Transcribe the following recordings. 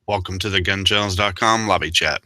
Welcome to the GunJones.com lobby chat.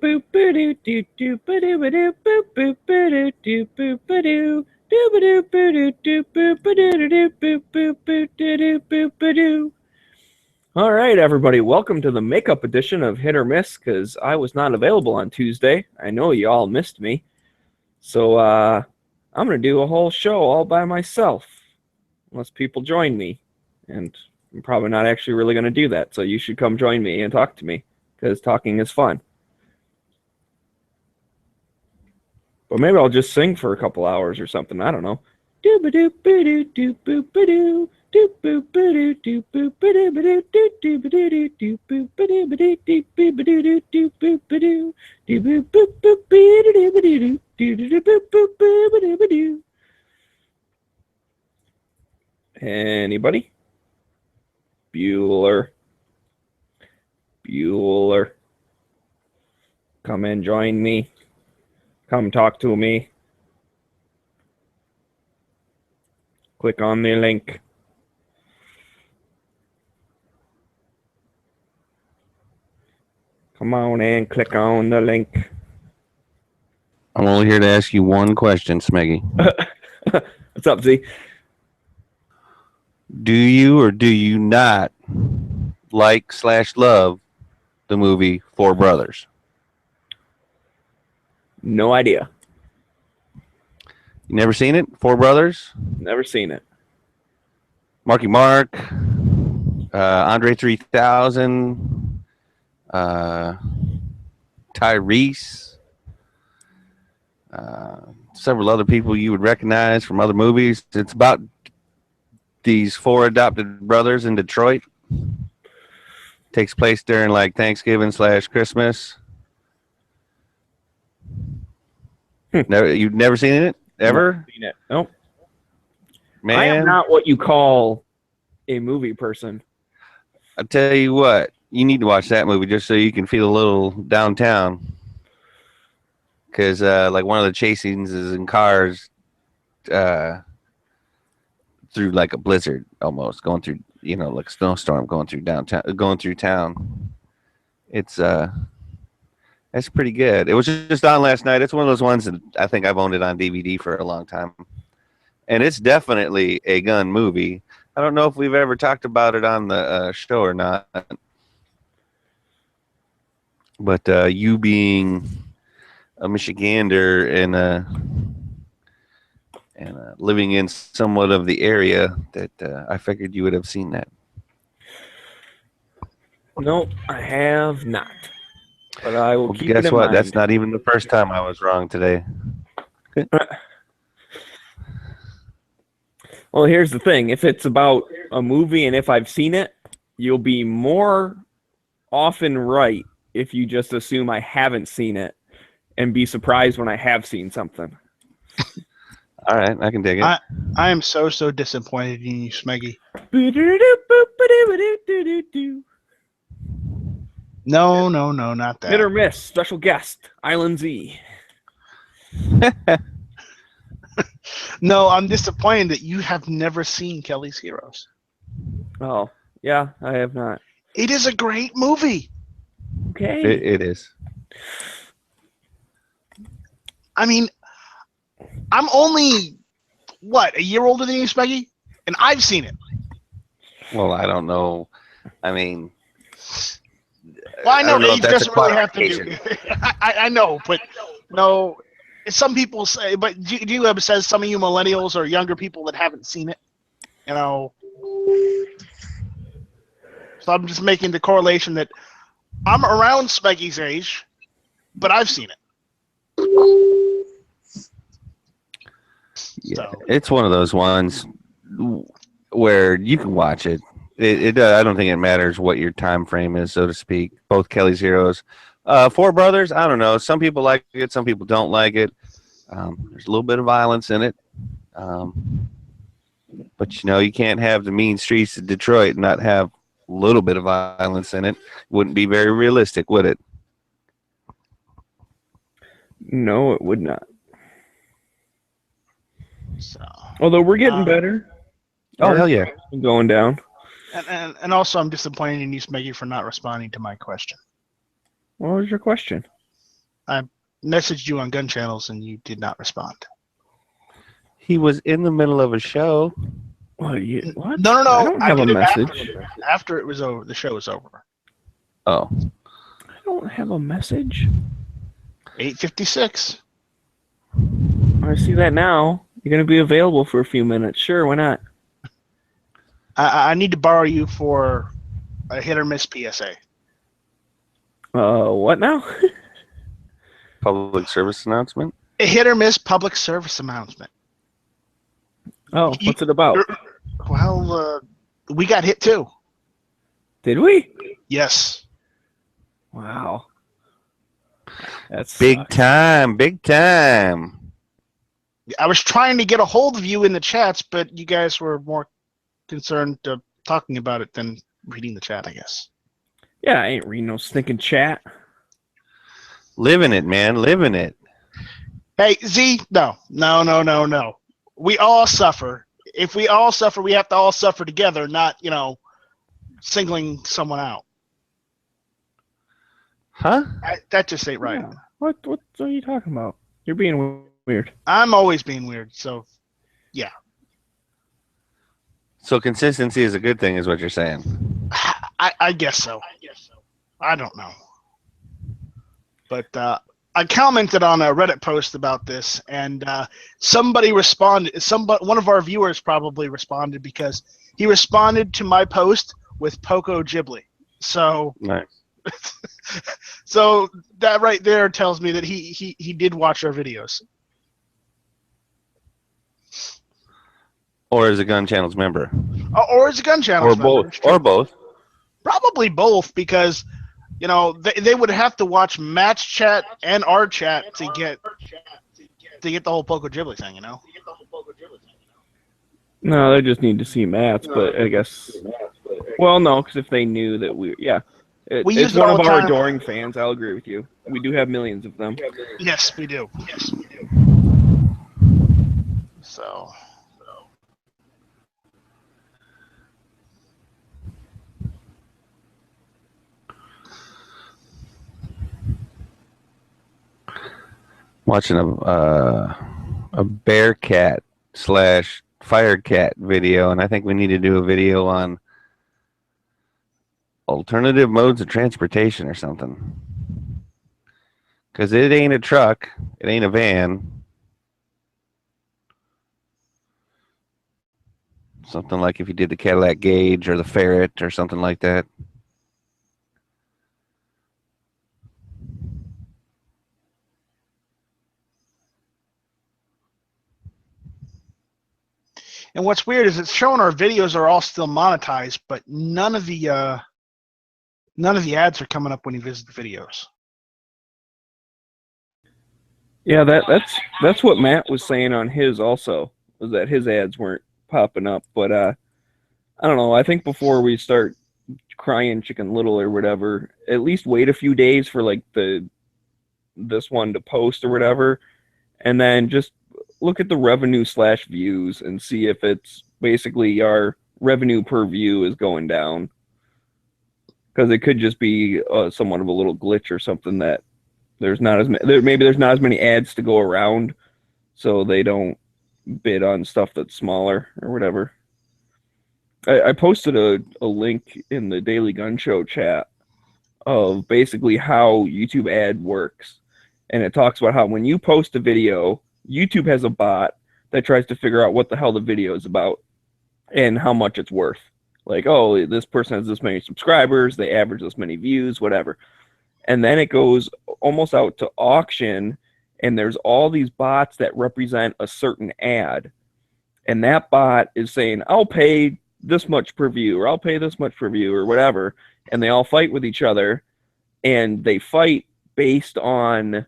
All right, everybody, welcome to the makeup edition of Hit or Miss, because I was not available on Tuesday. I know you all missed me. So I'm going to do a whole show all by myself, unless people join me. And I'm probably not actually really going to do that, so you should come join me and talk to me, because talking is fun. But maybe I'll just sing for a couple hours or something. I don't know. Anybody? Bueller. Come and join me. Come talk to me. Click on the link. Come on and click on the link. I'm only here to ask you one question, Smeggy. What's up, Z? Do you or do you not like/love the movie Four Brothers? No idea. You never seen it? Four Brothers? Never seen it. Marky Mark, Andre 3000, Tyrese, several other people you would recognize from other movies. It's about these four adopted brothers in Detroit. Takes place during like Thanksgiving/Christmas. You've never seen it? Ever? Never seen it. Nope. Man, I am not what you call a movie person. I tell you what, you need to watch that movie just so you can feel a little downtown. Because like one of the chasings is in cars through like a blizzard almost, going through, like a snowstorm going through downtown, going through town. It's that's pretty good. It was just on last night. It's one of those ones that I think I've owned it on DVD for a long time. And it's definitely a gun movie. I don't know if we've ever talked about it on the show or not. But you being a Michigander and living in somewhat of the area, that I figured you would have seen that. Nope, I have not. But I will keep it in guess what? mind. That's not even the first time I was wrong today. Well, here's the thing. If it's about a movie and if I've seen it, you'll be more often right if you just assume I haven't seen it and be surprised when I have seen something. All right, I can dig it. I am so disappointed in you, Smeggy. No, not that. Hit or miss. Special guest, Island Z. No, I'm disappointed that you have never seen Kelly's Heroes. Oh, yeah, I have not. It is a great movie. Okay. It is. I mean, I'm only, a year older than you, Smeggy? And I've seen it. Well, I don't know. I mean... Well, I know that age doesn't really have to do. I know, but no. Some people say, but G-Web says some of you millennials or younger people that haven't seen it. So I'm just making the correlation that I'm around Smeggy's age, but I've seen it. Yeah, So. it's one of those ones where you can watch it. I don't think it matters what your time frame is, so to speak. Both Kelly's Heroes. Four Brothers, I don't know. Some people like it, some people don't like it. There's a little bit of violence in it. But, you can't have the mean streets of Detroit and not have a little bit of violence in it. Wouldn't be very realistic, would it? No, it would not. So. Although we're getting better. Oh, hell yeah. Going down. And also I'm disappointed in you, Smeggy, for not responding to my question. What was your question? messaged you on Gun Channels and you did not respond. He was in the middle of a show. What? What? No. I don't have a did it message. After it was over, the show was over. Oh, I don't have a message. 8:56. I see that now. You're going to be available for a few minutes. Sure, why not? I need to borrow you for a hit or miss PSA. What now? public service announcement. A hit or miss public service announcement. Oh, what's it about? Well, we got hit too. Did we? Yes. Wow. That's Big time, big time. I was trying to get a hold of you in the chats, but you guys were more concerned talking about it than reading the chat, I guess. Yeah, I ain't reading no stinking chat. Living it, man, living it. Hey, Z, no. We all suffer. If we all suffer, we have to all suffer together, not, singling someone out. Huh? That just ain't right. Yeah. What are you talking about? You're being weird. I'm always being weird, so yeah. So consistency is a good thing, is what you're saying. I guess so. I don't know. But I commented on a Reddit post about this, and somebody responded. One of our viewers probably responded because he responded to my post with Poco Ghibli. So, Nice. so that right there tells me that he did watch our videos. Or as a Gun Channels member. Or as a Gun Channel. Or both. Or both. Probably both, because they would have to watch Matt's chat and our chat to get the whole Poco Ghibli thing, No, they just need to see Matt's, but I guess. Well, no, because if they knew that we We it's use it one all of the our time. adoring fans. I'll agree with you. We do have millions of them. Yes, we do. So. Watching a bear cat / fire cat video, and I think we need to do a video on alternative modes of transportation or something. Because it ain't a truck, it ain't a van. Something like if you did the Cadillac Gauge or the Ferret or something like that. And what's weird is it's showing our videos are all still monetized, but none of the ads are coming up when you visit the videos. Yeah, that's what Matt was saying on his also, was that his ads weren't popping up. But I don't know. I think before we start crying Chicken Little or whatever, at least wait a few days for like this one to post or whatever, and then just look at the revenue / views and see if it's basically our revenue per view is going down. Because it could just be somewhat of a little glitch or something that there's not as maybe there's not as many ads to go around, so they don't bid on stuff that's smaller or whatever. I posted a link in the Daily Gun Show chat of basically how YouTube ad works, and it talks about how when you post a video, YouTube has a bot that tries to figure out what the hell the video is about and how much it's worth. Like, oh, this person has this many subscribers, they average this many views, whatever. And then it goes almost out to auction, and there's all these bots that represent a certain ad. And that bot is saying, I'll pay this much per view, or I'll pay this much per view, or whatever. And they all fight with each other, and they fight based on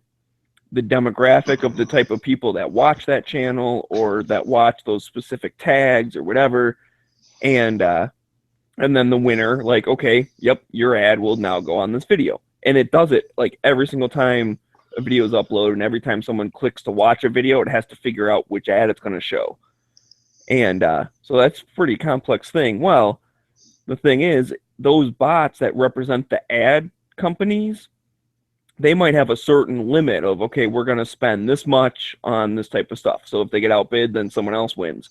the demographic of the type of people that watch that channel or that watch those specific tags or whatever. And then the winner, like, okay, yep, your ad will now go on this video. And it does it like every single time a video is uploaded, and every time someone clicks to watch a video, it has to figure out which ad it's going to show. And so that's a pretty complex thing. Well, the thing is, those bots that represent the ad companies, they might have a certain limit of, okay, we're going to spend this much on this type of stuff. So if they get outbid, then someone else wins.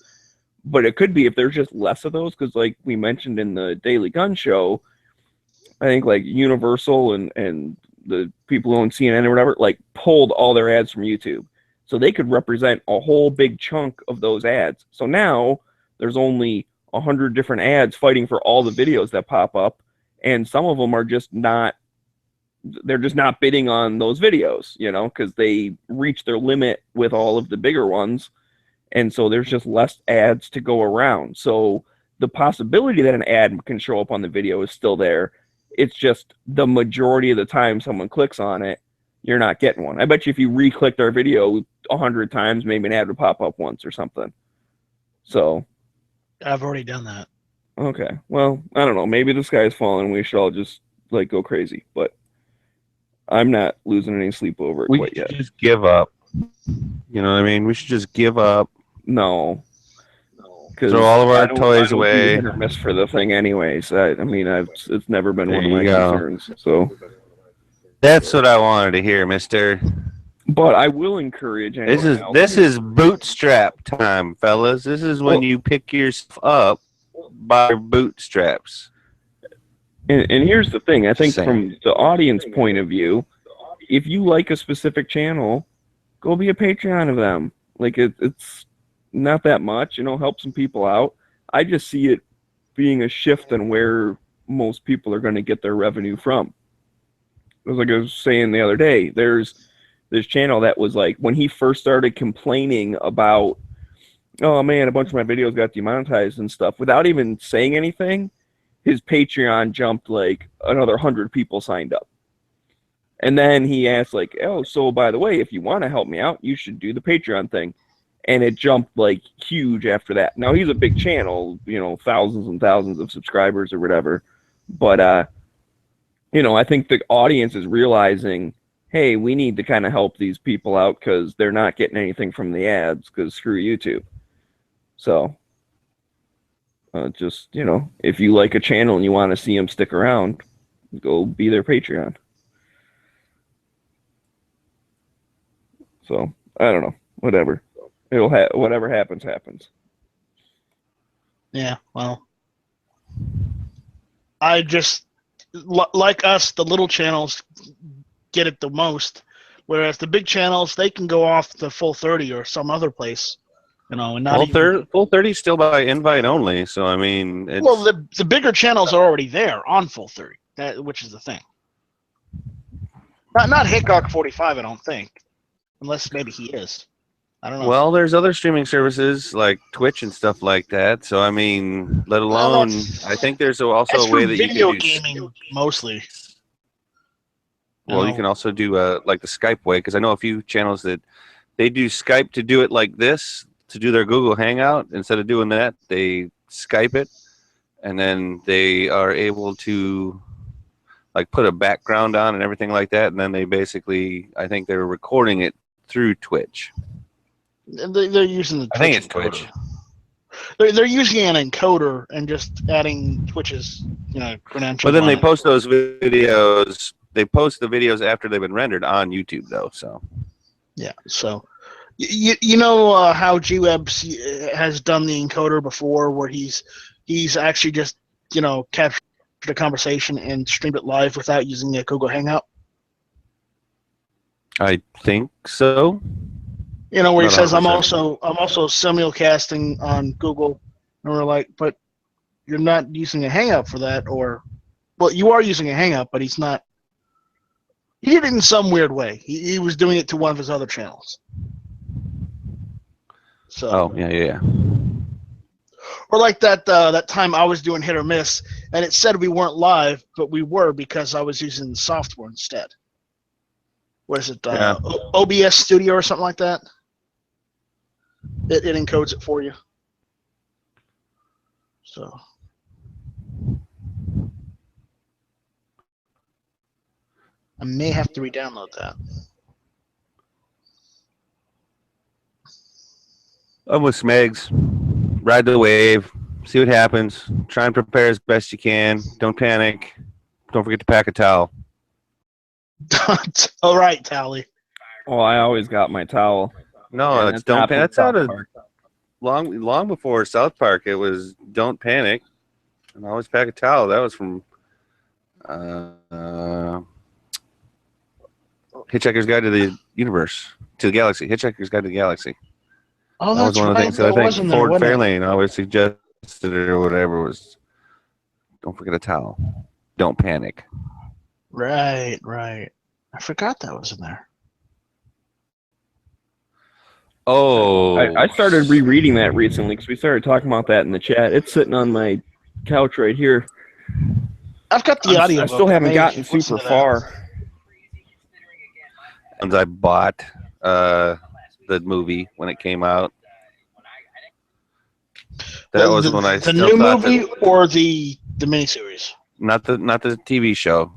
But it could be if there's just less of those, because like we mentioned in the Daily Gun Show, I think like Universal and the people who own CNN or whatever, like pulled all their ads from YouTube. So they could represent a whole big chunk of those ads. So now there's only 100 different ads fighting for all the videos that pop up. And some of them are just not, they're just not bidding on those videos, you know, because they reach their limit with all of the bigger ones. And so there's just less ads to go around. So the possibility that an ad can show up on the video is still there. It's just the majority of the time someone clicks on it, you're not getting one. I bet you if you re-clicked our video 100 times, maybe an ad would pop up once or something. So I've already done that. okay, well, I don't know. Maybe the sky's falling. We should all just like go crazy. But I'm not losing any sleep over it We quite should yet. just give up. You know what I mean? We should just give up. No. Throw all of our toys I away. don't do hit or miss for the thing, anyways. I mean, it's never been one of There my you go. concerns. So, That's what I wanted to hear, Mister. but I will encourage. This is bootstrap time, fellas. This is when you pick yourself up by your bootstraps. And here's the thing. I think Same. from the audience point of view, if you like a specific channel, go be a Patreon of them. Like it's not that much, you know, help some people out. I just see it being a shift in where most people are going to get their revenue from. It was like I was saying the other day, there's this channel that was like, when he first started complaining about, oh man, a bunch of my videos got demonetized and stuff, without even saying anything, his Patreon jumped like another 100 people signed up. And then he asked like, oh, so by the way, if you want to help me out, you should do the Patreon thing. And it jumped like huge after that. Now he's a big channel, you know, thousands and thousands of subscribers or whatever. But, you know, I think the audience is realizing, hey, we need to kind of help these people out because they're not getting anything from the ads because screw YouTube. So just, you know, if you like a channel and you want to see them stick around, go be their Patreon. So I don't know, whatever. Whatever happens, happens. Yeah, well, I just like us, the little channels get it the most, whereas the big channels, they can go off the full 30 or some other place, you know, and not Full 30 is still by invite only. So I mean, it's, well, the bigger channels are already there on full 30, which is the thing. Not Hickok 45, I don't think, unless maybe he is. I don't know. well, there's other streaming services like Twitch and stuff like that. So I mean, let alone, I think there's also it's a way for that you video can do. gaming mostly. Well, you can also do like the Skype way, because I know a few channels that they do Skype to do it like this, to do their Google Hangout. Instead of doing that, they Skype it, and then they are able to like put a background on and everything like that, and then they basically, I think they're recording it through Twitch. They're using the I think Twitch it's Twitch. encoder. They're using an encoder and just adding Twitch's, you know, credentials. But then on they it. post those videos. They post the videos after they've been rendered on YouTube, though. So Yeah. So, you know how GWeb has done the encoder before, where he's actually just, you know, captured a conversation and streamed it live without using a Google Hangout. I think so. You know, where he Not says, I'm 100%. also simulcasting on Google, and we're like, but you're not using a Hangout for that, or, well, you are using a Hangout, but he's not. He did it in some weird way. He was doing it to one of his other channels. So. Oh yeah. Or like that that time I was doing hit or miss, and it said we weren't live, but we were because I was using the software instead. What is it? Yeah. OBS Studio or something like that. It encodes it for you. So. I may have to re-download that. I'm with Smegs. Ride the wave. See what happens. Try and prepare as best you can. Don't panic. Don't forget to pack a towel. All right, Tally. Oh, I always got my towel. No, And it's that's Don't not from Panic. That's South out of Park. long before South Park. It was Don't Panic, and always pack a towel. That was from Hitchhiker's Guide to the Universe, to the Galaxy. Hitchhiker's Guide to the Galaxy. Oh, That was that's one of the right. things that I That think wasn't there, Ford wasn't it? Fairlane always suggested or whatever was, don't forget a towel. Don't panic. Right, right. I forgot that was in there. Oh, I started rereading that recently because we started talking about that in the chat. It's sitting on my couch right here. I've got the audio. I still haven't gotten super far. And I bought the movie when it came out. That was when I the still new thought movie that, or the miniseries. not the TV show,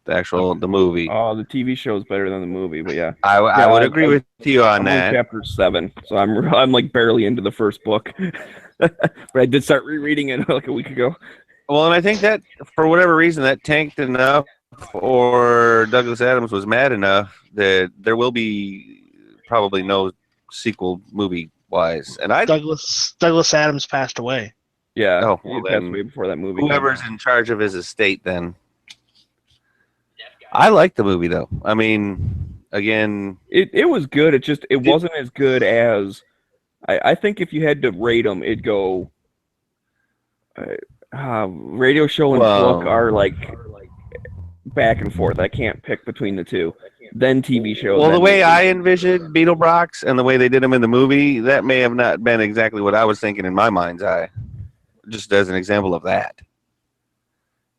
the movie. Oh, the TV show is better than the movie, but yeah. I Yeah, would agree with you on I'm that. on chapter 7, so I'm like barely into the first book. But I did start rereading it like a week ago. Well, and I think that for whatever reason that tanked enough, or Douglas Adams was mad enough that there will be probably no sequel movie wise. And Douglas Adams passed away. Yeah, Oh, he well, passed then away before that movie. came whoever's out. in charge of his estate then. I like the movie though. I mean, again, It was good. It wasn't as good as I think if you had to rate them, it'd go. Radio show and book are like back and forth. I can't pick between the two. Then TV show. well, then the way movie. I envisioned Beetlebrox and the way they did him in the movie, that may have not been exactly what I was thinking in my mind's eye. Just as an example of that.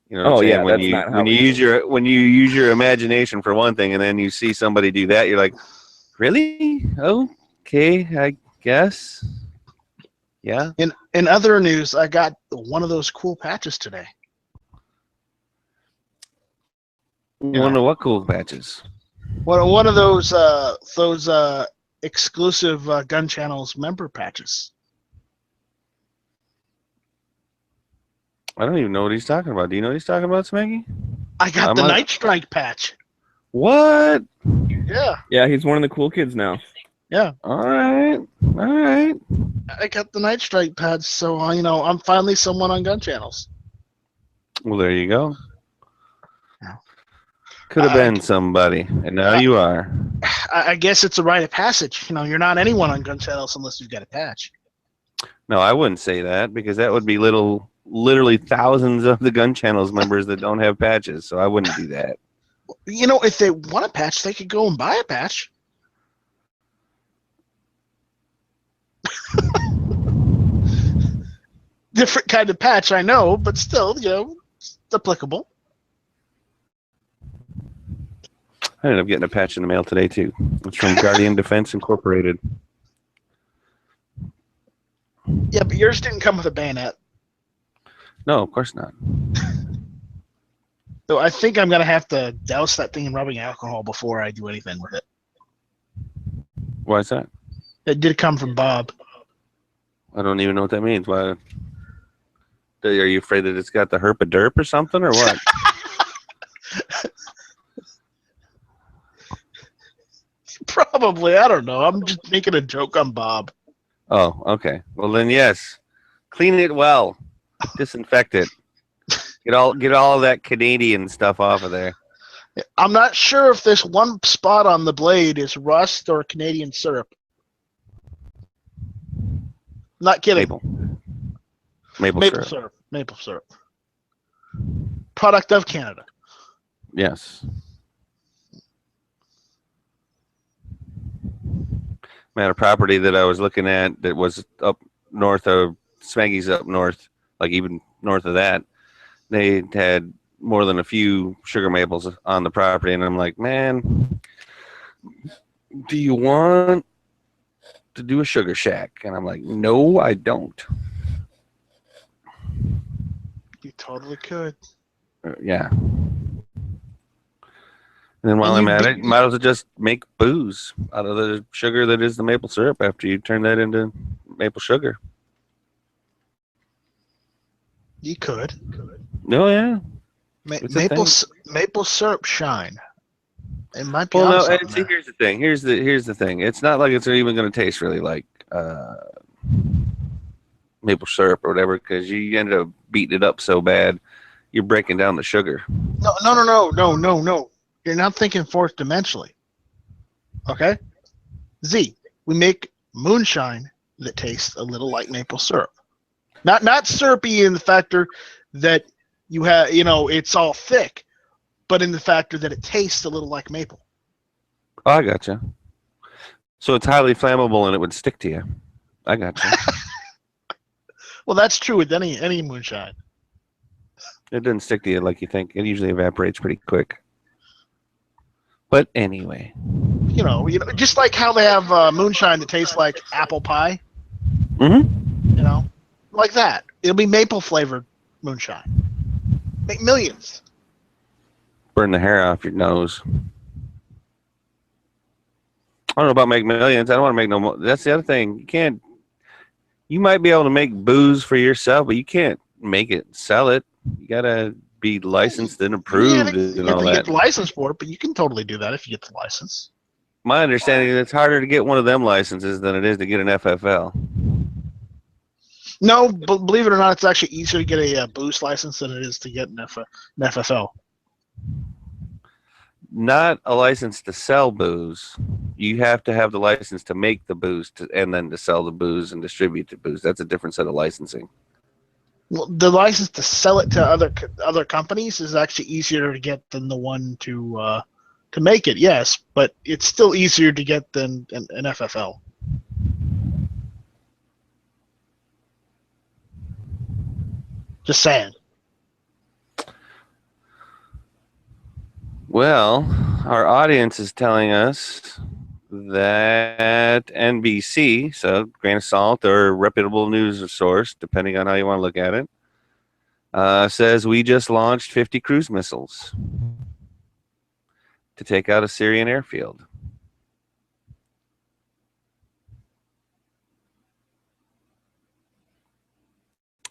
You know what I'm saying? yeah, when that's you not how when you use your imagination for one thing and then you see somebody do that, you're like, really? Okay, I guess. Yeah. In other news, I got one of those cool patches today. One of what cool patches? One of those exclusive Gun Channels member patches. I don't even know what he's talking about. Do you know what he's talking about, Smeggy? I got I'm the not- Night Strike patch. What? Yeah, Yeah, he's one of the cool kids now. All right. I got the Night Strike patch, so I'm finally someone on Gun Channels. Well, there you go. Yeah. Could have been somebody, and now you are. I guess it's a rite of passage. You're not anyone on Gun Channels unless you've got a patch. No, I wouldn't say that because that would be literally thousands of the Gun Channels members that don't have patches. So I wouldn't do that. If they want a patch, they could go and buy a patch. Different kind of patch, I know, but still, it's applicable. I ended up getting a patch in the mail today too. It's from Guardian Defense Incorporated. Yeah, but yours didn't come with a bayonet. No, of course not. So I think I'm going to have to douse that thing in rubbing alcohol before I do anything with it. Why is that? It did come from Bob. I don't even know what that means. Why? Are you afraid that it's got the herp-a-derp or something, or what? Probably. I don't know. I'm just making a joke on Bob. Oh, okay. Well then, yes. Clean it well. Disinfect it. Get all of that Canadian stuff off of there. I'm not sure if this one spot on the blade is rust or Canadian syrup. Not kidding. Maple Maple syrup. syrup. Maple syrup. Product of Canada. Yes. Man, a property that I was looking at that was up north of Smeggy's up north, like even north of that, they had more than a few sugar maples on the property, and I'm like, man, do you want to do a sugar shack? And I'm like, no, I don't. You totally could. Yeah. And then while I'm at it, might as well just make booze out of the sugar that is the maple syrup after you turn that into maple sugar. You could. Oh, yeah. It's a Maple syrup shine. It might be. Well, on no. something And see, there. here's the thing. Here's the thing. It's not like it's even going to taste really like maple syrup or whatever, because you ended up beating it up so bad, you're breaking down the sugar. No. You're not thinking fourth dimensionally. Okay? Z, we make moonshine that tastes a little like maple syrup. Not syrupy in the factor that you have, it's all thick, but in the factor that it tastes a little like maple. Oh, I gotcha. So it's highly flammable and it would stick to you. I gotcha. Well, that's true with any moonshine. It doesn't stick to you like you think. It usually evaporates pretty quick. But anyway. Just like how they have moonshine that tastes like apple pie. Mm-hmm. Like that. It'll be maple flavored moonshine. Make millions. Burn the hair off your nose. I don't know about make millions. I don't want to make no more. That's the other thing. You might be able to make booze for yourself, but you can't make it and sell it. You gotta be licensed and approved and all You that. get the license for it, but you can totally do that if you get the license. My understanding is it's harder to get one of them licenses than it is to get an FFL. No, but believe it or not, it's actually easier to get a booze license than it is to get an FFL. Not a license to sell booze. You have to have the license to make the booze and then to sell the booze and distribute the booze. That's a different set of licensing. Well, the license to sell it to other companies is actually easier to get than the one to make it. Yes, but it's still easier to get than an FFL. Just saying. Well, our audience is telling us that NBC, so grain of salt or reputable news source, depending on how you want to look at it, says we just launched 50 cruise missiles to take out a Syrian airfield.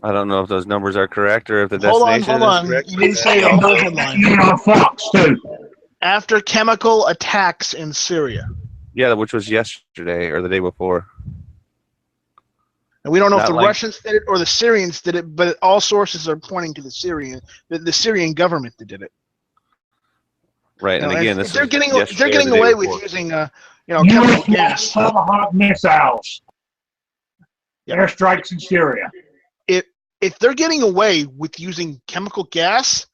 I don't know if those numbers are correct or if the destination Hold on. is correct. You didn't say the whole headline. On Fox too. After chemical attacks in Syria. Yeah, which was yesterday or the day before. And we don't know if Not the like- Russians did it or the Syrians did it, but all sources are pointing to the Syrian government that did it. Right, and again, if this they're is getting yesterday or they're getting the day away before. with using chemical gas. Tomahawk missiles. Airstrikes in Syria. If they're getting away with using chemical gas,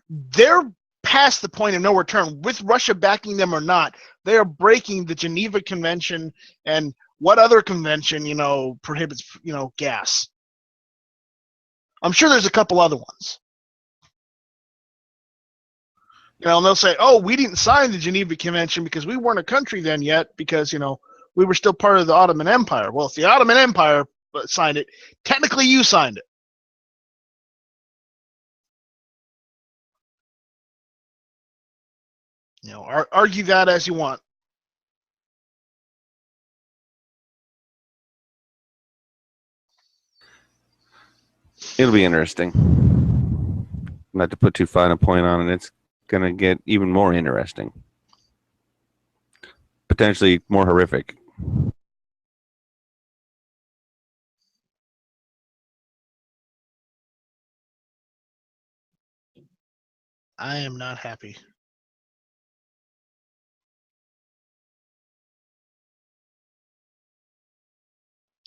they're past the point of no return. With Russia backing them or not, they are breaking the Geneva Convention and what other convention, prohibits, gas. I'm sure there's a couple other ones. And they'll say, oh, we didn't sign the Geneva Convention because we weren't a country then yet because, we were still part of the Ottoman Empire. Well, if the Ottoman Empire signed it, technically you signed it. Argue that as you want. It'll be interesting. Not to put too fine a point on it, it's going to get even more interesting. Potentially more horrific. I am not happy.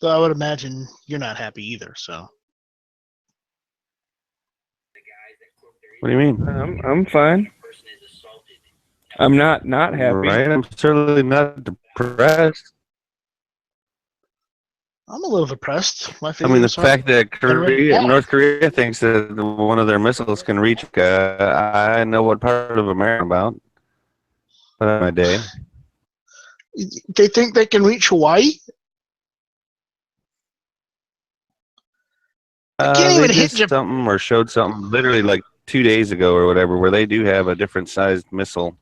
So I would imagine you're not happy either, so. What do you mean? I'm fine. I'm not happy. Right? I'm certainly not depressed. I'm a little depressed. My I mean, the feelings are- fact that Yeah. North Korea thinks that one of their missiles can reach, I know what part of America I'm about. My day. They think they can reach Hawaii? can't They even did hit Jap- something or showed something literally like 2 days ago or whatever, where they do have a different sized missile.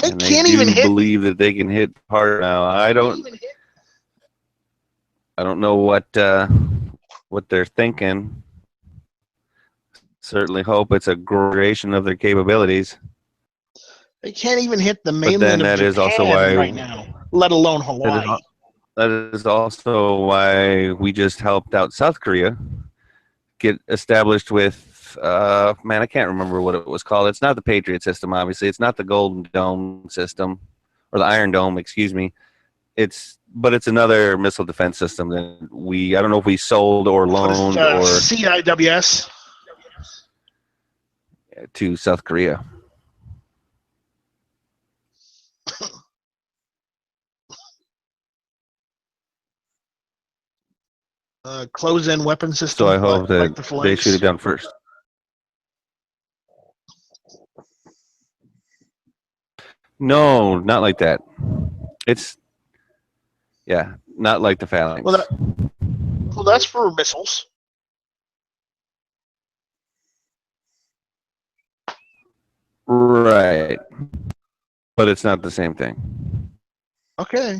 They And can't they even do hit. believe that they can hit hard now. I don't know what they're thinking. Certainly hope it's a gradation of their capabilities. They can't even hit the then mainland that of is Japan also why- right now, let alone Hawaii. That is also why we just helped out South Korea get established with, man, I can't remember what it was called. It's not the Patriot system, obviously. It's not the Golden Dome system, or the Iron Dome, excuse me. But it's another missile defense system that I don't know if we sold or What is loaned it, or CIWS? to South Korea. Close-in weapon system. So I hope that like the they Phalanx. shoot it down first. No, not like that. Not like the Phalanx. Well, that's for missiles. Right. But it's not the same thing. Okay.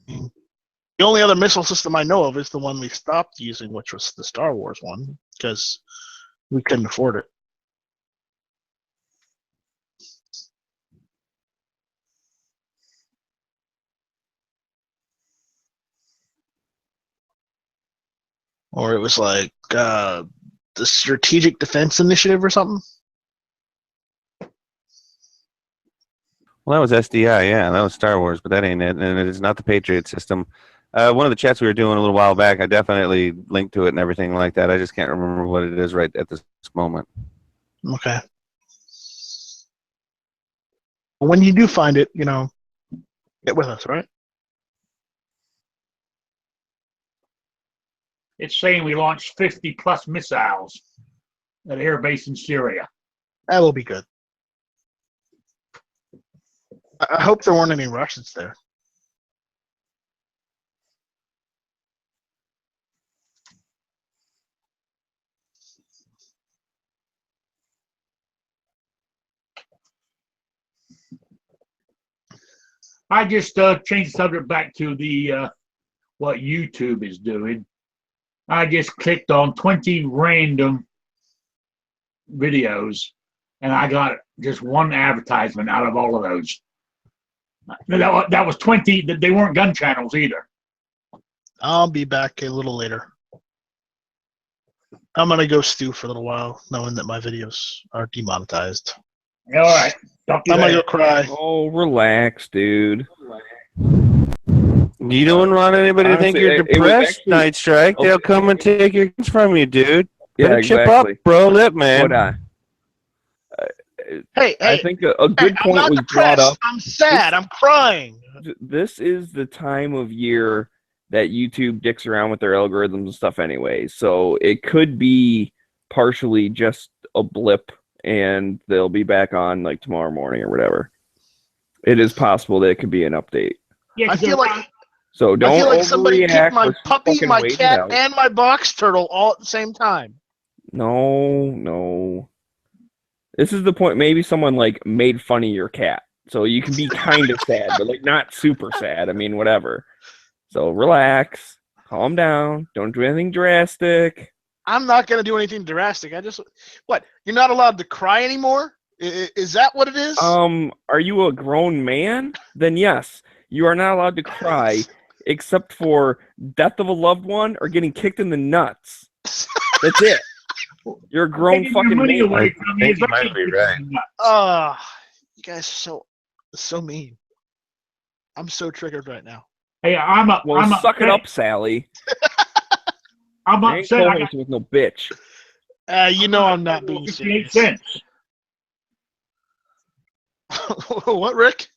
The only other missile system I know of is the one we stopped using, which was the Star Wars one, because we couldn't afford it. Or it was like the Strategic Defense Initiative or something. Well, that was SDI, yeah. That was Star Wars, but that ain't it. And it is not the Patriot system. One of the chats we were doing a little while back, I definitely linked to it and everything like that. I just can't remember what it is right at this moment. Okay. Well, when you do find it, get with us, right? It's saying we launched 50 plus missiles at air base in Syria. That will be good. I hope there weren't any Russians there. I just changed the subject back to the what YouTube is doing. I just clicked on 20 random videos, and I got just one advertisement out of all of those. That was 20. They weren't gun channels either. I'll be back a little later. I'm going to go stew for a little while, knowing that my videos are demonetized. All right. Talk to you I'm going to later. go cry. Oh, relax, dude. You don't want anybody to think Honestly, you're it was depressed, actually- Night Strike. They'll come and take your guns from you, dude. Yeah, Better chip exactly. up, bro. Lip, man. But Hey, I think a good I'm point not was brought depressed. up. I'm sad. I'm crying. This is the time of year that YouTube dicks around with their algorithms and stuff anyway. So it could be partially just a blip and they'll be back on like tomorrow morning or whatever. It is possible that it could be an update. Yeah, I feel like So don't I feel like somebody overreact. kicked my Let's just puppy, fucking my wait it cat, out. and my box turtle all at the same time. No. This is the point. Maybe someone like made fun of your cat. So you can be kind of sad, but like not super sad. I mean, whatever. So relax, calm down. Don't do anything drastic. I'm not going to do anything drastic. What? You're not allowed to cry anymore? Is that what it is? Are you a grown man? Then yes, you are not allowed to cry, except for death of a loved one or getting kicked in the nuts. That's it. You're a grown taking your fucking money man. away from me. think you might be right. You guys are so mean. I'm so triggered right now. Hey, I'm up. Well, I'm suck it upset. up, Sally. I'm I ain't upset. I co-hosting with no bitch. I'm not being 58 serious. cents. What, Rick?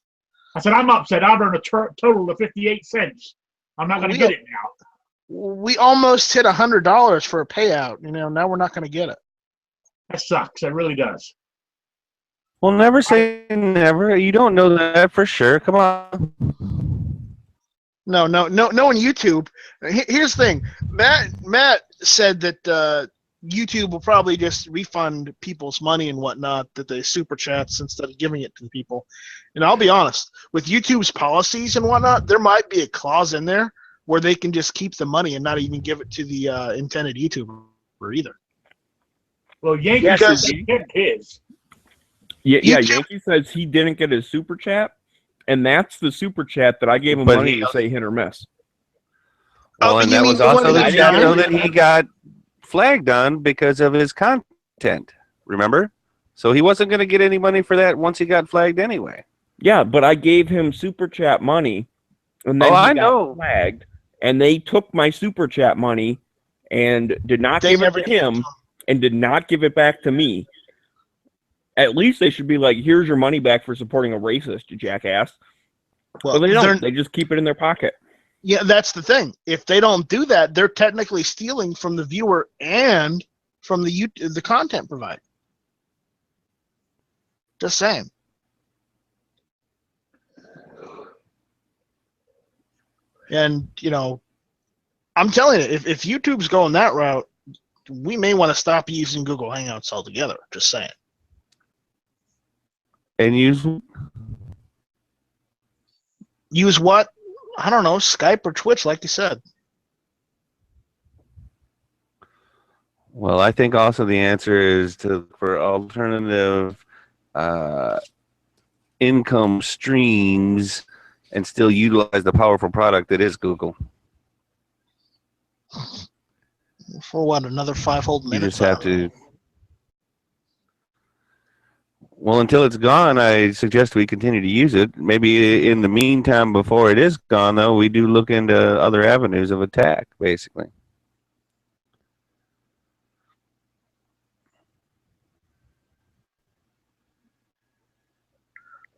I said I'm upset. I've earned a total of 58 cents. I'm not going to get it now. We almost hit $100 for a payout. Now we're not going to get it. That sucks. It really does. Well, never say never. You don't know that for sure. Come on. No on YouTube. Here's the thing. Matt said that YouTube will probably just refund people's money and whatnot that they super chats instead of giving it to people. And I'll be honest, with YouTube's policies and whatnot, there might be a clause in there where they can just keep the money and not even give it to the intended YouTuber either. Well, Yankee Because- kept his. Yeah, YouTube- Yankee says he didn't get his super chat, and that's the super chat that I gave him But money he- to say hit or miss. Well, Oh, and you that mean was the one also that the got chat banned? though that he got flagged on because of his content. Remember? So he wasn't going to get any money for that once he got flagged anyway. Yeah, but I gave him super chat money, and then Oh, he I got know. flagged, and they took my super chat money and did not They give it never to gave it him, to him. and did not give it back to me. At least they should be like, here's your money back for supporting a racist, you jackass. Well, But they don't. they're- They just keep it in their pocket. yeah, that's the thing. If they don't do that, they're technically stealing from the viewer and from the content provider. Just saying. And I'm telling you, if YouTube's going that route, we may want to stop using Google Hangouts altogether. Just saying. And Use what? I don't know, Skype or Twitch, like you said. well, I think also the answer is for alternative income streams and still utilize the powerful product that is Google. For what? Another 5 whole You minutes? just have to. Well, until it's gone, I suggest we continue to use it. Maybe in the meantime, before it is gone, though, we do look into other avenues of attack, basically.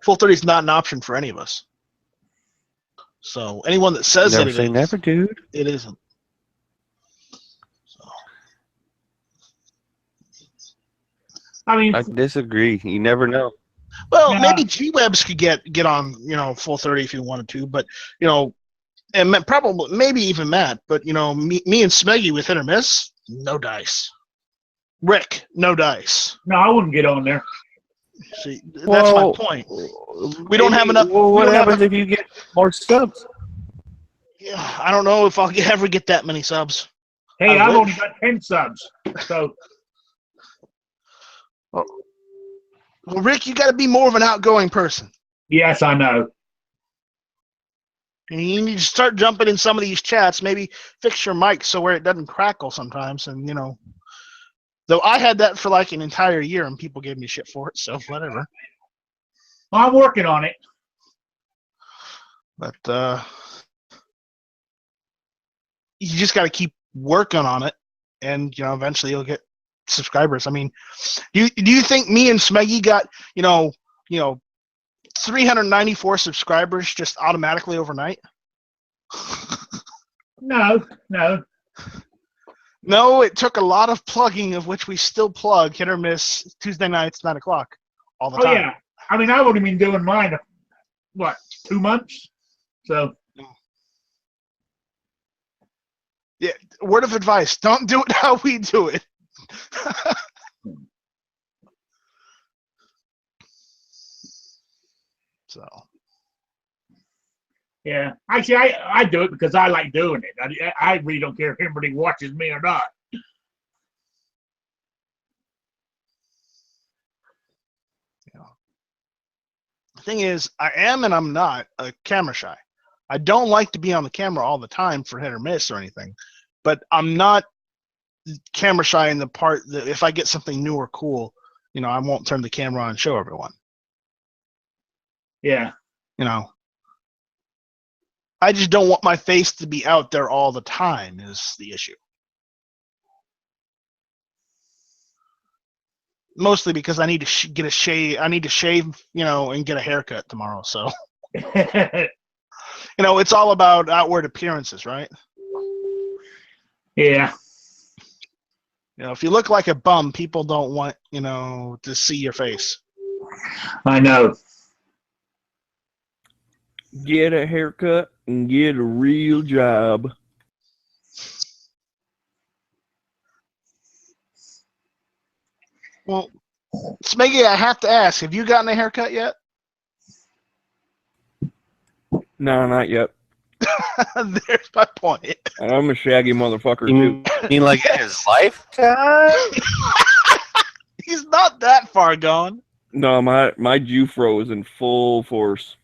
Full 30 is not an option for any of us. So anyone that says Never that say it is, never, dude. it isn't. So, I mean, I disagree. You never know. well, Yeah. maybe G-Webs could get on, Full 30 if you wanted to, but and probably maybe even Matt, but me and Smeggy with hit or miss, no dice. Rick, no dice. no, I wouldn't get on there. See, that's Well, my point. We don't have enough- Well, we what don't have happens if you get more subs? Yeah, I don't know if I'll ever get that many subs. Hey, I I've wish. only got 10 subs. So, Well, Rick, you got to be more of an outgoing person. yes, I know. And you need to start jumping in some of these chats. Maybe fix your mic so where it doesn't crackle sometimes. And though I had that for like an entire year, and people gave me shit for it. So whatever. I'm working on it. But you just got to keep working on it, and eventually you'll get subscribers. I mean, do you think me and Smeggy got 394 subscribers just automatically overnight? No. No, it took a lot of plugging, of which we still plug hit or miss Tuesday nights 9 o'clock all the Oh, time. yeah. I mean, I've only been doing mine, 2 months? So, Yeah. Word of advice: don't do it how we do it. So. yeah. Actually, I do it because I like doing it. I really don't care if anybody watches me or not. The thing is, I am and I'm not a camera shy. I don't like to be on the camera all the time for hit or miss or anything, but I'm not camera shy in the part that if I get something new or cool, I won't turn the camera on and show everyone. Yeah. I just don't want my face to be out there all the time is the issue. Mostly because I need to get a shave. I need to shave, and get a haircut tomorrow. So, it's all about outward appearances, right? Yeah. If you look like a bum, people don't want, to see your face. I know. Get a haircut and get a real job. Well, Smeggy, I have to ask, have you gotten a haircut yet? No, not yet. There's my point. I'm a shaggy motherfucker, You too. mean like in his lifetime? He's not that far gone. No, my Jufro is in full force.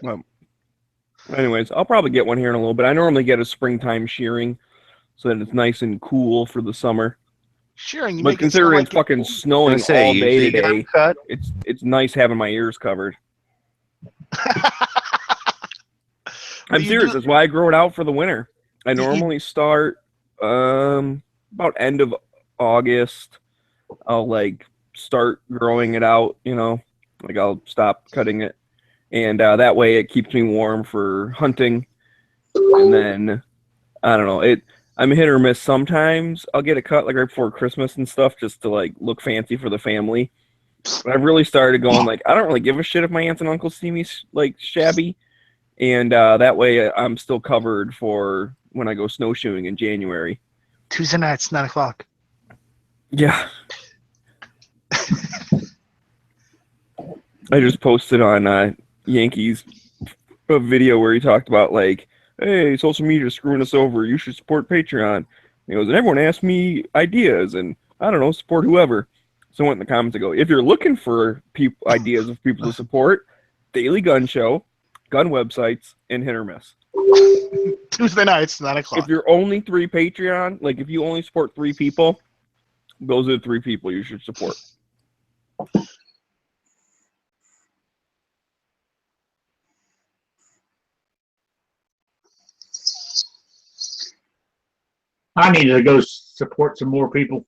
Well, anyways, I'll probably get one here in a little bit. I normally get a springtime shearing so that it's nice and cool for the summer. Shearing, you But make it sound considering like it's fucking snowing Gonna say, all you day see your today, cut? it's nice having my ears covered. I'm you serious. do- That's why I grow it out for the winter. I normally start about end of August. I'll like start growing it out, like I'll stop cutting it. And that way it keeps me warm for hunting. And then I don't know, I'm hit or miss. Sometimes I'll get a cut like right before Christmas and stuff just to like look fancy for the family. But I've really started going like I don't really give a shit if my aunts and uncles see me like shabby. And that way I'm still covered for when I go snowshoeing in January. Tuesday nights, 9:00. Yeah. I just posted on Yankees a video where he talked about like, hey, social media is screwing us over. You should support Patreon. He goes, and everyone asks me ideas, and I don't know, support whoever. So I went in the comments and go, if you're looking for ideas of people to support, Daily Gun Show, gun websites, and Hit or Miss. Tuesday nights, 9:00. If you're only 3 Patreon, like if you only support 3 people, those are the 3 people you should support. I need to go support some more people.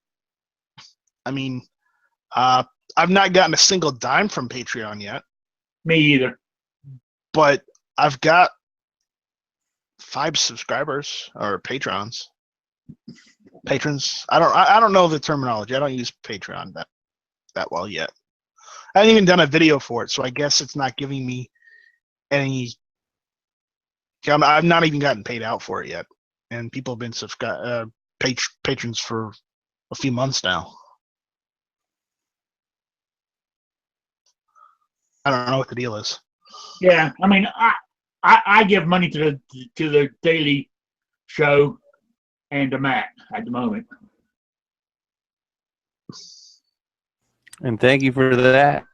I mean, I've not gotten a single dime from Patreon yet, Me either. but I've got 5 subscribers or patrons. Patrons. I don't know the terminology. I don't use Patreon that well yet. I haven't even done a video for it, so I guess it's not giving me any. I've not even gotten paid out for it yet, and people have been patrons for a few months now. I don't know what the deal is. Yeah, I mean, I give money to the Daily Show and to Matt at the moment. And thank you for that.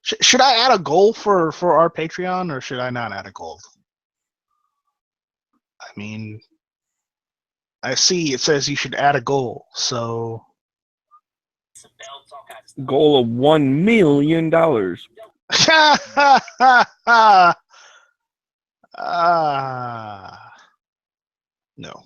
Should I add a goal for our Patreon, or should I not add a goal? I mean, I see it says you should add a goal, so Goal of $1 million. No.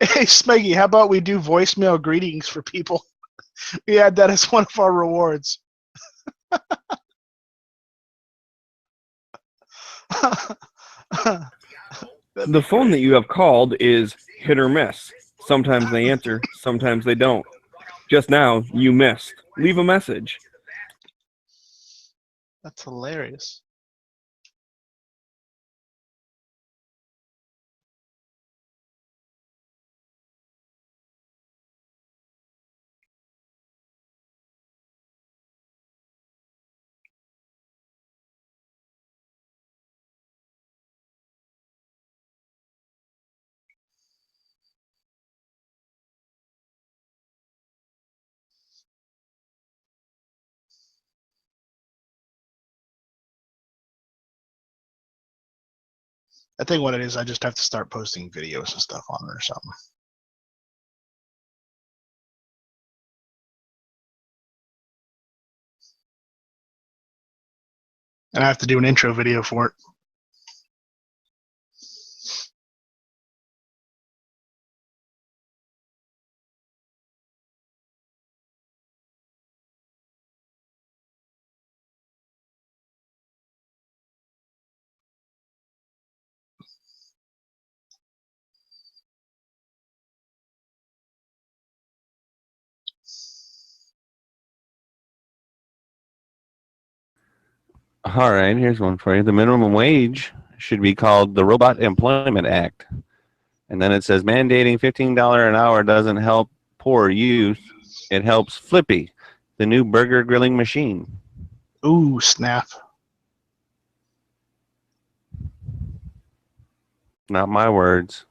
Hey, Smeggy, how about we do voicemail greetings for people? We add that as one of our rewards. The phone that you have called is hit or miss. Sometimes they answer, sometimes they don't. Just now, you missed. Leave a message. That's hilarious. I think what it is, I just have to start posting videos and stuff on it or something. and I have to do an intro video for it. All right, here's one for you. The minimum wage should be called the Robot Employment Act. And then it says mandating $15 an hour doesn't help poor youth. It helps Flippy, the new burger grilling machine. Ooh, snap. Not my words.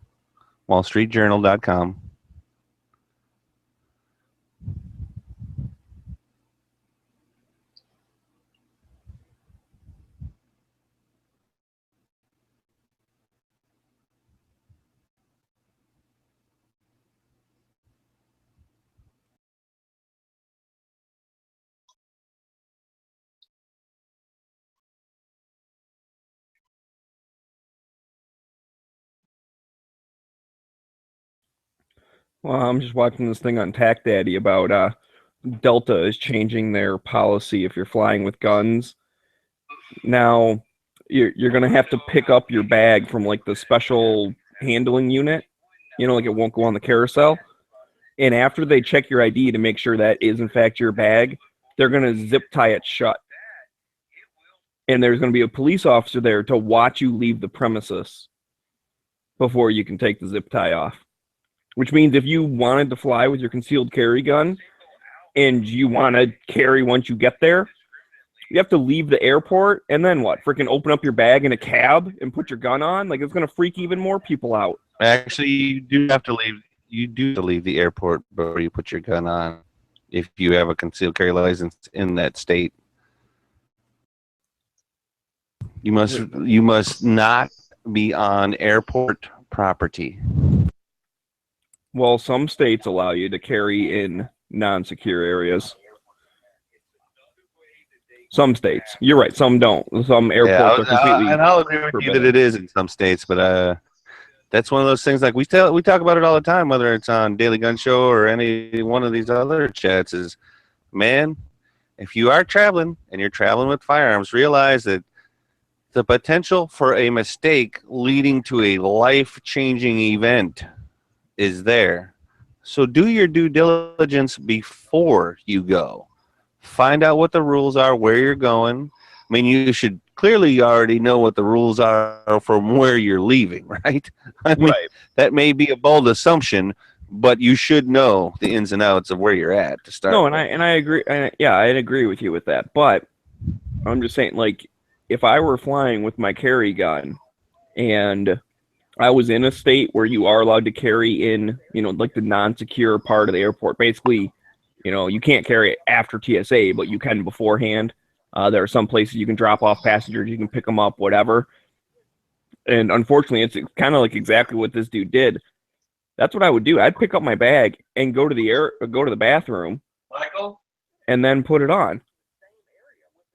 WallStreetJournal.com. Well, I'm just watching this thing on Tac Daddy about Delta is changing their policy if you're flying with guns. Now, you're gonna have to pick up your bag from like the special handling unit. Like it won't go on the carousel. And after they check your ID to make sure that is in fact your bag, they're gonna zip tie it shut. And there's gonna be a police officer there to watch you leave the premises before you can take the zip tie off. Which means if you wanted to fly with your concealed carry gun and you want to carry once you get there, you have to leave the airport and then what? Freaking open up your bag in a cab and put your gun on? Like, it's going to freak even more people out. Actually, you do have to leave. You do have to leave the airport before you put your gun on if you have a concealed carry license in that state. You must not be on airport property. Well, some states allow you to carry in non-secure areas. Some states. You're right. Some don't. Some airports are completely. And I'll agree with you that it is in some states, but that's one of those things. Like we talk about it all the time, whether it's on Daily Gun Show or any one of these other chats. Is, man, if you are traveling and you're traveling with firearms, realize that the potential for a mistake leading to a life-changing event is there. So do your due diligence before you go. Find out what the rules are, where you're going. I mean, you should clearly already know what the rules are from where you're leaving, right? I mean, Right. that may be a bold assumption, but you should know the ins and outs of where you're at to start. No, and I agree. I'd agree with you with that. But I'm just saying, like, if I were flying with my carry gun and I was in a state where you are allowed to carry in, like the non-secure part of the airport. Basically, you can't carry it after TSA, but you can beforehand. There are some places you can drop off passengers, you can pick them up, whatever. And unfortunately, it's kind of like exactly what this dude did. That's what I would do. I'd pick up my bag and go to the bathroom, Michael? and then put it on.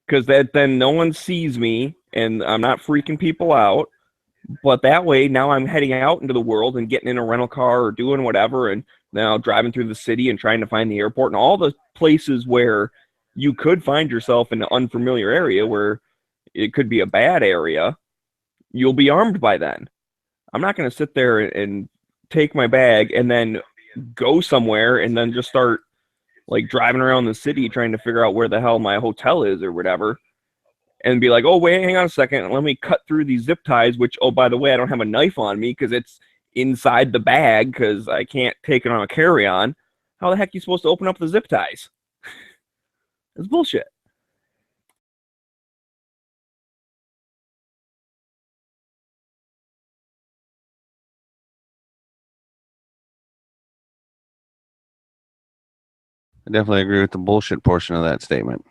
Because then no one sees me, and I'm not freaking people out. But that way, now I'm heading out into the world and getting in a rental car or doing whatever, and now driving through the city and trying to find the airport and all the places where you could find yourself in an unfamiliar area where it could be a bad area. You'll be armed by then. I'm not going to sit there and take my bag and then go somewhere and then just start like driving around the city trying to figure out where the hell my hotel is or whatever. And be like, oh, wait, hang on a second. Let me cut through these zip ties, which, oh, by the way, I don't have a knife on me because it's inside the bag because I can't take it on a carry-on. How the heck are you supposed to open up the zip ties? It's bullshit. I definitely agree with the bullshit portion of that statement.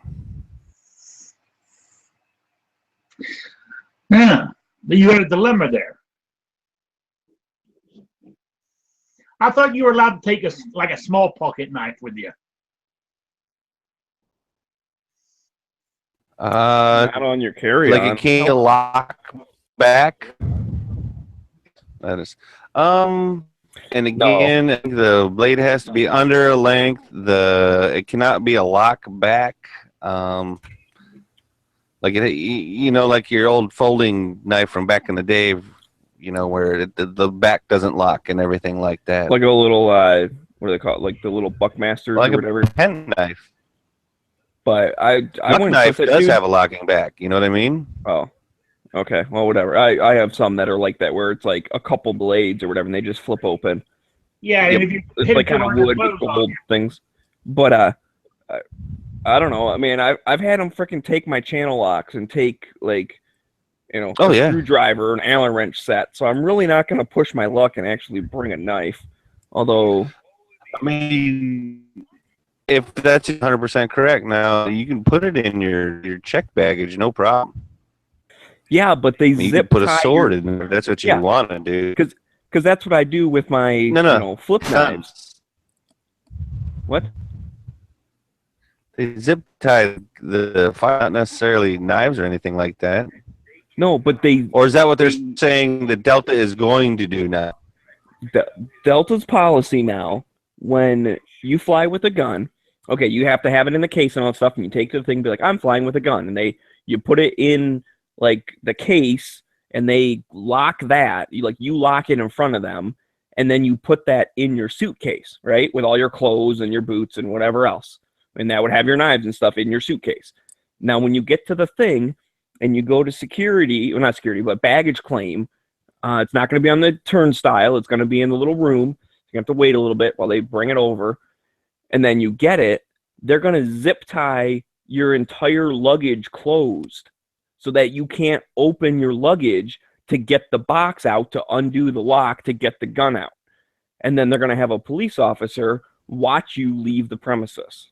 Yeah, but you had a dilemma there. I thought you were allowed to take a small pocket knife with you. Not on your carry-on. like it can't lock back. That is, and again, the blade has to be under a length. It cannot be a lock back. Like it, you know, like your old folding knife from back in the day, you know, where the back doesn't lock and everything like that. Like a little, what do they call it? Like the little Buckmasters like or whatever. a pen knife. But I Buck went knife with it does too. have a locking back. You know what I mean? Oh, okay. Well, whatever. I have some that are like that, where it's like a couple blades or whatever, and they just flip open. Yeah, Yep. and if you It's hit like it kind of on the wood clothes old on things. But I don't know. I mean, I've had them freaking take my channel locks and take like, you know, Oh, a yeah. screwdriver, an Allen wrench set. So I'm really not going to push my luck and actually bring a knife. Although, I mean, if that's 100% correct, now you can put it in your check baggage, no problem. yeah, but they You can zip put a tie sword in there. That's what you Yeah. want to do. because that's what I do with my No. flip knives. What? They zip tie the fire, not necessarily knives or anything like that. No, but they Or is that what they're saying the Delta is going to do now? Delta's policy now, when you fly with a gun, okay, you have to have it in the case and all that stuff, and you take the thing, be like, I'm flying with a gun, and you put it in like the case, and they lock that, you lock it in front of them, and then you put that in your suitcase, right, with all your clothes and your boots and whatever else, and that would have your knives and stuff in your suitcase. Now, when you get to the thing and you go to security, well, not security, but baggage claim, it's not going to be on the turnstile. It's going to be in the little room. You have to wait a little bit while they bring it over. And then you get it. They're going to zip tie your entire luggage closed so that you can't open your luggage to get the box out, to undo the lock, to get the gun out. And then they're going to have a police officer watch you leave the premises.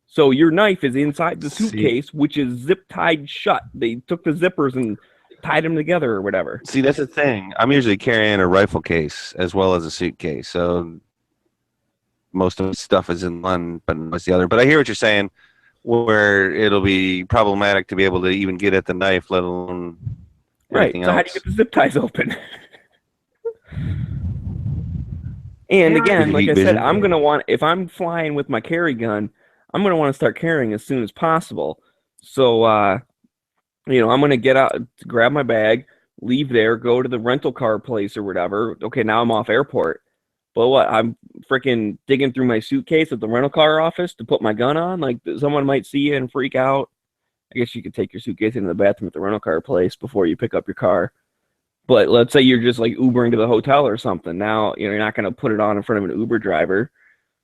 So your knife is inside the suitcase, which is zip tied shut. They took the zippers and tied them together or whatever. See, that's the thing. I'm usually carrying a rifle case as well as a suitcase, so most of the stuff is in one, but it's the other. But I hear what you're saying, where it'll be problematic to be able to even get at the knife, let alone anything right. So else. how do you get the zip ties open? And again, like I said, I'm going to want, if I'm flying with my carry gun, I'm going to want to start carrying as soon as possible. So, I'm going to get out, grab my bag, leave there, go to the rental car place or whatever. Okay, now I'm off airport. But what? I'm freaking digging through my suitcase at the rental car office to put my gun on? Like, someone might see you and freak out. I guess you could take your suitcase into the bathroom at the rental car place before you pick up your car. But let's say you're just like Ubering to the hotel or something. Now, you're not going to put it on in front of an Uber driver.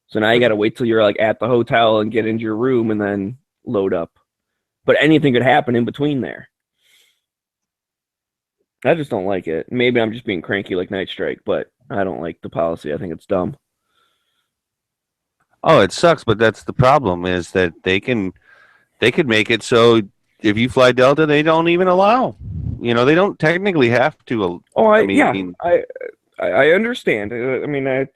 So now you got to wait till you're like at the hotel and get into your room and then load up. But anything could happen in between there. I just don't like it. Maybe I'm just being cranky like Night Strike, but I don't like the policy. I think it's dumb. Oh, it sucks, but that's the problem, is that they could make it so if you fly Delta, they don't even allow. They don't technically have to. I understand. I mean,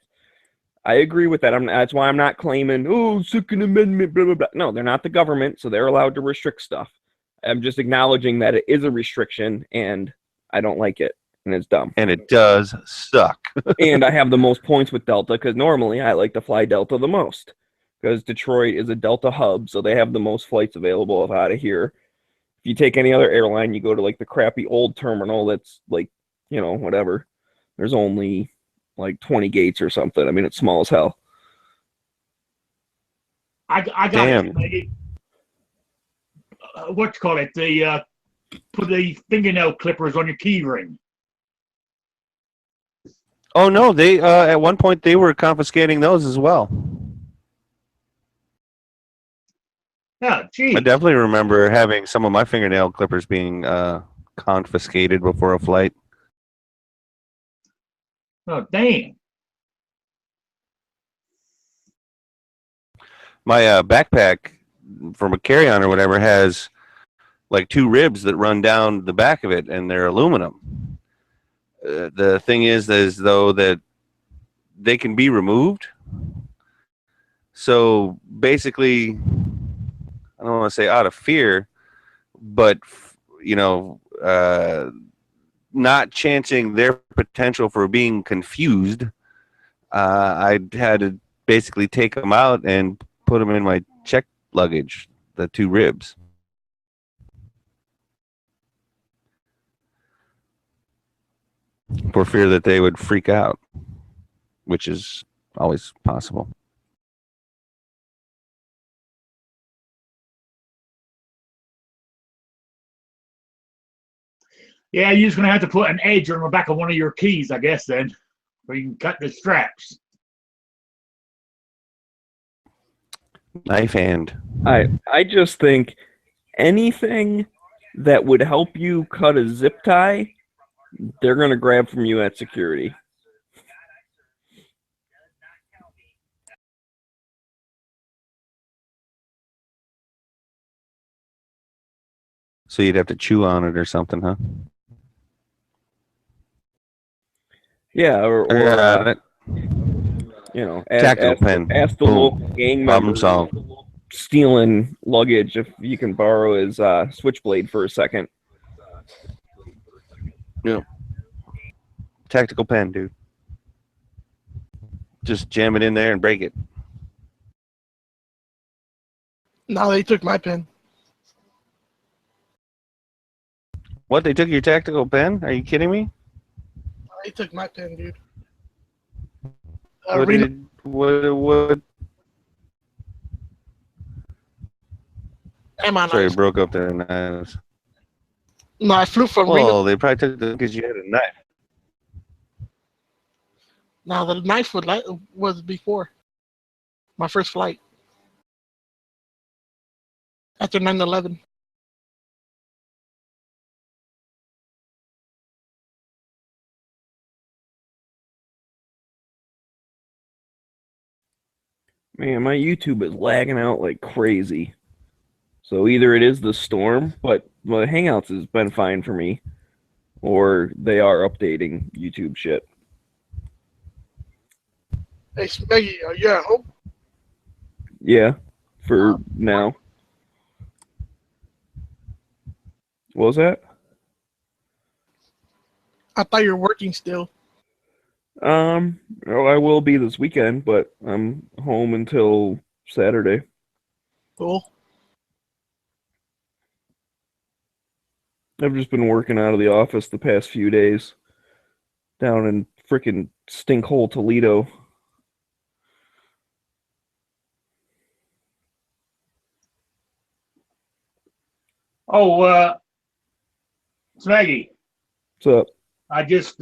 I agree with that. That's why I'm not claiming, Second Amendment, blah, blah, blah. No, they're not the government, so they're allowed to restrict stuff. I'm just acknowledging that it is a restriction, and I don't like it, and it's dumb. And it does suck. And I have the most points with Delta, because normally I like to fly Delta the most, because Detroit is a Delta hub, so they have the most flights available out of here. If you take any other airline, you go to like the crappy old terminal that's like, whatever. There's only like 20 gates or something. I mean, it's small as hell. I got Damn. it, maybe. What you call it? Put the fingernail clippers on your key ring. Oh no, they at one point they were confiscating those as well. Oh, geez. I definitely remember having some of my fingernail clippers being confiscated before a flight. Oh, damn. My backpack from a carry-on or whatever has like 2 ribs that run down the back of it, and they're aluminum. The thing is though that they can be removed. So basically, I don't want to say out of fear, but you know, not chancing their potential for being confused, I had to basically take them out and put them in my check luggage, the 2 ribs. For fear that they would freak out, which is always possible. Yeah, you're just gonna have to put an edge on the back of one of your keys, I guess, then, where you can cut the straps. Knife hand. I just think anything that would help you cut a zip tie, they're gonna grab from you at security. So you'd have to chew on it or something, huh? Yeah, or Got it. you know, Tactical pen. ask the Boom. local gang Problem member solved. stealing luggage if you can borrow his switchblade for a second. Tactical pen, dude. Just jam it in there and break it. No, they took my pen. What? They took your tactical pen? Are you kidding me? They took my pen, dude. What Reno, did, what? am I Sorry, not? it broke up there. Knives. No, I flew from Reno. Well, they probably took it because you had a knife. No, the knife was before my first flight. After 9/11. Man, my YouTube is lagging out like crazy. So either it is the storm, but the Hangouts has been fine for me, or they are updating YouTube shit. Hey, Smeggy, are you at home? Yeah, for now. What was that? I thought you were working still. Well, I will be this weekend, but I'm home until Saturday. Cool. I've just been working out of the office the past few days down in frickin' stinkhole Toledo. Oh, Smeggy, What's up? I just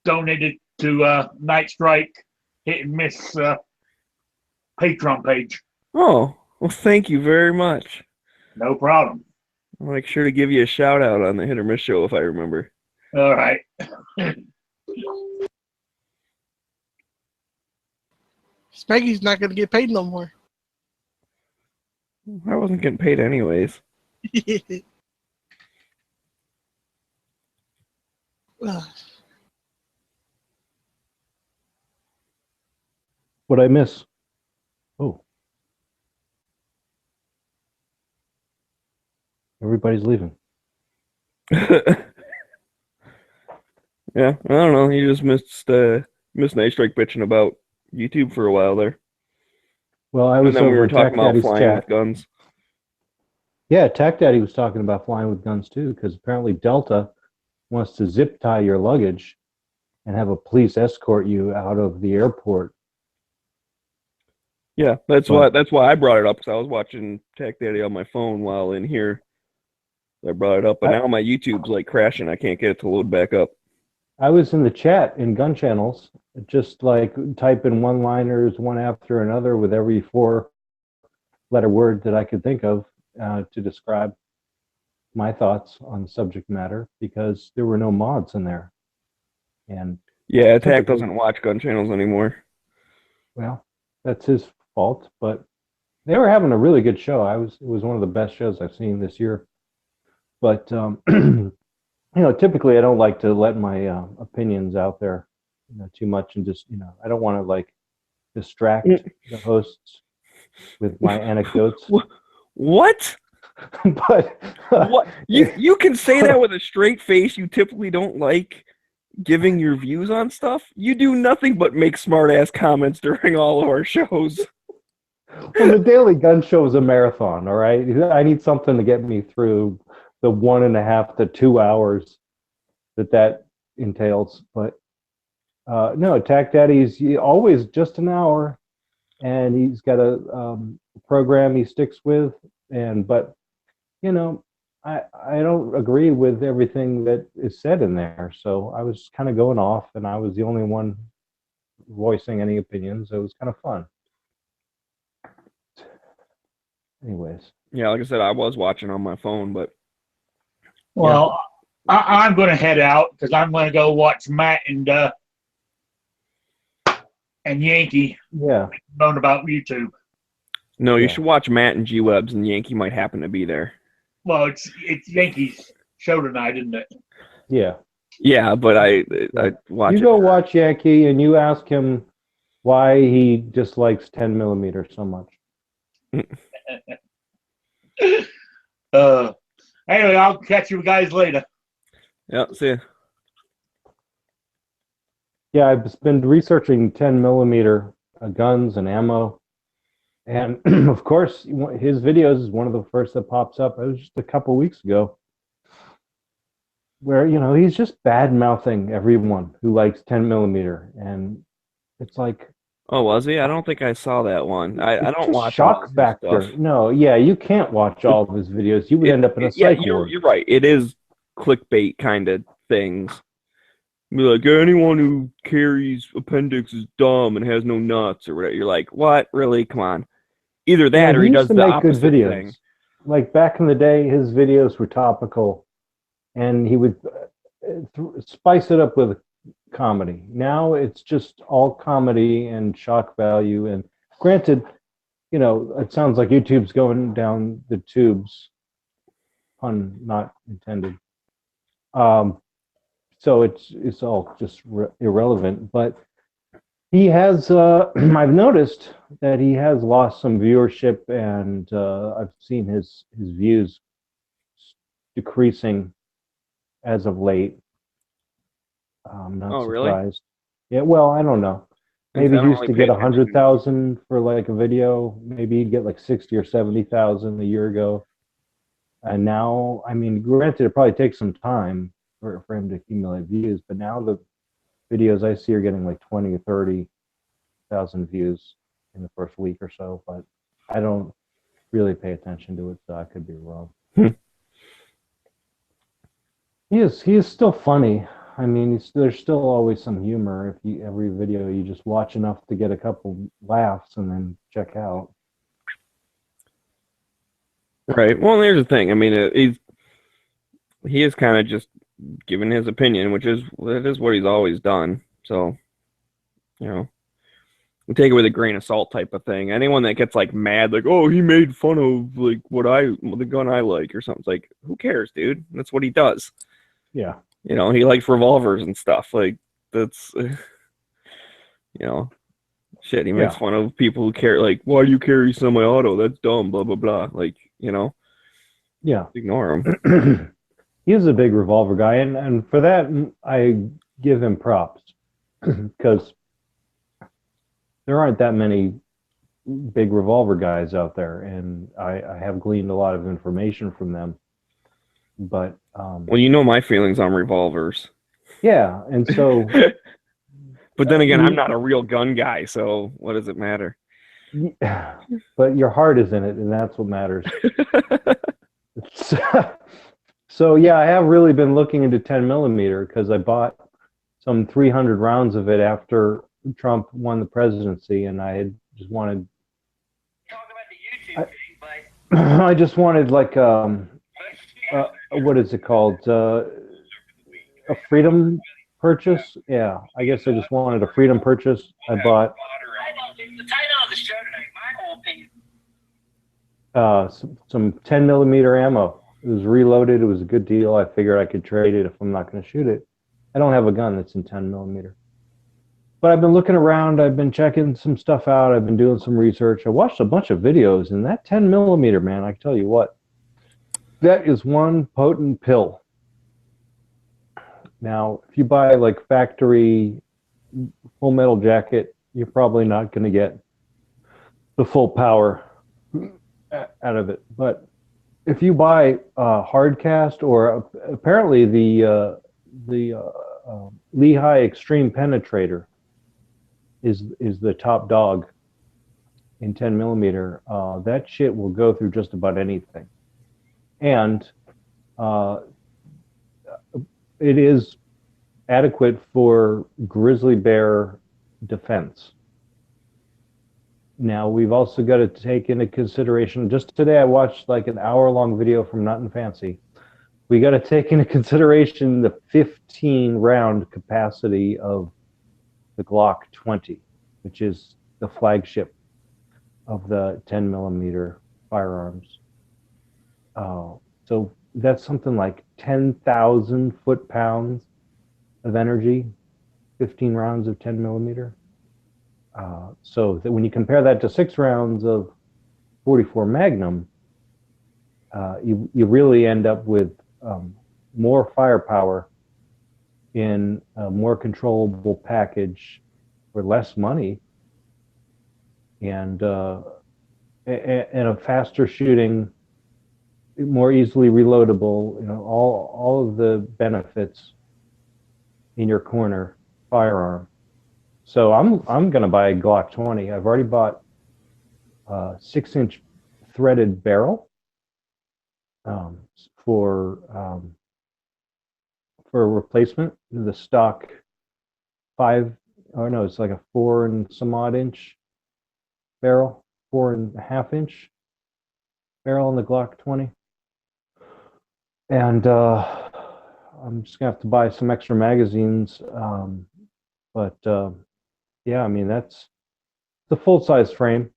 donated to Night Strike Hit and Miss Patreon page. Oh, well, thank you very much. No problem. I'll make sure to give you a shout out on the Hit or Miss show if I remember. All right. Smeggy's not gonna get paid no more. I wasn't getting paid anyways. What'd I miss? Oh. Everybody's leaving. Yeah, I don't know. You just missed Night Strike bitching about YouTube for a while there. Well, I And was then we over were at talking Tac about Daddy's flying chat. with guns. Yeah, Tac Daddy was talking about flying with guns too, because apparently Delta wants to zip tie your luggage and have a police escort you out of the airport. Yeah, that's Well- why I brought it up, because I was watching Tech Daddy on my phone while in here. I brought it up, but now my YouTube's like crashing. I can't get it to load back up. I was in the chat in gun channels, just like typing one-liners one after another with every 4-letter word that I could think of to describe my thoughts on subject matter, because there were no mods in there. And Yeah, Attack Typically- doesn't watch gun channels anymore. well, that's his fault, but they were having a really good show. It was one of the best shows I've seen this year. But you know, typically I don't like to let my opinions out there, too much, and just I don't want to like distract the hosts. with my anecdotes. What? But What? You can say that with a straight face. You typically don't like giving your views on stuff. You do nothing but make smart ass comments during all of our shows. well, the Daily Gun Show is a marathon, all right? I need something to get me through the 1.5 to 2 hours that entails. But no, Attack Daddy's always just an hour, and he's got a program he sticks with. But you know, I don't agree with everything that is said in there. So I was kind of going off, and I was the only one voicing any opinions. It was kind of fun. Anyways, Yeah, like I said, I was watching on my phone, but Well, I'm going to head out because I'm going to go watch Matt and Yankee yeah. moan about YouTube. no, you Yeah. should watch Matt and G Webs, and Yankee might happen to be there. Well, it's Yankee's show tonight, isn't it? Yeah. Yeah, but I watch You it. go watch Yankee and you ask him why he dislikes 10 millimeter so much. Anyway, I'll catch you guys later. Yeah, see ya. Yeah, I've been researching 10 millimeter guns and ammo. And of course, his videos is one of the first that pops up. It was just a couple weeks ago where, you know, he's just bad mouthing everyone who likes 10 millimeter. And it's like, Oh, was he? I don't think I saw that one. I it's don't just watch all shock his factor. stuff. No, yeah, you can't watch all of his videos. You would end up in a Yeah, psych ward. you're right. It is clickbait kind of things. Be like, anyone who carries appendix is dumb and has no nuts or whatever. You're like, what? Really? Come on. Either that or he does used to the make good opposite videos. thing. Like back in the day, his videos were topical, and he would spice it up with comedy. Now it's just all comedy and shock value. And granted, you know, it sounds like YouTube's going down the tubes, pun not intended. So it's all just irrelevant. But he has, I've noticed that he has lost some viewership, and I've seen his views decreasing as of late. I'm not Oh, really? surprised. Yeah, well, I don't know. Maybe he used to get 100,000 for like a video. Maybe he'd get like 60 or 70,000 a year ago. And now, I mean, granted, it probably takes some time for him to accumulate views, but now the videos I see are getting like 20 or 30,000 views in the first week or so. But I don't really pay attention to it, so I could be wrong. He is still funny. I mean, there's still always some humor. If every video you just watch enough to get a couple laughs and then check out. Right. Well, here's the thing. I mean, he is kind of just giving his opinion, which is what he's always done. So, you know, we take it with a grain of salt type of thing. Anyone that gets like mad, like, oh, he made fun of like the gun I like or something, it's like, who cares, dude? That's what he does. Yeah. You know, he likes revolvers and stuff. Like, that's, you know, shit. He makes fun of people who carry, like, why do you carry semi-auto? That's dumb, blah, blah, blah. Like, you know, Yeah. ignore him. He is a big revolver guy, and for that, I give him props because there aren't that many big revolver guys out there, and I have gleaned a lot of information from them. But well, you know my feelings on revolvers. yeah, and so but then again, I'm not a real gun guy, so what does it matter? but your heart is in it, and that's what matters. So yeah, I have really been looking into 10 millimeter because I bought some 300 rounds of it after Trump won the presidency, and I had just wanted. I just wanted like what is it called? A freedom purchase? Yeah, I guess I just wanted a freedom purchase. I bought some 10 millimeter ammo. It was reloaded. It was a good deal. I figured I could trade it if I'm not going to shoot it. I don't have a gun that's in 10 millimeter. But I've been looking around. I've been checking some stuff out. I've been doing some research. I watched a bunch of videos, and that 10 millimeter, man, I tell you what, that is one potent pill. Now, if you buy like factory Full Metal Jacket, you're probably not going to get the full power out of it. But if you buy hard cast, or apparently the Lehigh Extreme Penetrator is the top dog in 10 millimeter. That shit will go through just about anything, and it is adequate for grizzly bear defense. Now, we've also got to take into consideration, just today I watched like an hour-long video from Nothing Fancy. We got to take into consideration the 15-round capacity of the Glock 20, which is the flagship of the 10 millimeter firearms. So that's something like 10,000 foot-pounds of energy, 15 rounds of 10 millimeter. So that when you compare that to 6 rounds of 44 Magnum, you really end up with more firepower in a more controllable package for less money, and a faster shooting, more easily reloadable, all of the benefits in your corner firearm. So I'm going to buy a Glock 20. I've already bought a 6-inch threaded barrel for a replacement. The stock it's like a 4 and some odd inch barrel, 4.5 inch barrel in the Glock 20. And I'm just gonna have to buy some extra magazines. Yeah, I mean, that's the full size frame,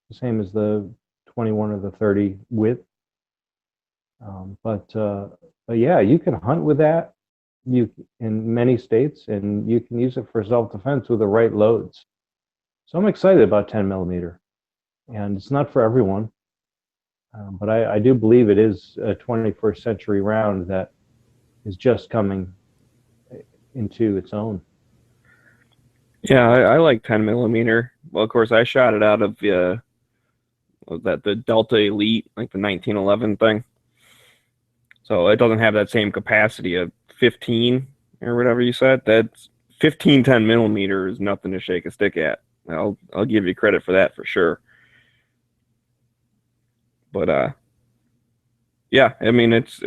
the same as the 21 or the 30 width. But yeah, you can hunt with that in many states, and you can use it for self-defense with the right loads. So I'm excited about 10 millimeter, and it's not for everyone, but I do believe it is a 21st century round that is just coming into its own. Yeah, I like 10 millimeter. Well, of course, I shot it out of the Delta Elite, like the 1911 thing. So it doesn't have that same capacity of 15 or whatever you said. That's 15 10 millimeter is nothing to shake a stick at. I'll give you credit for that for sure. But yeah, I mean, it's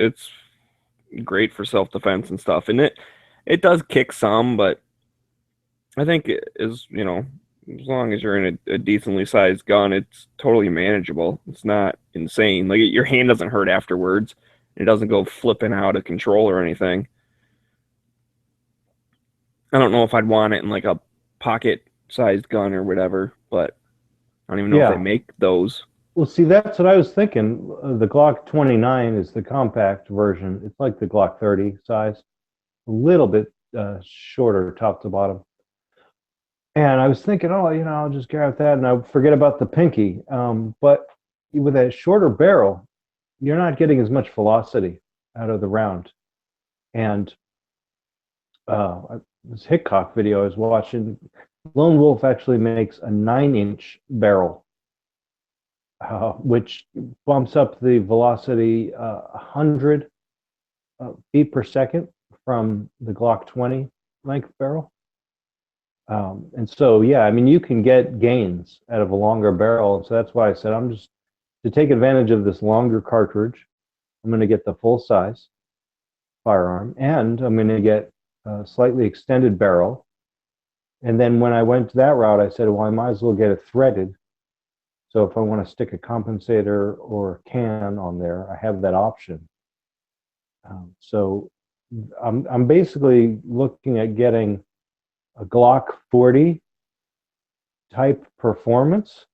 great for self-defense and stuff, and it does kick some, but I think it is, as long as you're in a decently sized gun, it's totally manageable. It's not insane. Like, your hand doesn't hurt afterwards. It doesn't go flipping out of control or anything. I don't know if I'd want it in like a pocket-sized gun or whatever, but I don't even know if they make those. Well, see, that's what I was thinking. The Glock 29 is the compact version. It's like the Glock 30 size, a little bit shorter top to bottom. And I was thinking, I'll just grab that and I'll forget about the pinky. But with a shorter barrel, you're not getting as much velocity out of the round. And this Hickok video I was watching, Lone Wolf actually makes a 9-inch barrel, which bumps up the velocity 100 feet per second from the Glock 20 length barrel. And so, yeah, I mean, you can get gains out of a longer barrel. And so that's why I said, I'm just, to take advantage of this longer cartridge, I'm going to get the full size firearm, and I'm going to get a slightly extended barrel. And then when I went that route, I said, well, I might as well get it threaded. So if I want to stick a compensator or a can on there, I have that option. So I'm basically looking at getting a Glock 40 type performance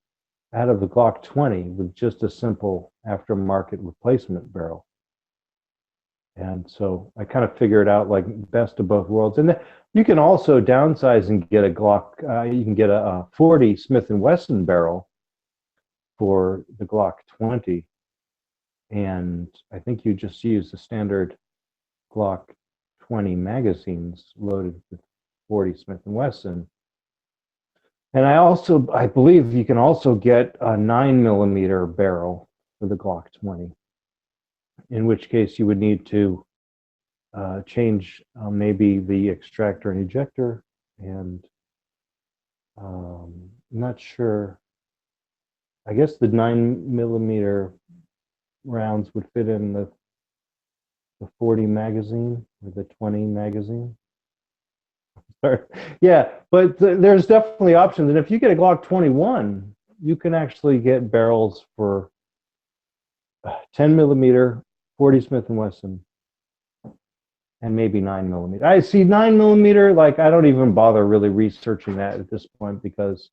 out of the Glock 20 with just a simple aftermarket replacement barrel. And so I kind of figured out like best of both worlds. And You can also downsize and get a Glock. You can get a 40 Smith & Wesson barrel for the Glock 20. And I think you just use the standard Glock 20 magazines loaded with 40 Smith & Wesson. And I believe you can also get a 9mm barrel for the Glock 20, in which case you would need to change maybe the extractor and ejector, and I'm not sure. I guess the 9mm rounds would fit in the 40 magazine or the 20 magazine. Yeah, but there's definitely options. And if you get a Glock 21, you can actually get barrels for 10mm, 40 Smith & Wesson, and maybe 9mm. I see 9mm, like I don't even bother really researching that at this point because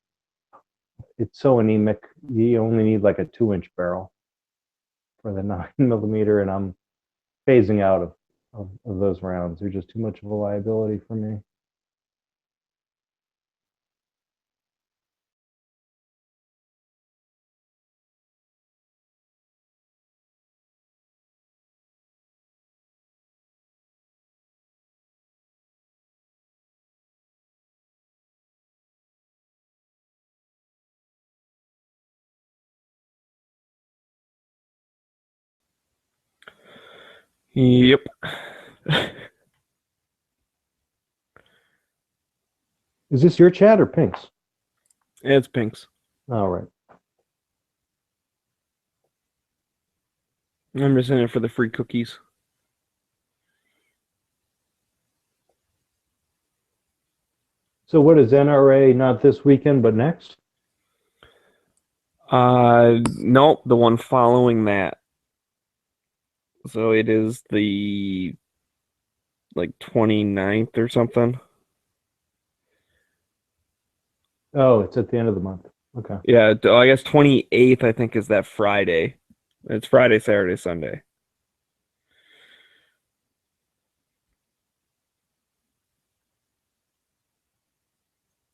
it's so anemic. You only need like a 2-inch barrel for the 9mm, and I'm phasing out of those rounds. They're just too much of a liability for me. Yep. Is this your chat or Pink's? It's Pink's. All right. I'm just in it for the free cookies. So what is NRA not this weekend but next? Nope, the one following that. So it is the 29th or something. Oh, it's at the end of the month. Okay. Yeah, I guess 28th I think is that Friday. It's Friday, Saturday, Sunday.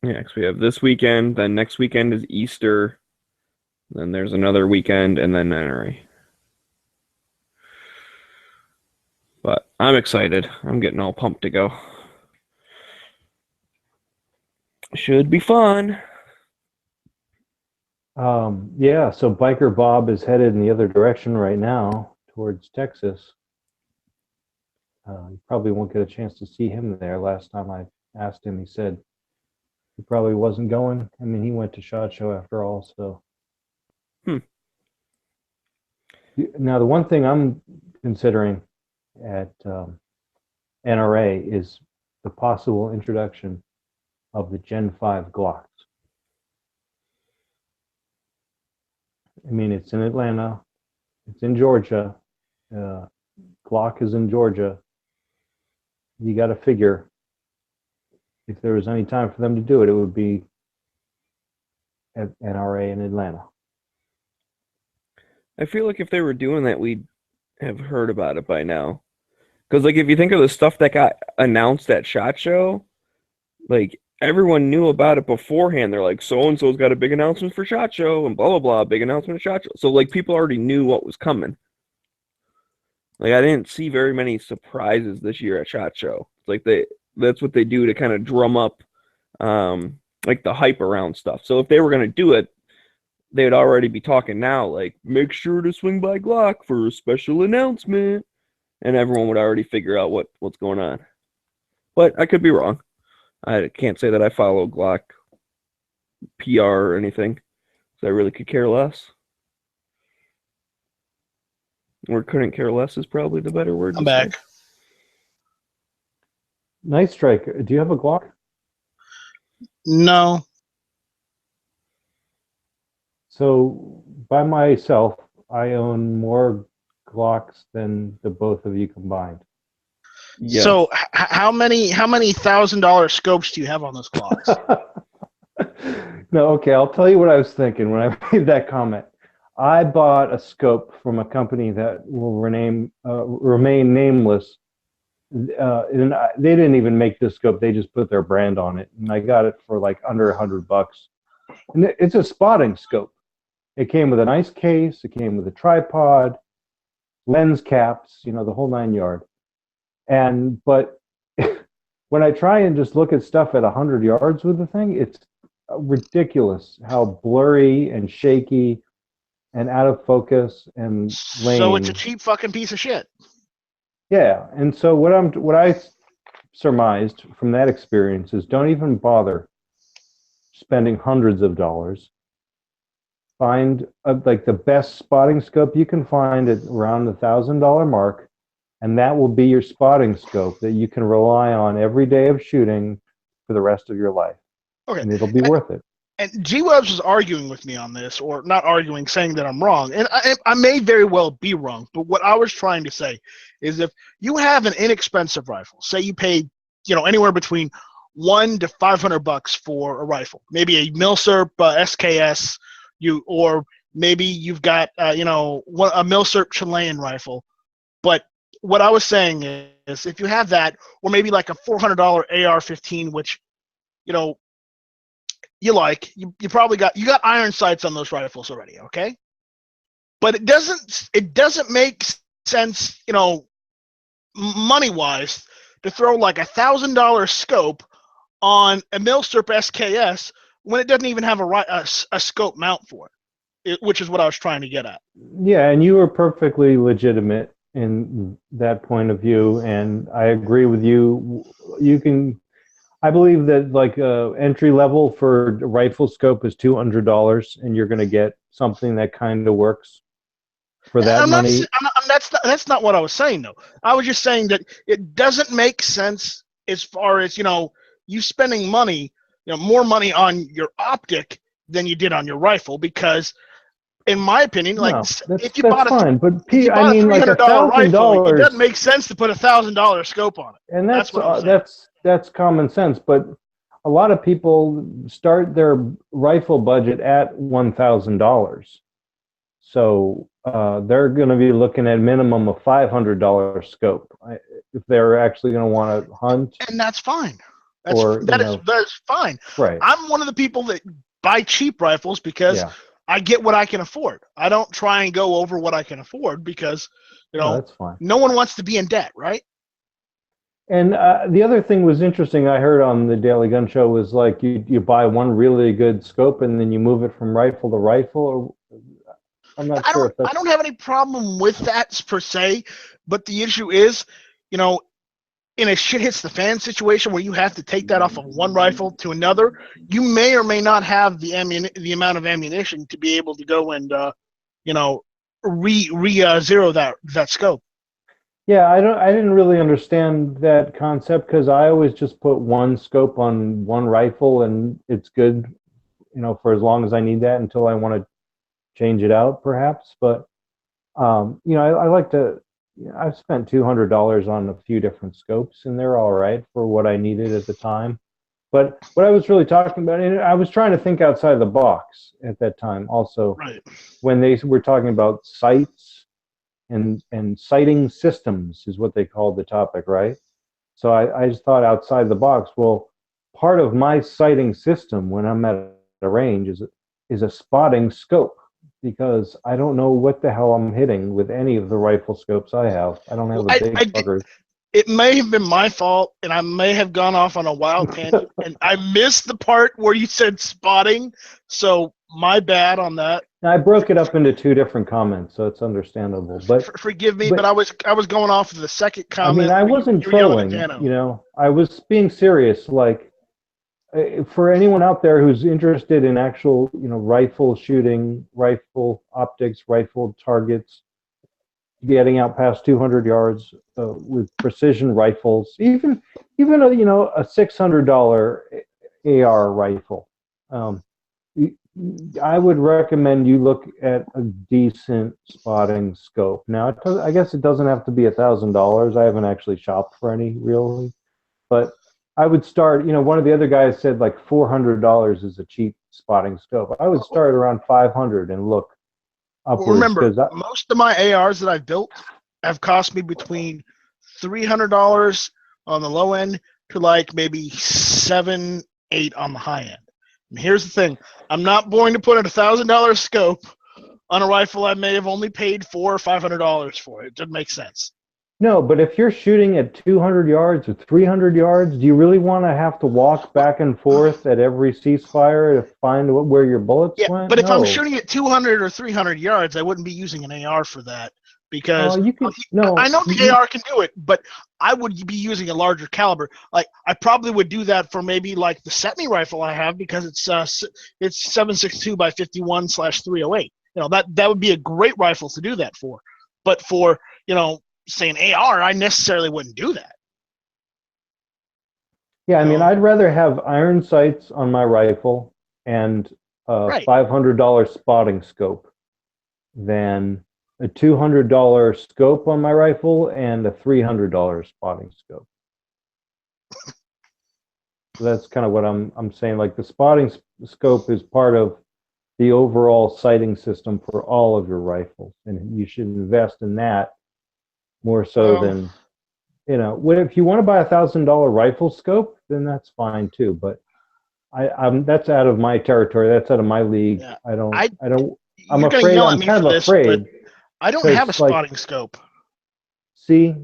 Yeah, 'cause we have this weekend, then next weekend is Easter, then there's another weekend, and then NRA. But I'm excited. I'm getting all pumped to go. Should be fun. Yeah, so Biker Bob is headed in the other direction right now towards Texas. You probably won't get a chance to see him there. Last time I asked him, he said he probably wasn't going. I mean, he went to SHOT Show after all, so. Now, the one thing I'm considering at NRA is the possible introduction of the Gen 5 Glocks. I mean, it's in Atlanta, it's in Georgia, Glock is in Georgia. You got to figure if there was any time for them to do it, it would be at NRA in Atlanta. I feel like if they were doing that, we'd have heard about it by now. Because, if you think of the stuff that got announced at SHOT Show, everyone knew about it beforehand. They're like, so-and-so's got a big announcement for SHOT Show, and blah, blah, blah, big announcement at SHOT Show. So, people already knew what was coming. I didn't see very many surprises this year at SHOT Show. That's what they do to kind of drum up, the hype around stuff. So if they were going to do it, they would already be talking now, make sure to swing by Glock for a special announcement. And everyone would already figure out what's going on. But I could be wrong. I can't say that I follow Glock PR or anything. So I really could care less. Or couldn't care less is probably the better word. I'm back. Say. Night Strike, do you have a Glock? No. So by myself, I own more Glocks than the both of you combined. Yeah. So how many $1,000 scopes do you have on those Glocks? No, okay, I'll tell you what I was thinking when I made that comment. I bought a scope from a company that will remain nameless they didn't even make this scope. They just put their brand on it. And I got it for like under $100. And it's a spotting scope. It came with a nice case. It came with a tripod, lens caps, the whole 9 yard. But when I try and just look at stuff at 100 yards with the thing, it's ridiculous how blurry and shaky and out of focus and lame. So it's a cheap fucking piece of shit. Yeah, and so what I surmised from that experience is don't even bother spending hundreds of dollars. Find like the best spotting scope you can find at around the $1,000 mark, and that will be your spotting scope that you can rely on every day of shooting for the rest of your life. Okay. And it'll be worth it. And G-Webs was arguing with me on this, or not arguing, saying that I'm wrong. And I may very well be wrong, but what I was trying to say is if you have an inexpensive rifle, say you paid, anywhere between $100 to $500 for a rifle, maybe a Milsurp SKS, or maybe you've got, a Milsurp Chilean rifle. But what I was saying is if you have that, or maybe like a $400 AR-15, which, you probably got iron sights on those rifles already, okay? But it doesn't make sense, money wise, to throw like $1,000 scope on a Milsurp SKS when it doesn't even have a scope mount for it, which is what I was trying to get at. Yeah, and you were perfectly legitimate in that point of view, and I agree with you. I believe that like entry level for rifle scope is $200, and you're going to get something that kind of works for that money. That's not what I was saying though. I was just saying that it doesn't make sense as far as you spending money, more money on your optic than you did on your rifle, because in my opinion, if you bought fine, but like $1,000 rifle, it doesn't make sense to put $1,000 scope on it. And that's common sense. But a lot of people start their rifle budget at $1,000, so they're going to be looking at a minimum of $500 scope if they're actually going to want to hunt. And that's fine. That's fine. Right. I'm one of the people that buy cheap rifles because I get what I can afford. I don't try and go over what I can afford because, that's fine. No one wants to be in debt, right? And the other thing was interesting I heard on the Daily Gun Show was like you buy one really good scope and then you move it from rifle to rifle. I'm not sure. I don't have any problem with that per se, but the issue is, in a shit hits the fan situation where you have to take that off of one rifle to another, you may or may not have the amount of ammunition to be able to go and zero that scope. Yeah, I didn't really understand that concept because I always just put one scope on one rifle and it's good, for as long as I need that until I want to change it out, perhaps. But I like to. I've spent $200 on a few different scopes, and they're all right for what I needed at the time. But what I was really talking about, and I was trying to think outside the box at that time also, right, when they were talking about sights and sighting systems is what they called the topic, right? So I just thought outside the box. Well, part of my sighting system when I'm at a range is a spotting scope, because I don't know what the hell I'm hitting with any of the rifle scopes I have. I don't have a big buggers. It may have been my fault, and I may have gone off on a wild tangent, and I missed the part where you said spotting, so my bad on that. I broke it up into two different comments, so it's understandable. But forgive me, but I was going off of the second comment. I wasn't trolling, I was being serious. Like, for anyone out there who's interested in actual, rifle shooting, rifle optics, rifle targets, getting out past 200 yards with precision rifles, even a $600 AR rifle, I would recommend you look at a decent spotting scope. Now, I guess it doesn't have to be $1,000. I haven't actually shopped for any really, but I would start, one of the other guys said like $400 is a cheap spotting scope. I would start around $500 and look upwards. Well, remember, most of my ARs that I've built have cost me between $300 on the low end to like maybe $700, $800 on the high end. And here's the thing: I'm not going to put a $1,000 scope on a rifle I may have only paid $400 or $500 for. It doesn't make sense. No, but if you're shooting at 200 yards or 300 yards, do you really want to have to walk back and forth at every ceasefire to find where your bullets Yeah, went? but if I'm No. shooting at 200 or 300 yards, I wouldn't be using an AR for that because You can, no, I know the AR can do it, but I would be using a larger caliber. Like I probably would do that for maybe like the Setme rifle I have because it's 7.62 by 51/308. You know that would be a great rifle to do that for. But for say an AR, I necessarily wouldn't do that. Yeah, I mean, I'd rather have iron sights on my rifle and a Right. $500 spotting scope than a $200 scope on my rifle and a $300 spotting scope. So that's kind of what I'm saying. Like the spotting scope is part of the overall sighting system for all of your rifles, and you should invest in that more so than, if you want to buy a $1,000 rifle scope, then that's fine too. But that's out of my territory. That's out of my league. Yeah. I'm You're gonna afraid. yell at I'm me kind for of this, afraid. but I don't 'cause, have a like, spotting scope. See,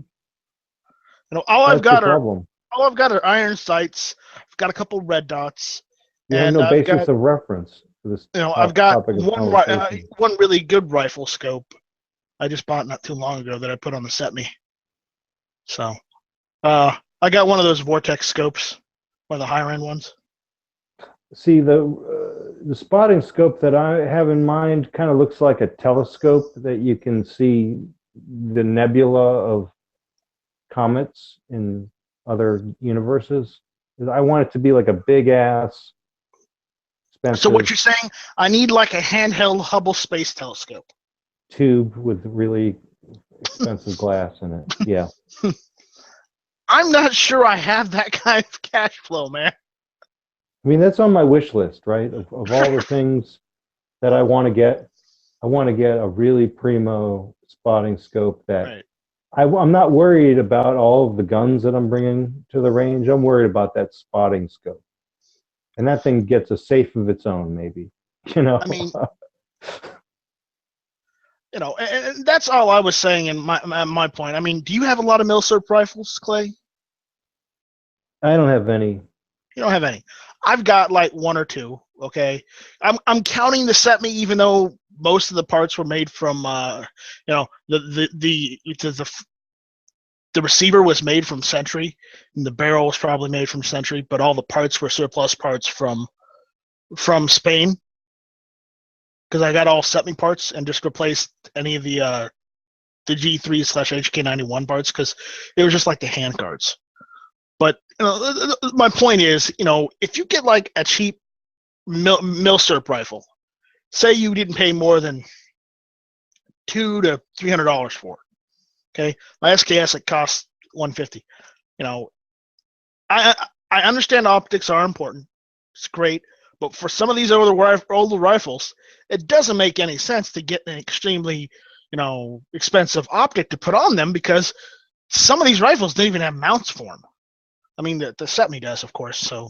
All I've that's the got are problem. iron sights. I've got a couple red dots, You have and no I've basis got of reference for this. I've got topic of one conversation. one really good rifle scope I just bought not too long ago that I put on the Setme. So, I got one of those Vortex scopes, one of the higher end ones. See, the spotting scope that I have in mind kind of looks like a telescope that you can see the nebula of comets in other universes. I want it to be like a big ass expensive So what you're saying? I need like a handheld Hubble Space Telescope. tube with really expensive glass in it. Yeah. I'm not sure I have that kind of cash flow, man. I mean, that's on my wish list, right? Of all the things that I want to get a really primo spotting scope that Right. I'm not worried about all of the guns that I'm bringing to the range. I'm worried about that spotting scope. And that thing gets a safe of its own, maybe. I mean, and that's all I was saying in my point. I mean, do you have a lot of Milsurp rifles, Clay? I don't have any. You don't have any. I've got like one or two. Okay, I'm counting the Setme, even though most of the parts were made from the receiver was made from Sentry, and the barrel was probably made from Sentry, but all the parts were surplus parts from Spain. Because I got all Setme parts and just replaced any of the G3/HK91 parts because they were just like the hand cards. But my point is, if you get like a cheap Milsurp rifle, say you didn't pay more than $200 to $300 for it. Okay, my SKS it costs $150. I understand optics are important. It's great, but for some of these older rifles, it doesn't make any sense to get an extremely, expensive optic to put on them because some of these rifles don't even have mounts for them. I mean, the Setme does, of course. So,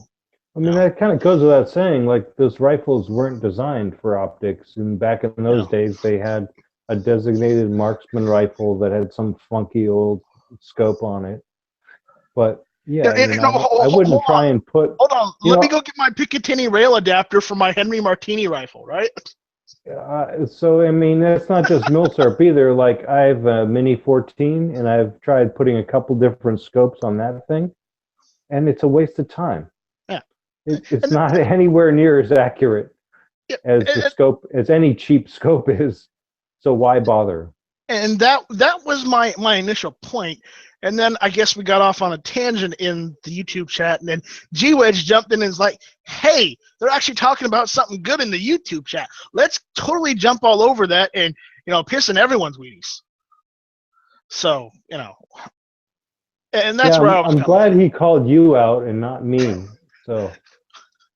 I mean, that kind of goes without saying. Like, those rifles weren't designed for optics. And back in those days, they had a designated marksman rifle that had some funky old scope on it. But yeah, I wouldn't try and put. Hold on, let me go get my Picatinny rail adapter for my Henry Martini rifle, right? So I mean, that's not just Milsurp either. Like, I have a Mini 14, and I've tried putting a couple different scopes on that thing, and it's a waste of time. Yeah, it's not anywhere near as accurate as the scope as any cheap scope is. So why bother? And that was my initial point. And then I guess we got off on a tangent in the YouTube chat, and then G-Wedge jumped in and was like, hey, they're actually talking about something good in the YouTube chat. Let's totally jump all over that and, pissing everyone's Wheaties. So, and that's where I was I'm glad he called you out and not me. So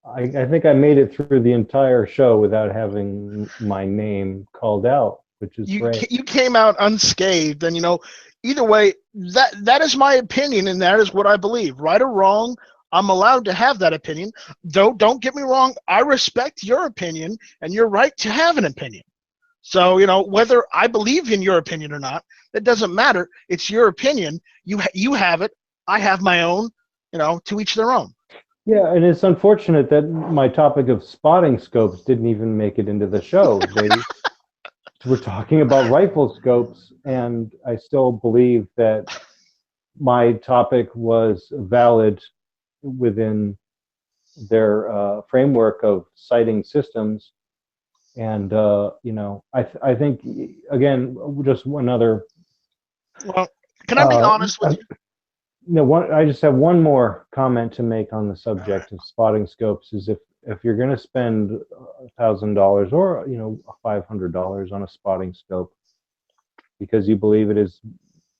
I think I made it through the entire show without having my name called out. which is You great. you came out unscathed, and either way, that is my opinion, and that is what I believe. Right or wrong, I'm allowed to have that opinion. Though, don't get me wrong, I respect your opinion, and you're right to have an opinion. So whether I believe in your opinion or not, that doesn't matter. It's your opinion. You have it. I have my own. To each their own. Yeah, and it's unfortunate that my topic of spotting scopes didn't even make it into the show. We're talking about rifle scopes, and I still believe that my topic was valid within their framework of sighting systems. And I think again, just another. Well, can I be honest with you? I just have one more comment to make on the subject of spotting scopes. Is if you're going to spend $1,000 or $500 on a spotting scope because you believe it is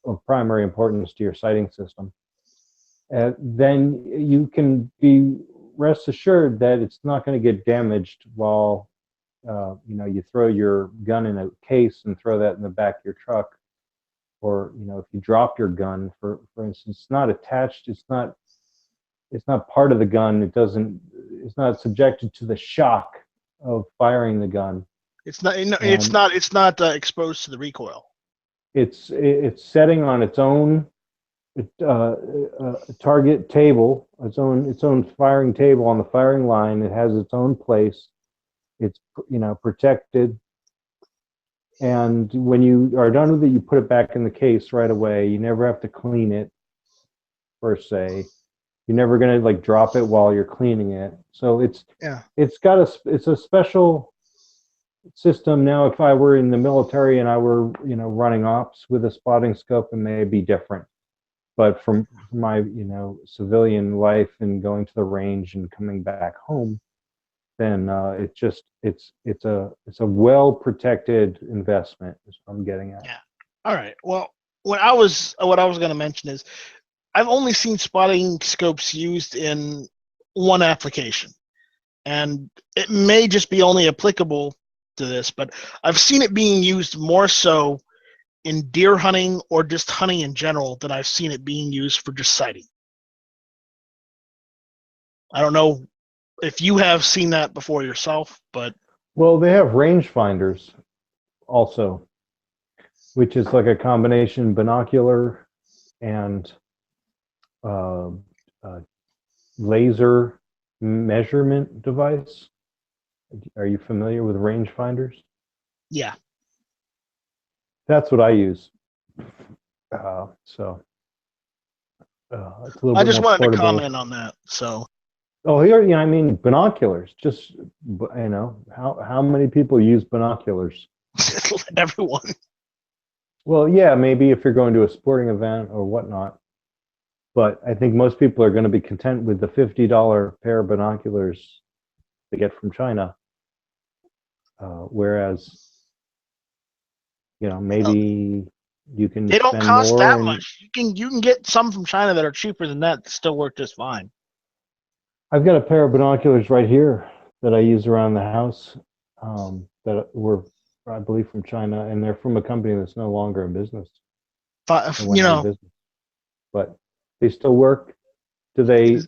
of primary importance to your sighting system, then you can be rest assured that it's not going to get damaged while you throw your gun in a case and throw that in the back of your truck. Or if you drop your gun, for instance, it's not attached. It's not part of the gun. It's not subjected to the shock of firing the gun. It's not. It's not exposed to the recoil. It's setting on its own target table, its own firing table on the firing line. It has its own place. It's protected. And when you are done with it, you put it back in the case right away. You never have to clean it, per se. You're never going to drop it while you're cleaning it. So it's a special system. Now, if I were in the military and I were running ops with a spotting scope, it may be different. But from my civilian life and going to the range and coming back home, then it's a well protected investment is what I'm getting at. Yeah. All right. Well, what I was going to mention is I've only seen spotting scopes used in one application, and it may just be only applicable to this, but I've seen it being used more so in deer hunting or just hunting in general than I've seen it being used for just sighting. I don't know if you have seen that before yourself, but well, they have rangefinders also, which is like a combination binocular and laser measurement device. Are you familiar with rangefinders? yeah. That's what I use. It's a little I bit just more wanted to portable. comment on that. So Oh, here, I mean, binoculars. Just, how many people use binoculars? everyone. Well, yeah, maybe if you're going to a sporting event or whatnot. But I think most people are going to be content with the $50 pair of binoculars they get from China. Whereas, maybe you can They don't spend cost more that and- much. You can get some from China that are cheaper than that still work just fine. I've got a pair of binoculars right here that I use around the house that were, I believe, from China, and they're from a company that's no longer in business. They went out of business. But they still work. Do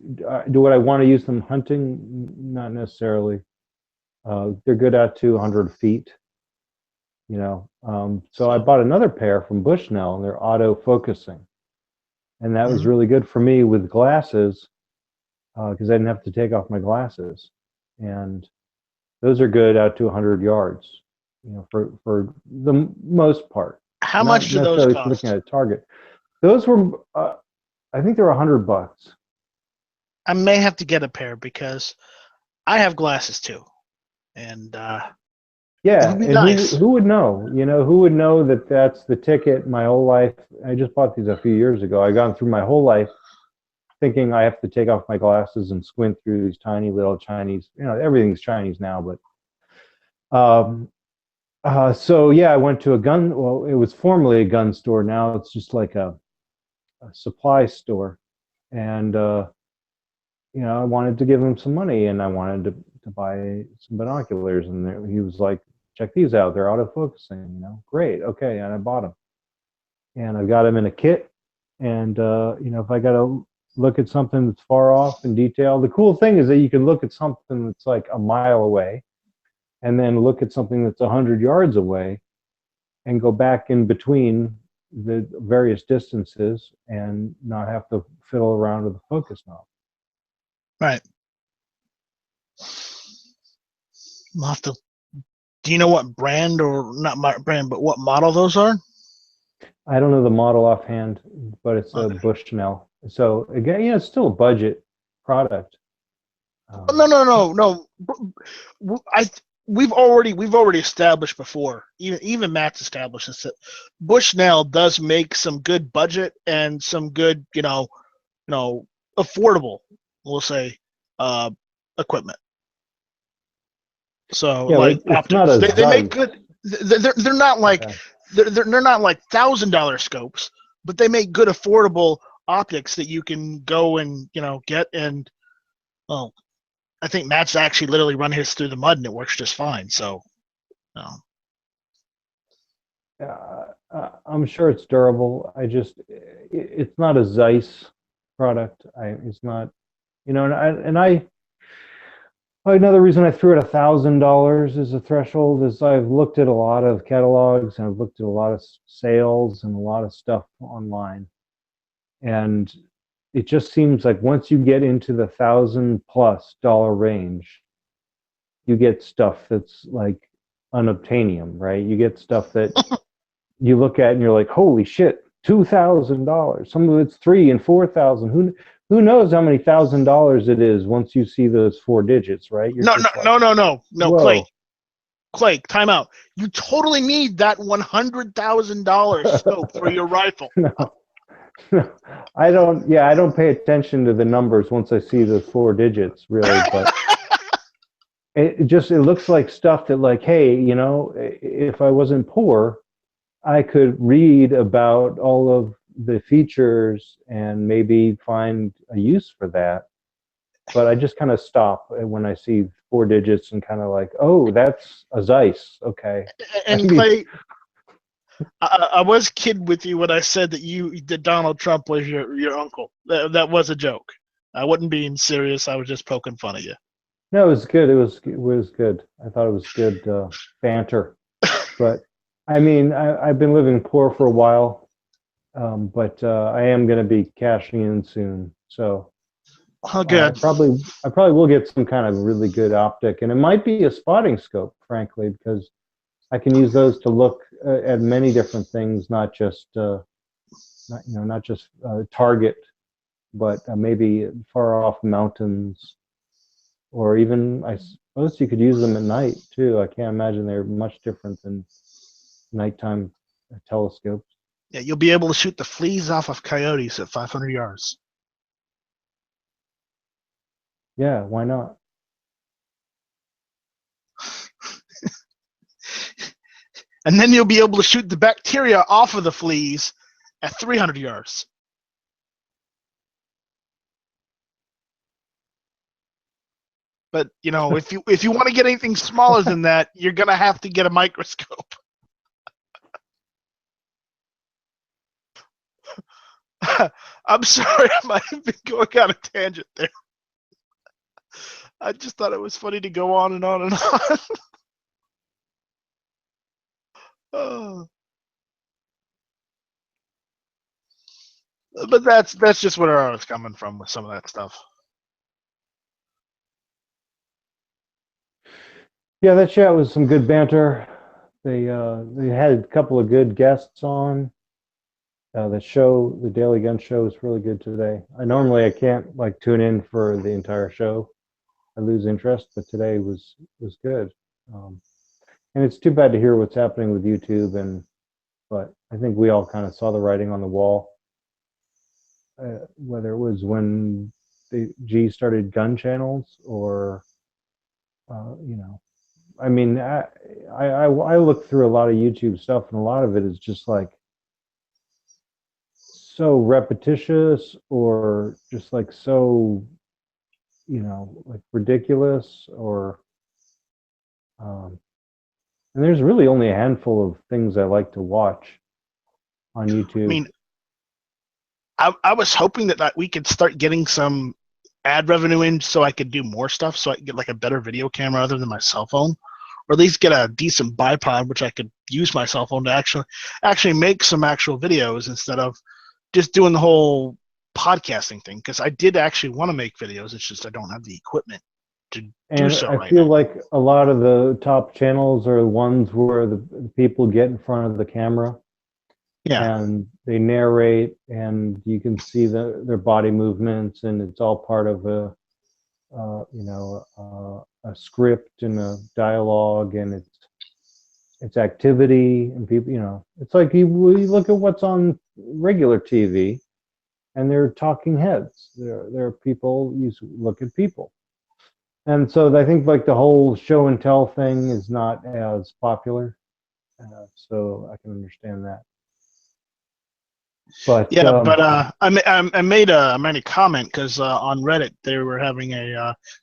what I want to use them hunting? Not necessarily. They're good out to 100 feet. So I bought another pair from Bushnell, and they're auto focusing, and that was really good for me with glasses. Because I didn't have to take off my glasses, and those are good out to 100 yards, for the most part. How much do those necessarily cost? looking at a target. Those were, I think they were $100. I may have to get a pair because I have glasses too, and Yeah, it would be and nice. who would know? Who would know that that's the ticket? My whole life, I just bought these a few years ago. I've gone through my whole life thinking I have to take off my glasses and squint through these tiny little Chinese, everything's Chinese now, but so yeah, I went to it was formerly a gun store. Now it's just like a supply store. And, I wanted to give him some money, and I wanted to buy some binoculars. And he was like, check these out. They're autofocusing, you know, great. Okay. And I bought them and I've got them in a kit. And, you know, if I got to look at something that's far off in detail, the cool thing is that you can look at something that's like a mile away and then look at something that's 100 yards away and go back in between the various distances and not have to fiddle around with the focus knob. Right. We'll have to. Do you know what brand, or not brand, but what model those are? I don't know the model offhand, but it's a Bushnell. So again, you know, it's still a budget product. No. We've already established before. Even Matt's established this, that Bushnell does make some good budget and some good, you know, affordable, we'll say, equipment. So Yeah, like it's optics, not a they make Zeiss. good. They're not like Okay. they're not like $1,000 scopes, but they make good affordable optics that you can go and, you know, get. And well, I think Matt's actually literally run his through the mud and it works just fine. So, I'm sure it's durable. It's not a Zeiss product. It's not, you know, another reason I threw it $1,000 as a threshold is I've looked at a lot of catalogs and I've looked at a lot of sales and a lot of stuff online. And it just seems like once you get into the $1,000+ range, you get stuff that's like unobtainium, right? You get stuff that you look at and you're like, holy shit, $2,000. Some of it's $3,000 and $4,000. Who knows how many $1,000 it is once you see those 4 digits, right? You're no, just no, whoa. Clay, time out. You totally need that $100,000 scope for your rifle. No, I don't. Yeah, I don't pay attention to the numbers once I see the 4 digits, really. But it looks like stuff that, like, hey, you know, if I wasn't poor, I could read about all of the features and maybe find a use for that. But I just kind of stop when I see 4 digits and kind of like, oh, that's a Zeiss. Okay. And Clay, I was kidding with you when I said that Donald Trump was your uncle. That was a joke. I wasn't being serious. I was just poking fun of you. No, it was good. It was good. I thought it was good banter. But I mean, I've been living poor for a while, but I am going to be cashing in soon. So good. I probably will get some kind of really good optic, and it might be a spotting scope, frankly, because I can use those to look at many different things, not just target, but maybe far off mountains, or even I suppose you could use them at night too. I can't imagine they're much different than nighttime telescopes. Yeah, you'll be able to shoot the fleas off of coyotes at 500 yards. Yeah, why not? And then you'll be able to shoot the bacteria off of the fleas at 300 yards. But, you know, if you want to get anything smaller than that, you're going to have to get a microscope. I'm sorry, I might have been going on a tangent there. I just thought it was funny to go on and on and on. Oh. But that's just where I was coming from with some of that stuff. Yeah, that chat was some good banter. They had a couple of good guests on. The Daily Gun Show was really good today. I can't like tune in for the entire show. I lose interest, but today was good. And it's too bad to hear what's happening with YouTube, but I think we all kind of saw the writing on the wall. Whether it was when the G started gun channels, or you know, I mean, I looked through a lot of YouTube stuff, and a lot of it is just like so repetitious, or just like so, you know, like ridiculous, or And there's really only a handful of things I like to watch on YouTube. I mean, I was hoping that we could start getting some ad revenue in so I could do more stuff, so I could get like a better video camera other than my cell phone, or at least get a decent bipod which I could use my cell phone to actually make some actual videos instead of just doing the whole podcasting thing, because I did actually want to make videos. It's just I don't have the equipment to do so I right feel now. like a lot of the top channels are the ones where the people get in front of the camera Yeah. and they narrate, and you can see their body movements, and it's all part of a script and a dialogue, and it's activity, and people, it's like you look at what's on regular TV, and they're talking heads. They're people. You look at people. And so I think like the whole show and tell thing is not as popular. So I can understand that. But Yeah, but I made a comment because on Reddit they were having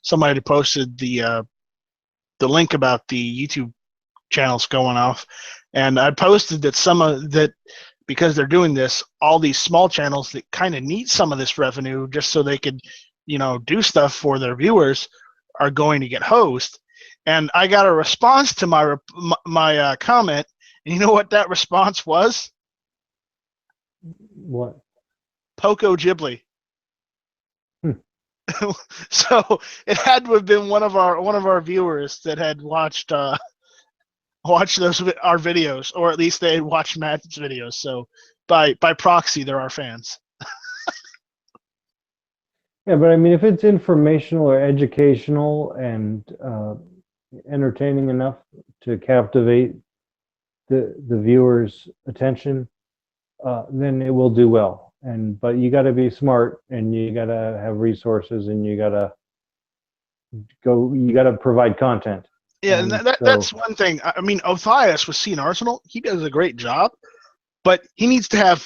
somebody posted the link about the YouTube channels going off, and I posted that that because they're doing this, all these small channels that kind of need some of this revenue just so they could do stuff for their viewers are going to get hosed. And I got a response to my comment, and you know what that response was? what? Poco Ghibli. Hmm. So it had to have been one of our viewers that had watched our videos, or at least they had watched Matt's videos. So by proxy, they're our fans. Yeah, but I mean, if it's informational or educational and entertaining enough to captivate the viewer's attention, then it will do well. But you got to be smart, and you got to have resources, and you got to provide content. Yeah, and that's one thing. I mean, Othias with Scene Arsenal, he does a great job, but he needs to have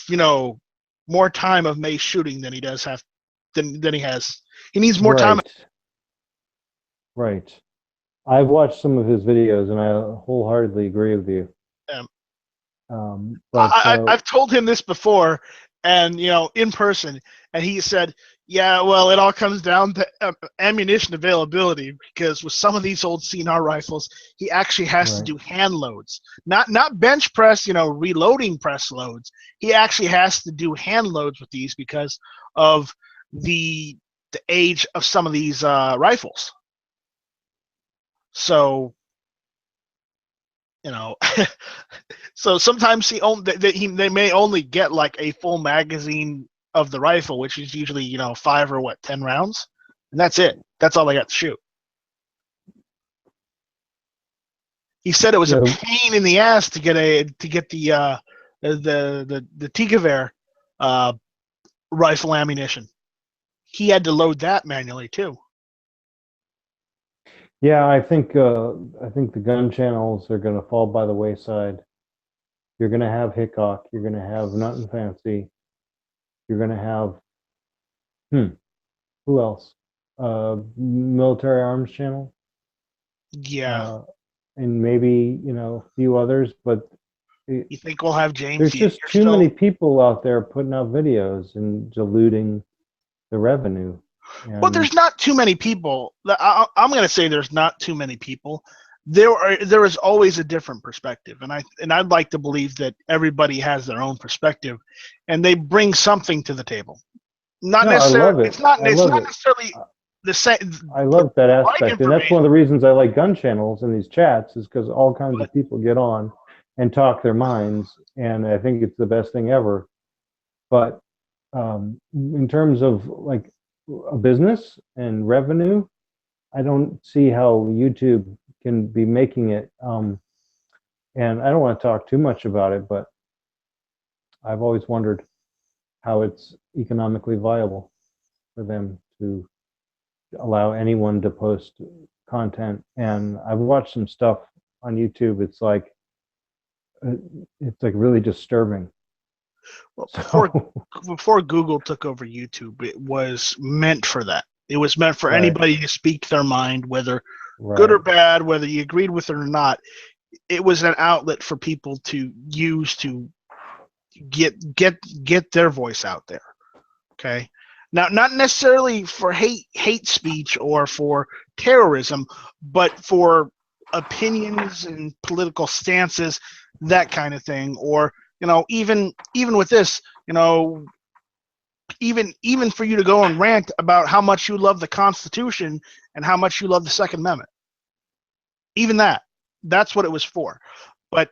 more time of May shooting than he does have than he has. He needs more time. Right. I've watched some of his videos, and I wholeheartedly agree with you. But I've told him this before, and in person, and he said, "Yeah, well, it all comes down to ammunition availability, because with some of these old CNR rifles, he actually has to do hand loads, not bench press, reloading press loads. He actually has to do hand loads with these because of the age of some of these rifles. So." So sometimes they may only get like a full magazine of the rifle, which is usually 5 or 10 rounds, and that's it. That's all they got to shoot. He said it was a pain in the ass to get the Tigewehr rifle ammunition. He had to load that manually too. Yeah, I think the gun channels are going to fall by the wayside. You're going to have Hickok. You're going to have Nothing Fancy. You're going to have who else? Military Arms Channel. Yeah. And maybe a few others, but you think we'll have James? There's just too many people out there putting out videos and diluting the revenue. Well, there's not too many people. I'm going to say there's not too many people. There is always a different perspective, and I'd like to believe that everybody has their own perspective, and they bring something to the table. Not necessarily. It's not necessarily the same. I love that aspect, and that's one of the reasons I like gun channels and these chats, is because all kinds of people get on and talk their minds, and I think it's the best thing ever. But in terms of like a business and revenue, I don't see how YouTube can be making it. And I don't want to talk too much about it, but I've always wondered how it's economically viable for them to allow anyone to post content. And I've watched some stuff on YouTube. It's like really disturbing. Well, before Google took over YouTube, it was meant for that. It was meant for anybody to speak their mind, whether good or bad, whether you agreed with it or not. it was an outlet for people to use to get their voice out there. Okay. Now, not necessarily for hate speech or for terrorism, but for opinions and political stances, that kind of thing. Or, you know, even with this, you know, even for you to go and rant about how much you love the Constitution and how much you love the Second Amendment. Even that's what it was for. But,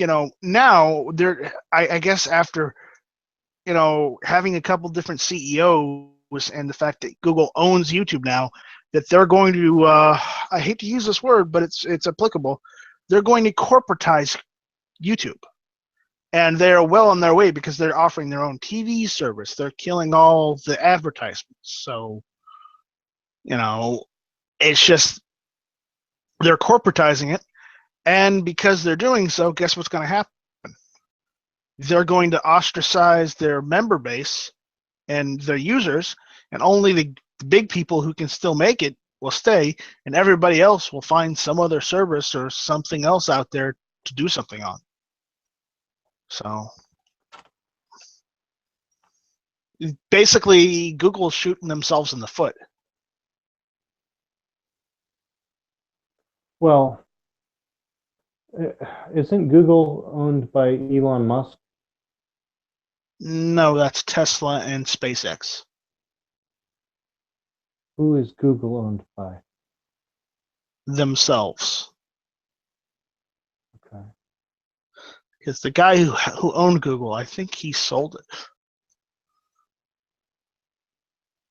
you know, now I guess after, you know, having a couple different CEOs and the fact that Google owns YouTube now, that they're going to, I hate to use this word, but it's applicable. They're going to corporatize YouTube. And they're well on their way because they're offering their own TV service. They're killing all the advertisements. So, you know, it's just, they're corporatizing it. And because they're doing so, guess what's going to happen? They're going to ostracize their member base and their users, and only the big people who can still make it will stay, and everybody else will find some other service or something else out there to do something on. So basically, Google's shooting themselves in the foot. Well, isn't Google owned by Elon Musk? No, that's Tesla and SpaceX. Who is Google owned by? Themselves. Okay. Because the guy who owned Google, I think he sold it.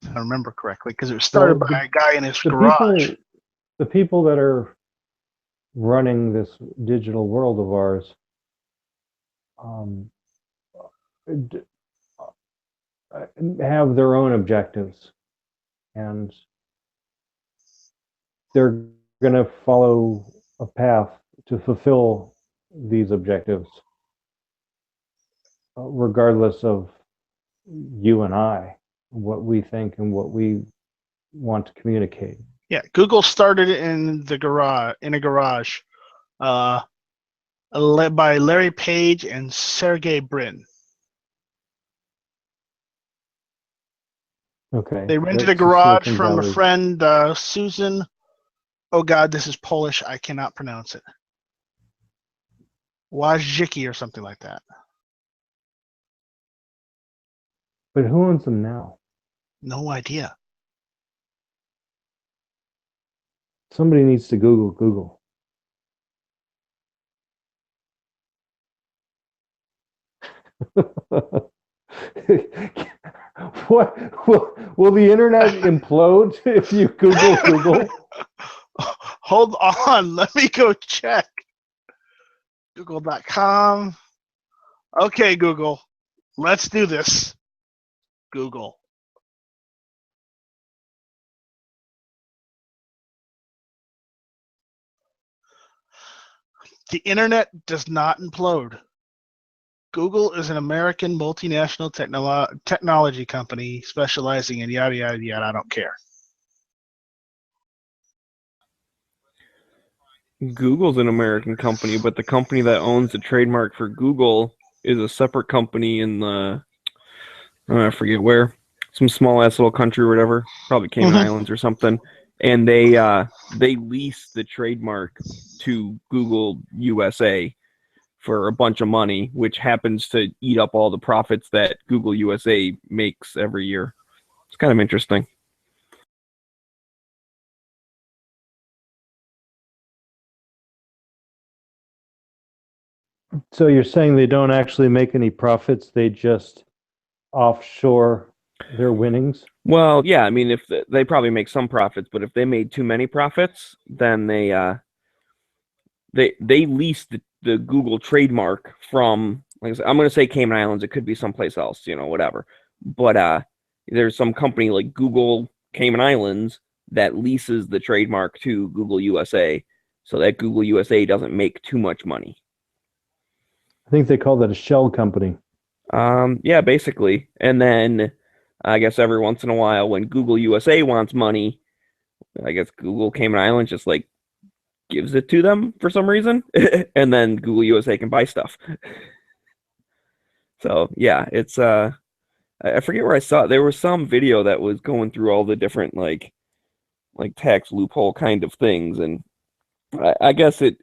If I remember correctly, because it was started by a guy in his garage. The people that are running this digital world of ours have their own objectives, and they're going to follow a path to fulfill these objectives, regardless of you and I, what we think and what we want to communicate. Yeah, Google started in a garage, led by Larry Page and Sergey Brin. Okay. They rented a garage from a friend, Susan. Oh God, this is Polish. I cannot pronounce it. Wojcicki or something like that. But who owns them now? No idea. Somebody needs to Google. What will the internet implode if you Google? Hold on, let me go check. Google.com. Okay, Google, let's do this. Google. The internet does not implode. Google is an American multinational technology company specializing in yada, yada, yada. I don't care. Google's an American company, but the company that owns the trademark for Google is a separate company in the, I forget where, some small ass little country or whatever, probably Cayman Islands or something. And they lease the trademark to Google USA for a bunch of money, which happens to eat up all the profits that Google USA makes every year. It's kind of interesting. So you're saying they don't actually make any profits, they just offshore their winnings? Well, yeah, I mean, if they probably make some profits, but if they made too many profits, then they lease the Google trademark from, like I said, I'm going to say Cayman Islands. It could be someplace else, you know, whatever. But there's some company like Google Cayman Islands that leases the trademark to Google USA, so that Google USA doesn't make too much money. I think they call that a shell company. Yeah, basically. And then I guess every once in a while when Google USA wants money, I guess Google Cayman Islands just like gives it to them for some reason, and then Google USA can buy stuff. So yeah, it's I forget where I saw it. There was some video that was going through all the different like tax loophole kind of things, and I guess it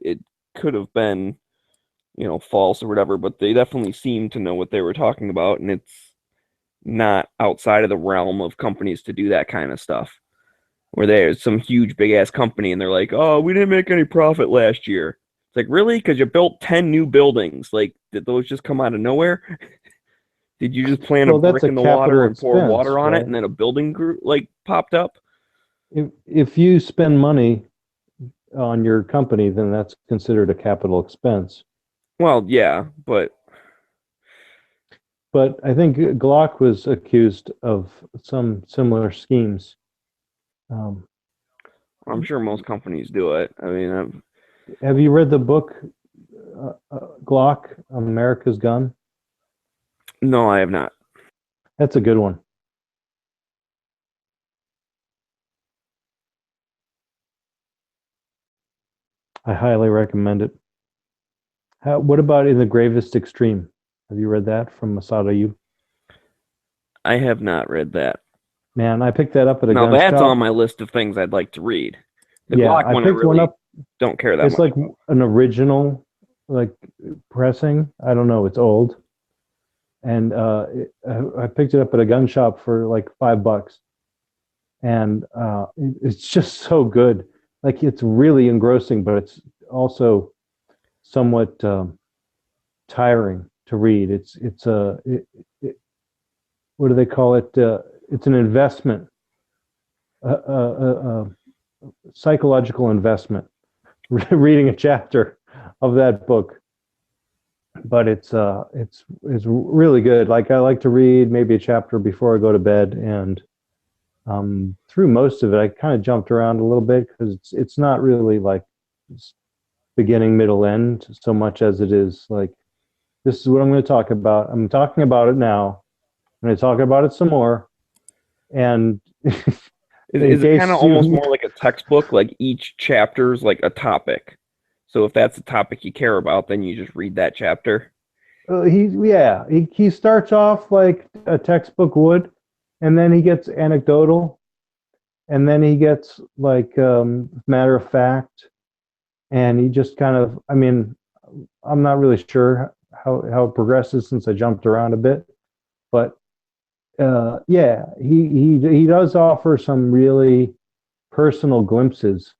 could have been, false or whatever, but they definitely seemed to know what they were talking about, and it's not outside of the realm of companies to do that kind of stuff. Where there's some huge big ass company and they're like, "Oh, we didn't make any profit last year." It's like, really? Because you built 10 new buildings. Like, did those just come out of nowhere? Did you just plant a Well, that's brick a in the water capital and pour water expense, on it, right? and then a building grew, popped up? If you spend money on your company, then that's considered a capital expense. Well, yeah, but I think Glock was accused of some similar schemes. I'm sure most companies do it. I mean, Have you read the book Glock, America's Gun? no, I have not. That's a good one. I highly recommend it. What about In the Gravest Extreme? Have you read that from Masada Yu? I have not read that. Man, I picked that up at a Now gun that's shop. on my list of things I'd like to read. The Yeah, Glock I one, I picked one really up. don't care that It's much. like an original, like pressing. I don't know. It's old, and I picked it up at a gun shop for like $5, and it's just so good. Like it's really engrossing, but it's also somewhat tiring to read. It's a what do they call it? It's an investment, a psychological investment. Reading a chapter of that book, but it's really good. Like I like to read maybe a chapter before I go to bed, and through most of it, I kind of jumped around a little bit because it's not really like beginning, middle, end so much as it is like this is what I'm going to talk about. I'm talking about it now. I'm going to talk about it some more, and Is it kind of almost more like a textbook? Like each chapter is like a topic. So if that's a topic you care about, then you just read that chapter. he starts off like a textbook would, and then he gets anecdotal, and then he gets like matter of fact, and he just kind of, I mean, I'm not really sure how it progresses since I jumped around a bit, but yeah, he does offer some really personal glimpses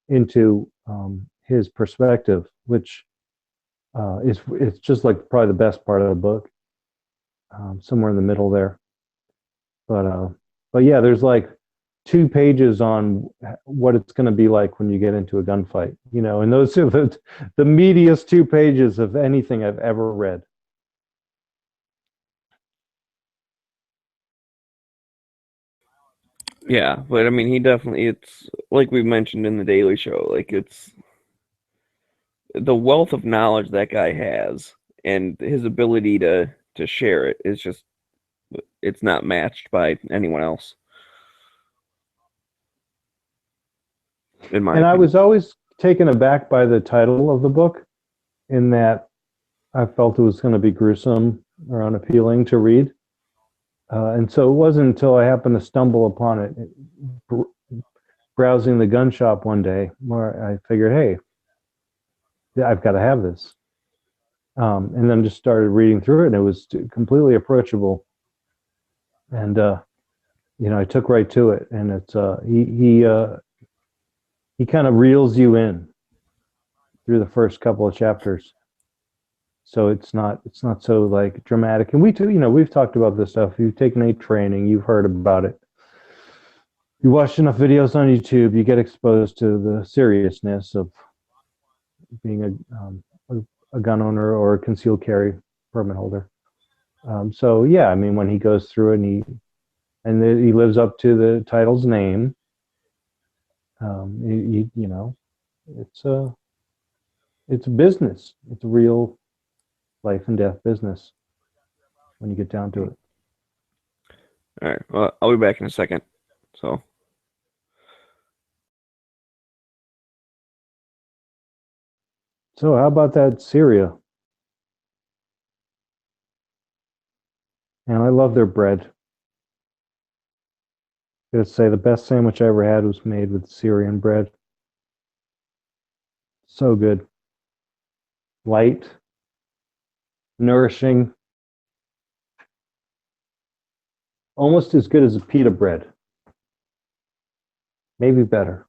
into his perspective, which it's just like probably the best part of the book, somewhere in the middle there. But yeah, there's like 2 pages on what it's going to be like when you get into a gunfight, and those are the meatiest 2 pages of anything I've ever read. Yeah, but I mean, he definitely, it's like we mentioned in the Daily Show, like it's the wealth of knowledge that guy has and his ability to share it is just, it's not matched by anyone else. In my And I opinion. was always taken aback by the title of the book, in that I felt it was going to be gruesome or unappealing to read. And so it wasn't until I happened to stumble upon it browsing the gun shop one day where I figured, hey, I've got to have this. And then just started reading through it, and it was completely approachable. And, I took right to it. And it's he kind of reels you in through the first couple of chapters. So it's not so like dramatic. And we've talked about this stuff. You've taken a training, you've heard about it. You watch enough videos on YouTube, you get exposed to the seriousness of being a gun owner or a concealed carry permit holder. So yeah, I mean, when he goes through it and he lives up to the title's name, it's a business. It's a real life and death business when you get down to it. All right. Well, I'll be back in a second. So. So how about that Syria? And I love their bread. I gotta say the best sandwich I ever had was made with Syrian bread. So good. Light, nourishing, almost as good as a pita bread. Maybe better.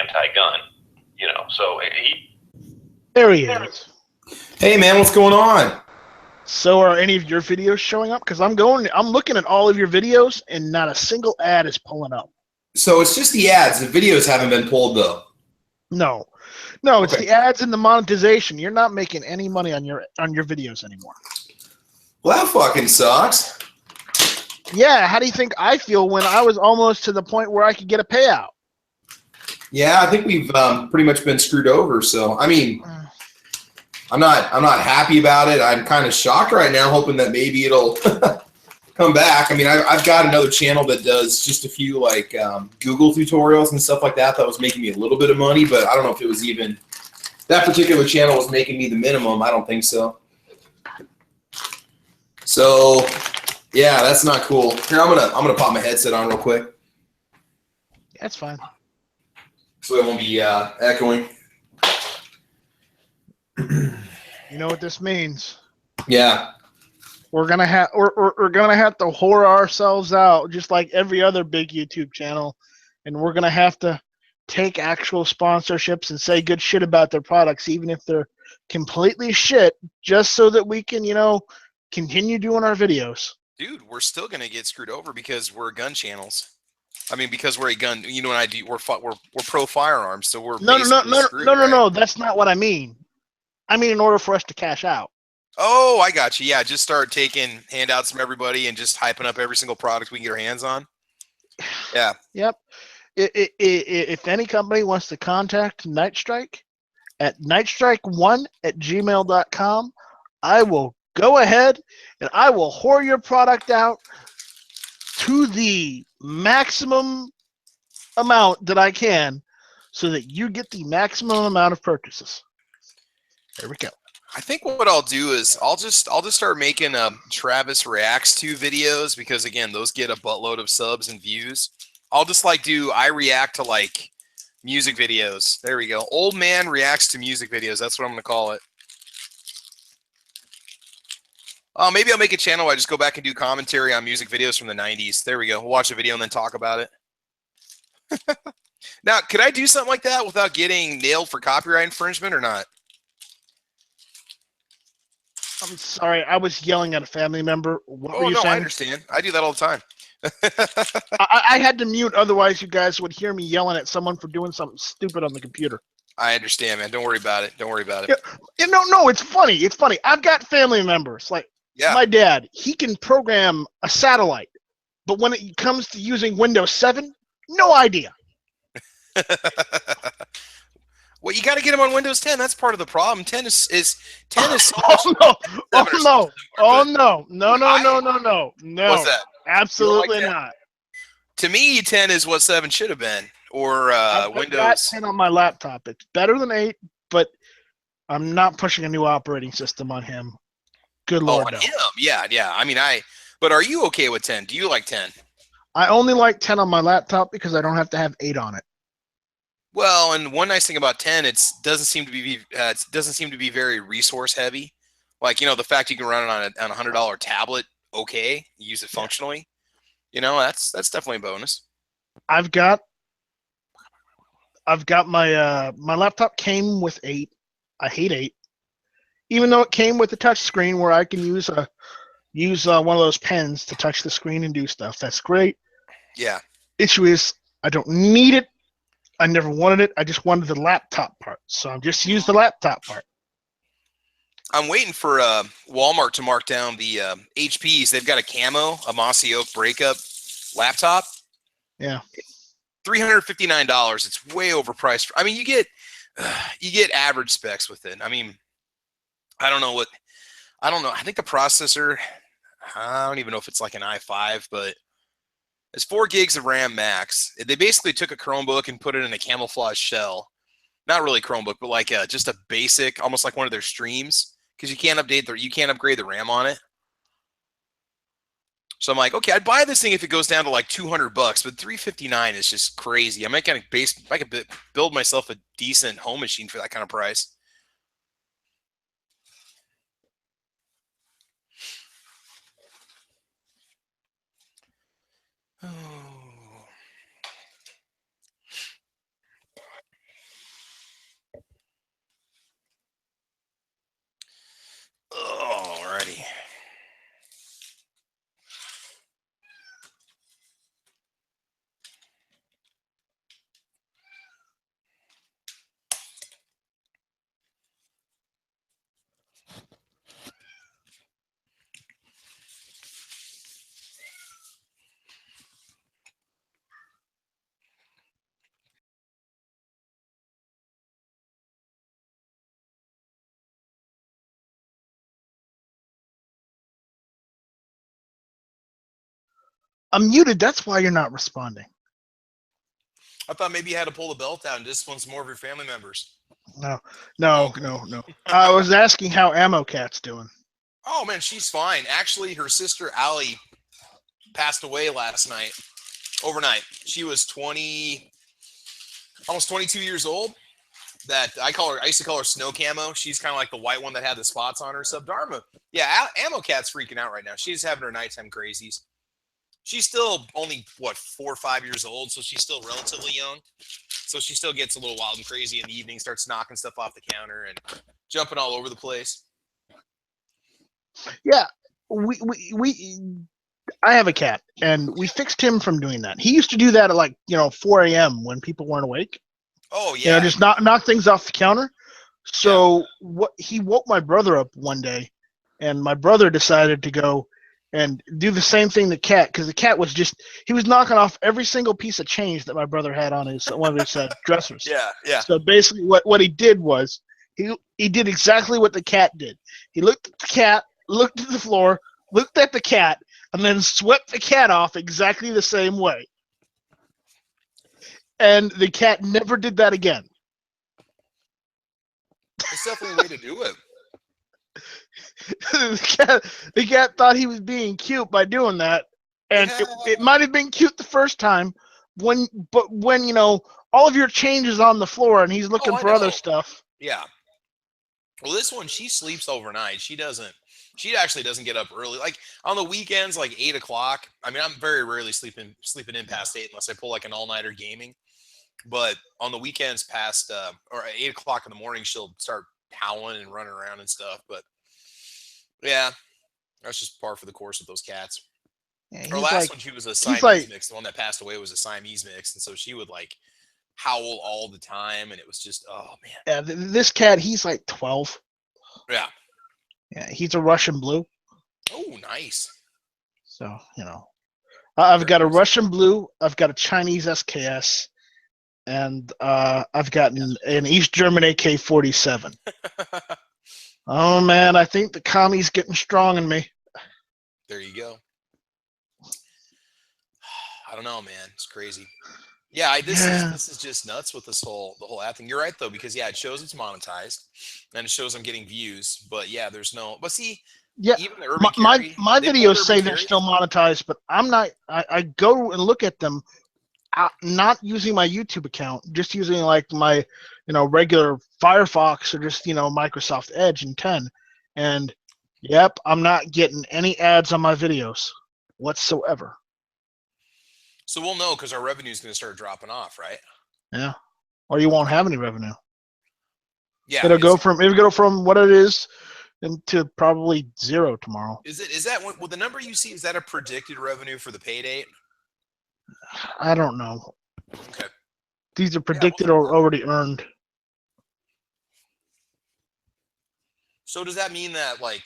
Anti-gun, so he. There he is. Hey man, what's going on? So are any of your videos showing up? Because I'm looking at all of your videos and not a single ad is pulling up. So it's just the ads. The videos haven't been pulled though. No, it's Okay. the ads and the monetization. You're not making any money on your videos anymore. Well, that fucking sucks. Yeah, how do you think I feel when I was almost to the point where I could get a payout? Yeah, I think we've pretty much been screwed over. So I mean, I'm not happy about it. I'm kind of shocked right now, hoping that maybe it'll come back. I mean, I've got another channel that does just a few like Google tutorials and stuff like that. That was making me a little bit of money, but I don't know if it was even that particular channel was making me the minimum. I don't think so. So yeah, that's not cool. Here, I'm gonna pop my headset on real quick That's fine. so it won't be echoing. You know what this means? Yeah. We're gonna have we're gonna have to whore ourselves out just like every other big YouTube channel, and we're gonna have to take actual sponsorships and say good shit about their products, even if they're completely shit, just so that we can, continue doing our videos. Dude, we're still gonna get screwed over because we're gun channels. I mean, because we're a gun. You know what I do? We're pro firearms, so we're No, basically screwed, right? that's not what I mean. I mean, in order for us to cash out. Oh, I got you. Yeah, just start taking handouts from everybody and just hyping up every single product we can get our hands on. Yeah. Yep. If any company wants to contact Night Strike at nightstrike1@gmail.com, I will go ahead and I will whore your product out to the maximum amount that I can so that you get the maximum amount of purchases. There we go. I think what I'll do is I'll just start making Travis Reacts to videos because again, those get a buttload of subs and views. I'll just I react to like music videos. There we go. Old man reacts to music videos. That's what I'm gonna call it. Maybe I'll make a channel where I just go back and do commentary on music videos from the 90s. There we go. We'll watch a video and then talk about it. Now, could I do something like that without getting nailed for copyright infringement or not? I'm sorry, I was yelling at a family member. What were Oh, you no, saying? I understand. I do that all the time. I had to mute, otherwise you guys would hear me yelling at someone for doing something stupid on the computer. I understand, man. Don't worry about it. Don't worry about it. No, it's funny. It's funny. I've got family members. Like my dad, he can program a satellite, but when it comes to using Windows 7, no idea. Well, you got to get them on Windows 10. That's part of the problem. 10 is so No. No. What's that? Absolutely like that? not. To me, 10 is what 7 should have been, or I've got Windows. 10 on my laptop. It's better than 8, but I'm not pushing a new operating system on him. Good Lord, on no. him. Yeah. I mean, but are you okay with 10? Do you like 10? I only like 10 on my laptop because I don't have to have 8 on it. Well, and one nice thing about 10, it doesn't seem to be very resource heavy. Like, the fact you can run it on a $100 tablet, okay, use it functionally. That's definitely a bonus. I've got my my laptop came with 8. I hate 8, even though it came with a touch screen where I can use one of those pens to touch the screen and do stuff. That's great. Yeah. Issue is I don't need it. I never wanted it. I just wanted the laptop part, so I'm just use the laptop part. I'm waiting for Walmart to mark down the HPs. They've got a camo, a mossy oak breakup laptop. Yeah, $359. It's way overpriced. I mean, you get average specs with it. I mean, I don't know. I think the processor, I don't even know if it's like an i5, but it's 4 gigs of RAM max. They basically took a Chromebook and put it in a camouflage shell not really Chromebook, but like just a basic, almost like one of their streams, because you can't upgrade the RAM on it. So I'm like, okay, I'd buy this thing if it goes down to like $200, but $359 is just crazy. I could build myself a decent home machine for that kind of price. Alrighty. I'm muted. That's why you're not responding. I thought maybe you had to pull the belt out and discipline more of your family members. No. I was asking how Ammo Cat's doing. Oh man, she's fine. Actually, her sister Allie passed away overnight. She was almost 22 years old. I used to call her Snow Camo. She's kind of like the white one that had the spots on her. Subdharma. Yeah, Ammo Cat's freaking out right now. She's having her nighttime crazies. She's still only, 4 or 5 years old, so she's still relatively young. So she still gets a little wild and crazy in the evening, starts knocking stuff off the counter and jumping all over the place. Yeah, I have a cat, and we fixed him from doing that. He used to do that at 4 a.m. when people weren't awake. Oh, yeah. Just knock things off the counter. So he woke my brother up one day, and my brother decided to go and do the same thing the cat, because the cat was he was knocking off every single piece of change that my brother had on one of his dressers. Yeah. So basically what he did was he did exactly what the cat did. He looked at the cat, looked at the floor, looked at the cat, and then swept the cat off exactly the same way. And the cat never did that again. It's definitely a way to do it. The cat thought he was being cute by doing that, and it might have been cute the first time, but when all of your change is on the floor and he's looking for other stuff. Yeah. Well, this one, she sleeps overnight. She actually doesn't get up early. Like on the weekends, like 8 o'clock. I mean, I'm very rarely sleeping in past 8 unless I pull like an all-nighter gaming. But on the weekends past or 8 o'clock in the morning, she'll start howling and running around and stuff. But yeah, that's just par for the course with those cats. Yeah, her last one, she was a Siamese mix. The one that passed away was a Siamese mix, and so she would like howl all the time, and it was just, oh man. Yeah, this cat, he's like 12. Yeah. Yeah, he's a Russian blue. Oh, nice. So I've got a Russian blue. I've got a Chinese SKS. And I've got an East German AK-47. Oh, man, I think the commie's getting strong in me. There you go. I don't know, man. It's crazy. Yeah, this is just nuts with the whole app thing. You're right, though, because, it shows it's monetized, and it shows I'm getting views. But, yeah, there's no – but see – yeah, even the Urban my videos say they're still monetized, but I'm not – I go and look at them – not using my YouTube account, just using like my, regular Firefox or just, Microsoft Edge and 10. And yep, I'm not getting any ads on my videos whatsoever. So we'll know because our revenue is going to start dropping off, right? Yeah. Or you won't have any revenue. Yeah. It'll go from what it is to probably 0 tomorrow. Is that what the number you see, is that a predicted revenue for the pay date? I don't know. Okay. These are predicted or already earned. So does that mean that like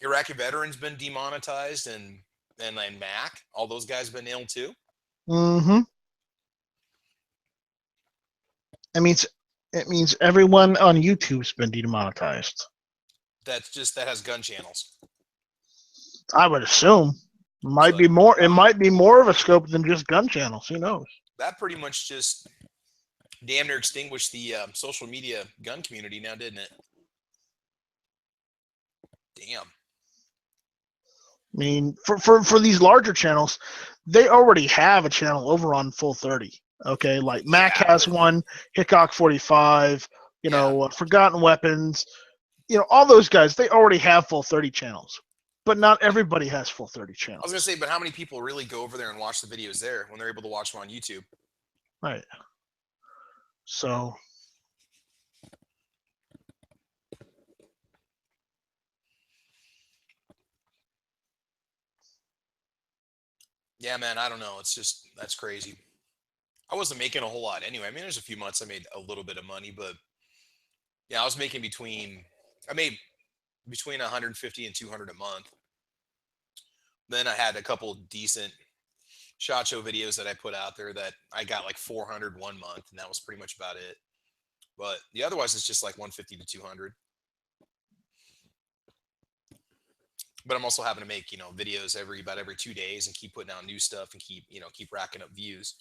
Iraqi veterans been demonetized and Mac, all those guys been nailed too? Mm-hmm. It means everyone on YouTube's been demonetized. That has gun channels. I would assume. It might be more of a scope than just gun channels. Who knows? That pretty much just damn near extinguished the social media gun community now, didn't it? Damn. I mean, for these larger channels, they already have a channel over on Full 30. Okay, like Mac has one, Hickok 45, you know, Forgotten Weapons, you know, all those guys, they already have Full 30 channels. But not everybody has Full 30 channels. I was gonna say, but how many people really go over there and watch the videos there when they're able to watch them on YouTube? Right. So. Yeah, man, I don't know. It's just, that's crazy. I wasn't making a whole lot anyway. I mean, there's a few months I made a little bit of money, but yeah, I was making I made between 150 and 200 a month. Then I had a couple decent SHOT Show videos that I put out there that I got like 400 one month, and that was pretty much about it. But the otherwise, it's just like 150 to 200. But I'm also having to make, you know, videos about every 2 days and keep putting out new stuff and keep racking up views.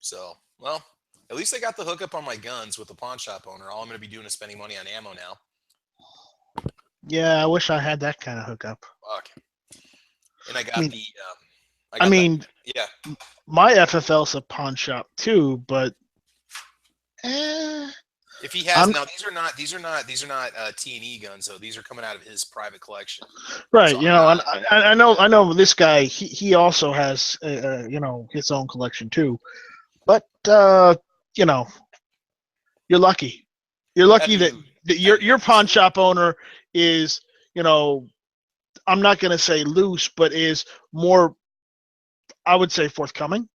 So, well, at least I got the hookup on my guns with the pawn shop owner. All I'm going to be doing is spending money on ammo now. Yeah, I wish I had that kind of hookup. Fuck. And I got yeah. My FFL's a pawn shop too, but if he has now, these are not T&E guns though. These are coming out of his private collection. Right. So you know, and I know this guy. He also has you know, his own collection too. But you know, you're lucky. You're lucky that your pawn shop owner is, you know, I'm not going to say loose, but is more, I would say, forthcoming.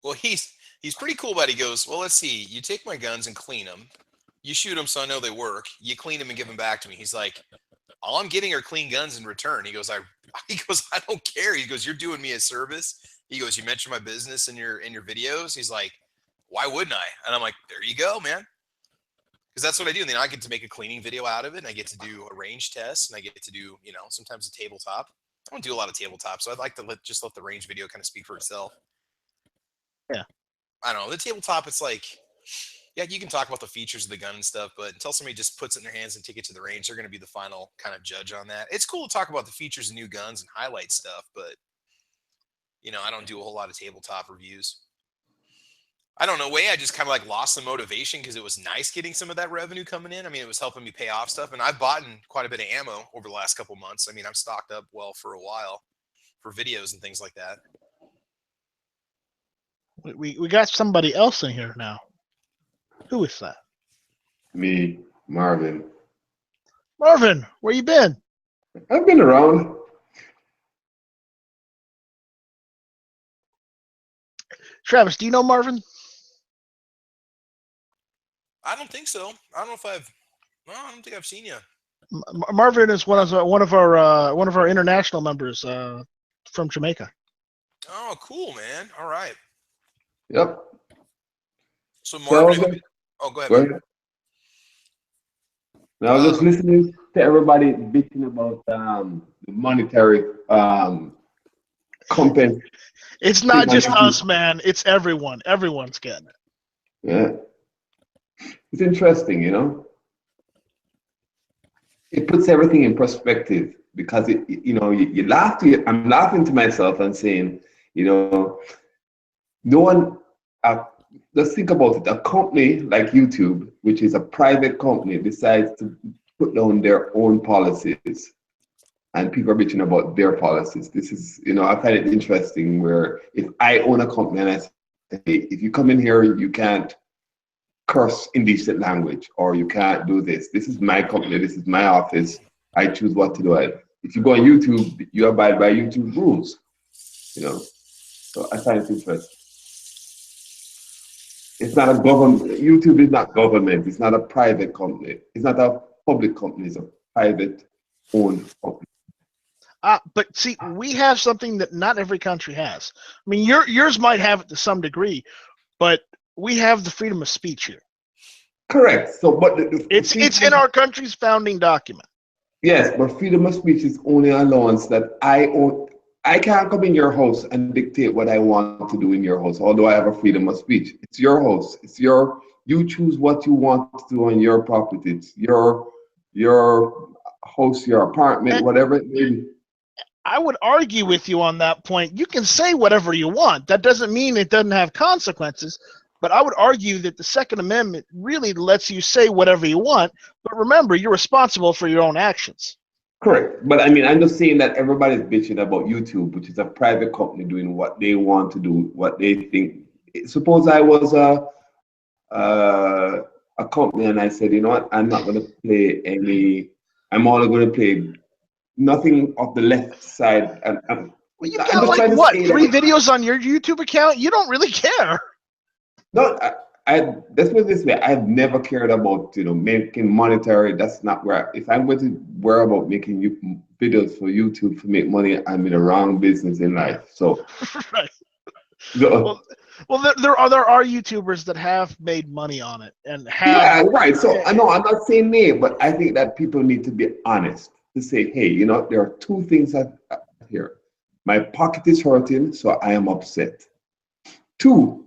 Well, he's pretty cool, but he goes, well, let's see. You take my guns and clean them. You shoot them so I know they work. You clean them and give them back to me. He's like, all I'm getting are clean guns in return. He goes, I don't care. He goes, you're doing me a service. He goes, you mentioned my business in your videos. He's like, why wouldn't I? And I'm like, there you go, man. Because that's what I do. And then I get to make a cleaning video out of it, and I get to do a range test, and I get to do, you know, sometimes a tabletop. I don't do a lot of tabletop, so I'd like to let the range video kind of speak for itself. Yeah. I don't know. The tabletop, it's like, yeah, you can talk about the features of the gun and stuff, but until somebody just puts it in their hands and take it to the range, they're going to be the final kind of judge on that. It's cool to talk about the features of new guns and highlight stuff, but, you know, I don't do a whole lot of tabletop reviews. I don't know, I just kind of like lost the motivation because it was nice getting some of that revenue coming in. I mean, it was helping me pay off stuff, and I've bought quite a bit of ammo over the last couple months. I mean, I'm stocked up well for a while for videos and things like that. We got somebody else in here now. Who is that? Me, Marvin. Marvin, where you been? I've been around. Travis, do you know Marvin? I don't think so. I don't know if I don't think I've seen you. Marvin is one of our international members from Jamaica. Oh, cool, man. All right. Yep. So Marvin, go ahead. Now, just listening to everybody bitching about the monetary compensation. It's not just us, man. It's everyone. Everyone's getting it. Yeah. It's interesting, you know. It puts everything in perspective because you laugh I'm laughing to myself and saying, you know, no one. Let's think about it. A company like YouTube, which is a private company, decides to put down their own policies, and people are bitching about their policies. This is, you know, I find it interesting where if I own a company and I say, hey, if you come in here, you can't curse indecent language, or you can't do this. This is my company. This is my office. I choose what to do. If you go on YouTube, you abide by YouTube rules, you know. So I find it interesting. It's not a government. YouTube is not government. It's not a private company. It's not a public company. It's a private-owned company. But see, we have something that not every country has. I mean, yours might have it to some degree, but we have the freedom of speech here. Correct. So, but it's in our country's founding document. Yes, but freedom of speech is only allowance that I own. I can't come in your house and dictate what I want to do in your house, although I have a freedom of speech. It's your house. You choose what you want to do on your property. It's your house, your apartment, whatever it may be. I would argue with you on that point. You can say whatever you want. That doesn't mean it doesn't have consequences. But I would argue that the Second Amendment really lets you say whatever you want. But remember, you're responsible for your own actions. Correct. But I mean, I'm just saying that everybody's bitching about YouTube, which is a private company doing what they want to do, what they think. Suppose I was a company and I said, you know what, I'm not going to play I'm only going to play nothing of the left side. Well, you got like what, 3 videos on your YouTube account? You don't really care. No, let's put it this way. I've never cared about, making monetary. That's not where, if I'm going to worry about making videos for YouTube to make money, I'm in the wrong business in life. So, right. Well, there are YouTubers that have made money on it and have. Yeah, right. So I know I'm not saying name, but I think that people need to be honest to say, hey, there are 2 things here. My pocket is hurting, so I am upset. 2,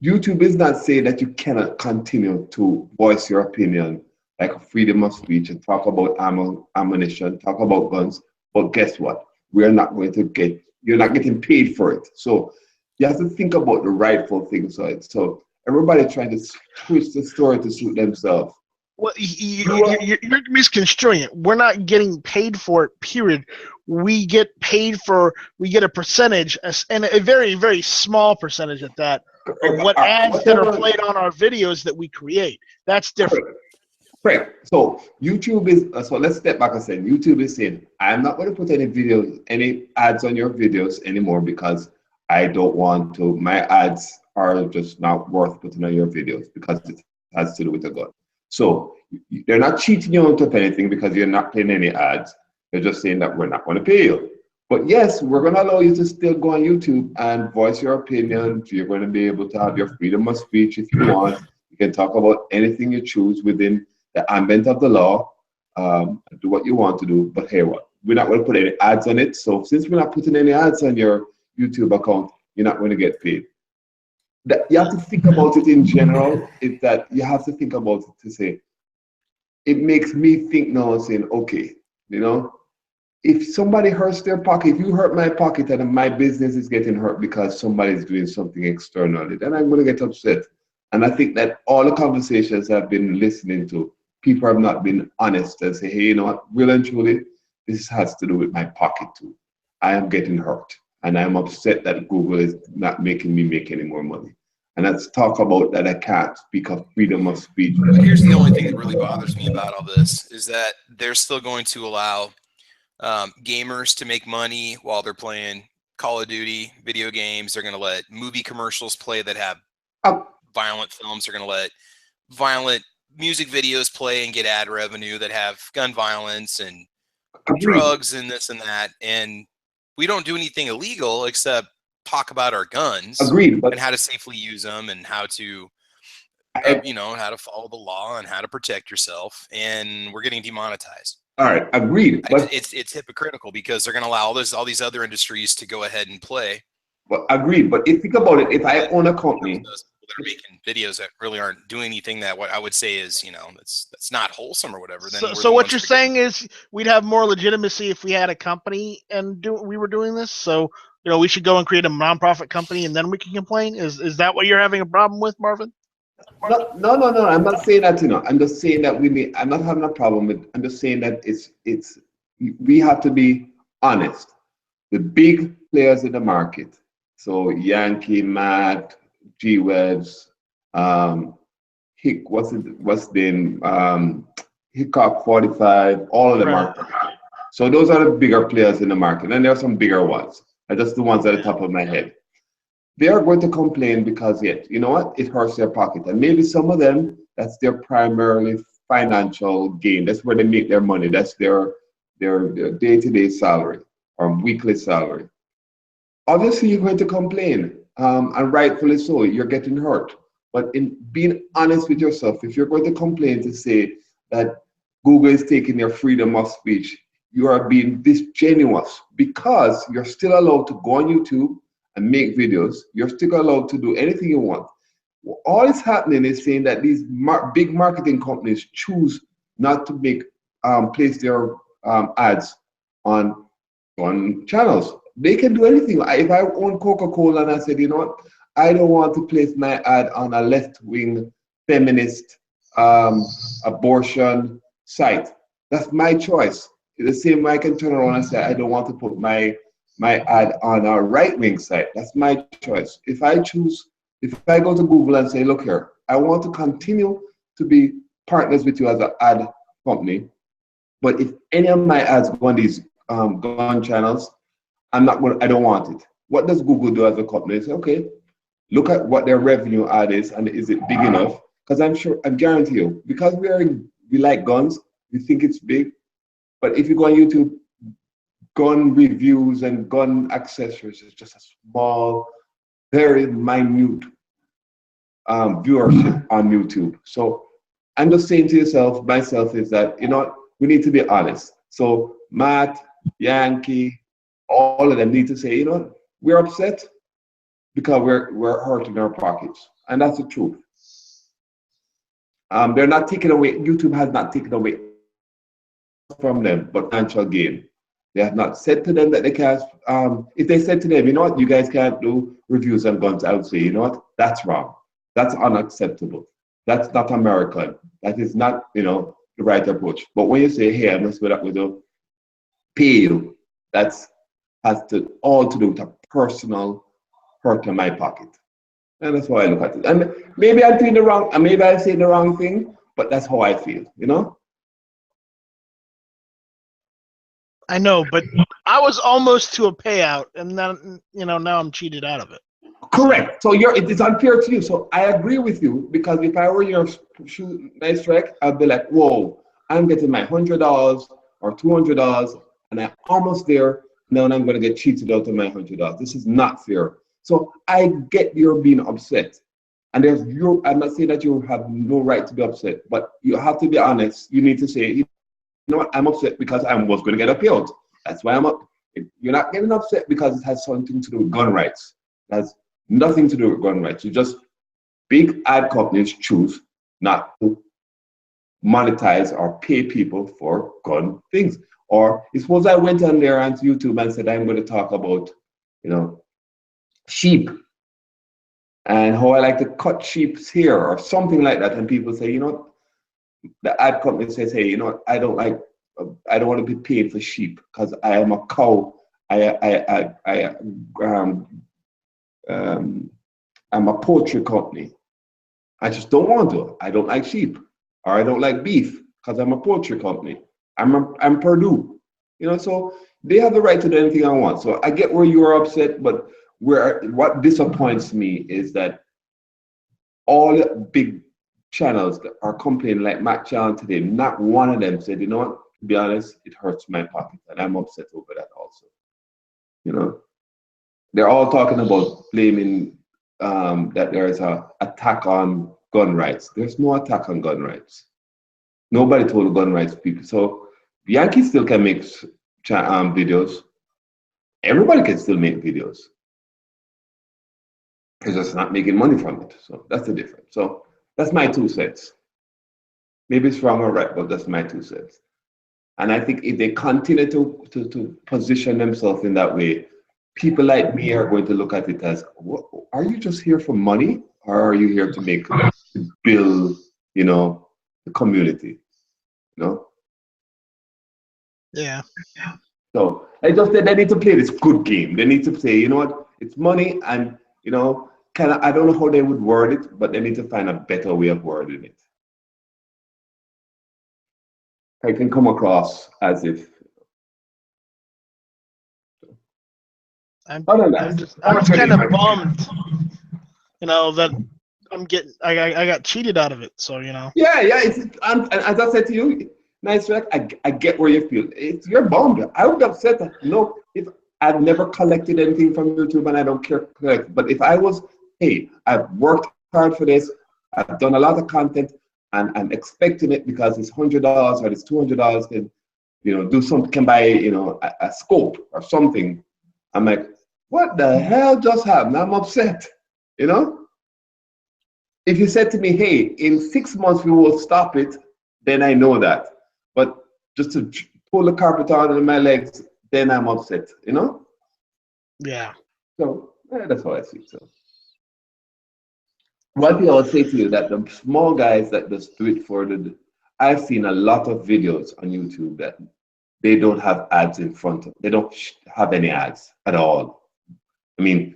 YouTube is not saying that you cannot continue to voice your opinion, like freedom of speech, and talk about ammunition, talk about guns. But guess what? You're not getting paid for it. So you have to think about the rightful things. So everybody trying to twist the story to suit themselves. Well, you're misconstruing it. We're not getting paid for it, period. We get a percentage, and a very, very small percentage at that, of what ads that are played on our videos that we create. That's different. Correct. So YouTube is, so let's step back and say, YouTube is saying, I'm not going to put any ads on your videos anymore because I don't want to. My ads are just not worth putting on your videos because it has to do with the gun. So they're not cheating you out of anything because you're not paying any ads. They're just saying that we're not going to pay you. But yes, we're going to allow you to still go on YouTube and voice your opinion. You're going to be able to have your freedom of speech if you want. You can talk about anything you choose within the ambit of the law. Do what you want to do. But hey, what? We're not going to put any ads on it. So since we're not putting any ads on your YouTube account, you're not going to get paid. You have to think about it in general. Is that you have to think about it to say, it makes me think now saying, okay, if somebody hurts their pocket, if you hurt my pocket and my business is getting hurt because somebody's doing something externally, then I'm going to get upset. And I think that all the conversations I've been listening to, people have not been honest and say, hey, you know what, really and truly, this has to do with my pocket too. I am getting hurt. And I'm upset that Google is not making me make any more money. And let's talk about that. I can't speak of freedom of speech. But here's the only thing that really bothers me about all this is that they're still going to allow gamers to make money while they're playing Call of Duty video games. They're going to let movie commercials play that have violent films. They're going to let violent music videos play and get ad revenue that have gun violence and drugs and this and that. And we don't do anything illegal except talk about our guns. Agreed, and how to safely use them and how to how to follow the law and how to protect yourself. And we're getting demonetized. All right, agreed. But it's hypocritical because they're going to allow all these other industries to go ahead and play. Well, agreed. But think about it. If I own a company that are making videos that really aren't doing anything that what I would say is, that's not wholesome or whatever. Then so what you're saying is we'd have more legitimacy if we had a company and we were doing this. So we should go and create a nonprofit company and then we can complain. Is that what you're having a problem with, Marvin? No. I'm not saying that. I'm just saying that I'm not having a problem with. I'm just saying that we have to be honest. The big players in the market. So Yankee, Matt, G-Webs, Hickok 45, all of them are. So those are the bigger players in the market, and there are some bigger ones. And just the ones at the top of my head. They are going to complain because you know what? It hurts their pocket, and maybe some of them that's their primarily financial gain. That's where they make their money. That's their day-to-day salary or weekly salary. Obviously, you're going to complain. And rightfully so, you're getting hurt. But in being honest with yourself, if you're going to complain to say that Google is taking your freedom of speech, you are being disingenuous because you're still allowed to go on YouTube and make videos. You're still allowed to do anything you want. All is happening is saying that these big marketing companies choose not to make place their ads on channels. They can do anything. If I own Coca-Cola and I said, you know what, I don't want to place my ad on a left-wing feminist abortion site. That's my choice. The same way I can turn around and say I don't want to put my ad on a right-wing site. That's my choice. If I go to Google and say, look here, I want to continue to be partners with you as an ad company, but if any of my ads go on these gun channels, I don't want it. What does Google do as a company? They say, okay, look at what their revenue ad is and is it big enough? Because I guarantee you, because we like guns, we think it's big, but if you go on YouTube, gun reviews and gun accessories is just a small, very minute viewership on YouTube. So I'm just saying to myself is that, you know, we need to be honest. So Matt, Yankee, all of them need to say, you know, we're upset because we're hurting our pockets. And that's the truth. They're not taking away, YouTube has not taken away from them, but financial gain. They have not said to them that they can't, if they said to them, you know what, you guys can't do reviews on guns, I would say, you know what, that's wrong. That's unacceptable. That's not American. That is not, you know, the right approach. But when you say, hey, I'm just going to pay you, has all to do with a personal hurt in my pocket. And that's how I look at it. And maybe I'm doing the wrong, and maybe I say the wrong thing, but that's how I feel, you know? I know, but I was almost to a payout, and then, you know, now I'm cheated out of it. Correct. So it's unfair to you. So I agree with you, because if I were your nice track, I'd be like, whoa, I'm getting my $100 or $200, and I'm almost there. Now I'm going to get cheated out of my $100. This is not fair. So I get you're being upset. And I'm not saying that you have no right to be upset, but you have to be honest. You need to say, you know what, I'm upset because I was going to get a payout. That's why I'm up. You're not getting upset because it has something to do with gun rights. It has nothing to do with gun rights. You just, big ad companies choose not to monetize or pay people for gun things. Or suppose I went on there on YouTube and said, I'm going to talk about, you know, sheep and how I like to cut sheep's hair or something like that. And people say, you know, the ad company says, hey, you know, I don't want to be paid for sheep because I am a cow. I'm a poultry company. I just don't want to. I don't like sheep, or I don't like beef because I'm a poultry company. I'm Purdue, you know. So they have the right to do anything I want. So I get where you are upset, but what disappoints me is that all big channels that are complaining like Matt Chan today, not one of them said, you know what, to be honest, it hurts my pocket, and I'm upset over that also. You know, they're all talking about blaming that there is an attack on gun rights. There's no attack on gun rights. Nobody told the gun rights people. So Yankees still can make videos. Everybody can still make videos. It's just not making money from it. So that's the difference. So that's my 2 cents. Maybe it's wrong or right, but that's my 2 cents. And I think if they continue to position themselves in that way, people like me are going to look at it as, are you just here for money, or are you here to build, you know, the community, you know? Yeah. So I just said they need to play this good game. They need to say, you know what, it's money, and, you know, I don't know how they would word it, but they need to find a better way of wording it. I can come across as if I'm just kind of bummed, you know, that I got cheated out of it. So, you know. Yeah. And as I said to you, nice track. I get where you feel. You're bummed. I would be upset that, no, if I've never collected anything from YouTube and I don't care to collect. But if I was, hey, I've worked hard for this, I've done a lot of content, and I'm expecting it because it's $100 or it's $200, then, do something, can buy, a scope or something. I'm like, what the hell just happened? I'm upset, If you said to me, hey, in 6 months we will stop it, then I know that. But just to pull the carpet out of my legs, then I'm upset, Yeah. So that's how I see it. So one thing I would say to you that the small guys that just do it for I've seen a lot of videos on YouTube that they don't have ads in front of. They don't have any ads at all. I mean,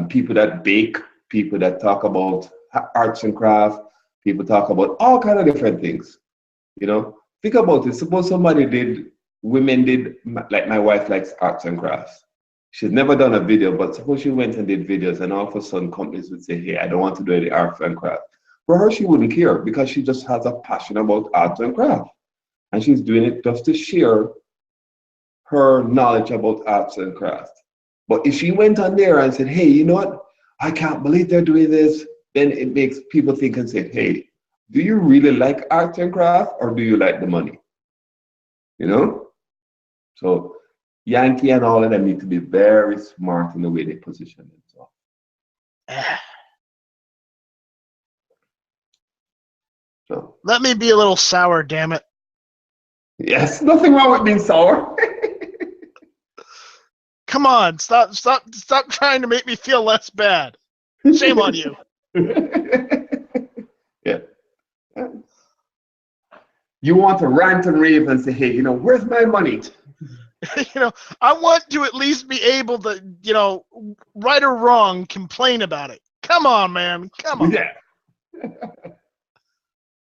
people that bake, people that talk about arts and craft, people talk about all kind of different things. Think about it. Suppose women did, like my wife likes arts and crafts. She's never done a video, but suppose she went and did videos, and all of a sudden companies would say, hey, I don't want to do any arts and craft. For her, she wouldn't care because she just has a passion about arts and craft. And she's doing it just to share her knowledge about arts and craft. But if she went on there and said, hey, you know what? I can't believe they're doing this, then it makes people think and say, hey, do you really like arts and craft or do you like the money? So Yankee and all of them need to be very smart in the way they position themselves. So Let me be a little sour, damn it. yes, nothing wrong with being sour. Come on, stop trying to make me feel less bad. Shame on you. Yeah. You want to rant and rave and say, hey, where's my money? I want to at least be able to, right or wrong, complain about it. Come on, man. Come on. Yeah.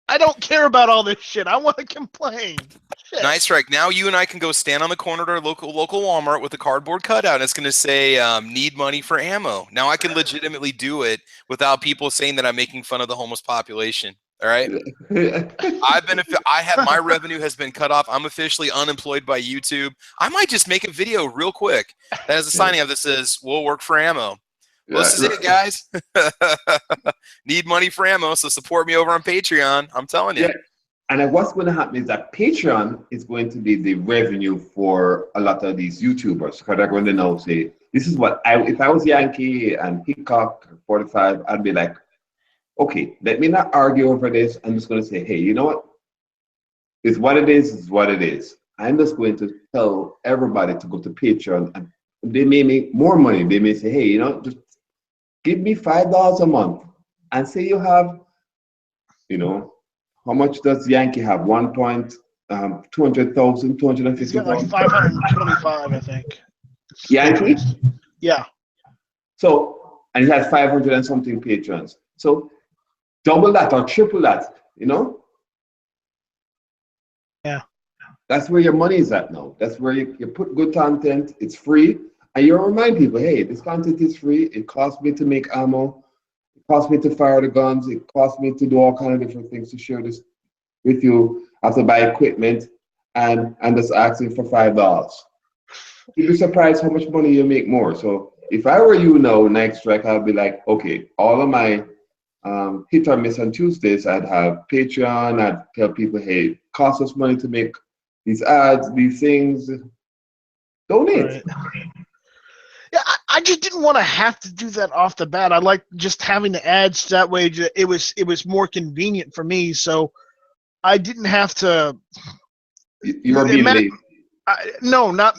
I don't care about all this shit. I want to complain. Shit. Nice strike. Now you and I can go stand on the corner at our local Walmart with a cardboard cutout, and it's going to say, need money for ammo. Now I can legitimately do it without people saying that I'm making fun of the homeless population. All right. My revenue has been cut off. I'm officially unemployed by YouTube. I might just make a video real quick that has a signing up that says, we'll work for ammo. Well, this is it, guys. Need money for ammo, so support me over on Patreon. I'm telling you. Yeah. And what's going to happen is that Patreon is going to be the revenue for a lot of these YouTubers. Because they're going to now say, this is what if I was Yankee and Hickok 45, I'd be like, okay, let me not argue over this. I'm just going to say, hey, you know what? It's what it is. It's what it is. I'm just going to tell everybody to go to Patreon, and they may make more money. They may say, hey, just give me $5 a month, and say you have, how much does Yankee have? 200,000, 250,000. He's got like 525, I think. Yankee? Yeah. So, and he has 500 and something patrons. So, double that or triple that, Yeah. That's where your money is at now. That's where you put good content. It's free. And you remind people, hey, this content is free. It costs me to make ammo. It costs me to fire the guns. It costs me to do all kinds of different things to share this with you. I have to buy equipment and just asking for $5. You'd be surprised how much money you make more. So if I were you now, Nike Strike, I'd be like, okay, all of my hit or miss on Tuesdays, I'd have Patreon. I'd tell people, hey, it costs us money to make these ads, these things. Donate. Right. Yeah, I just didn't want to have to do that off the bat. I like just having the ads that way. It was more convenient for me, so I didn't have to. You were being lazy. No, not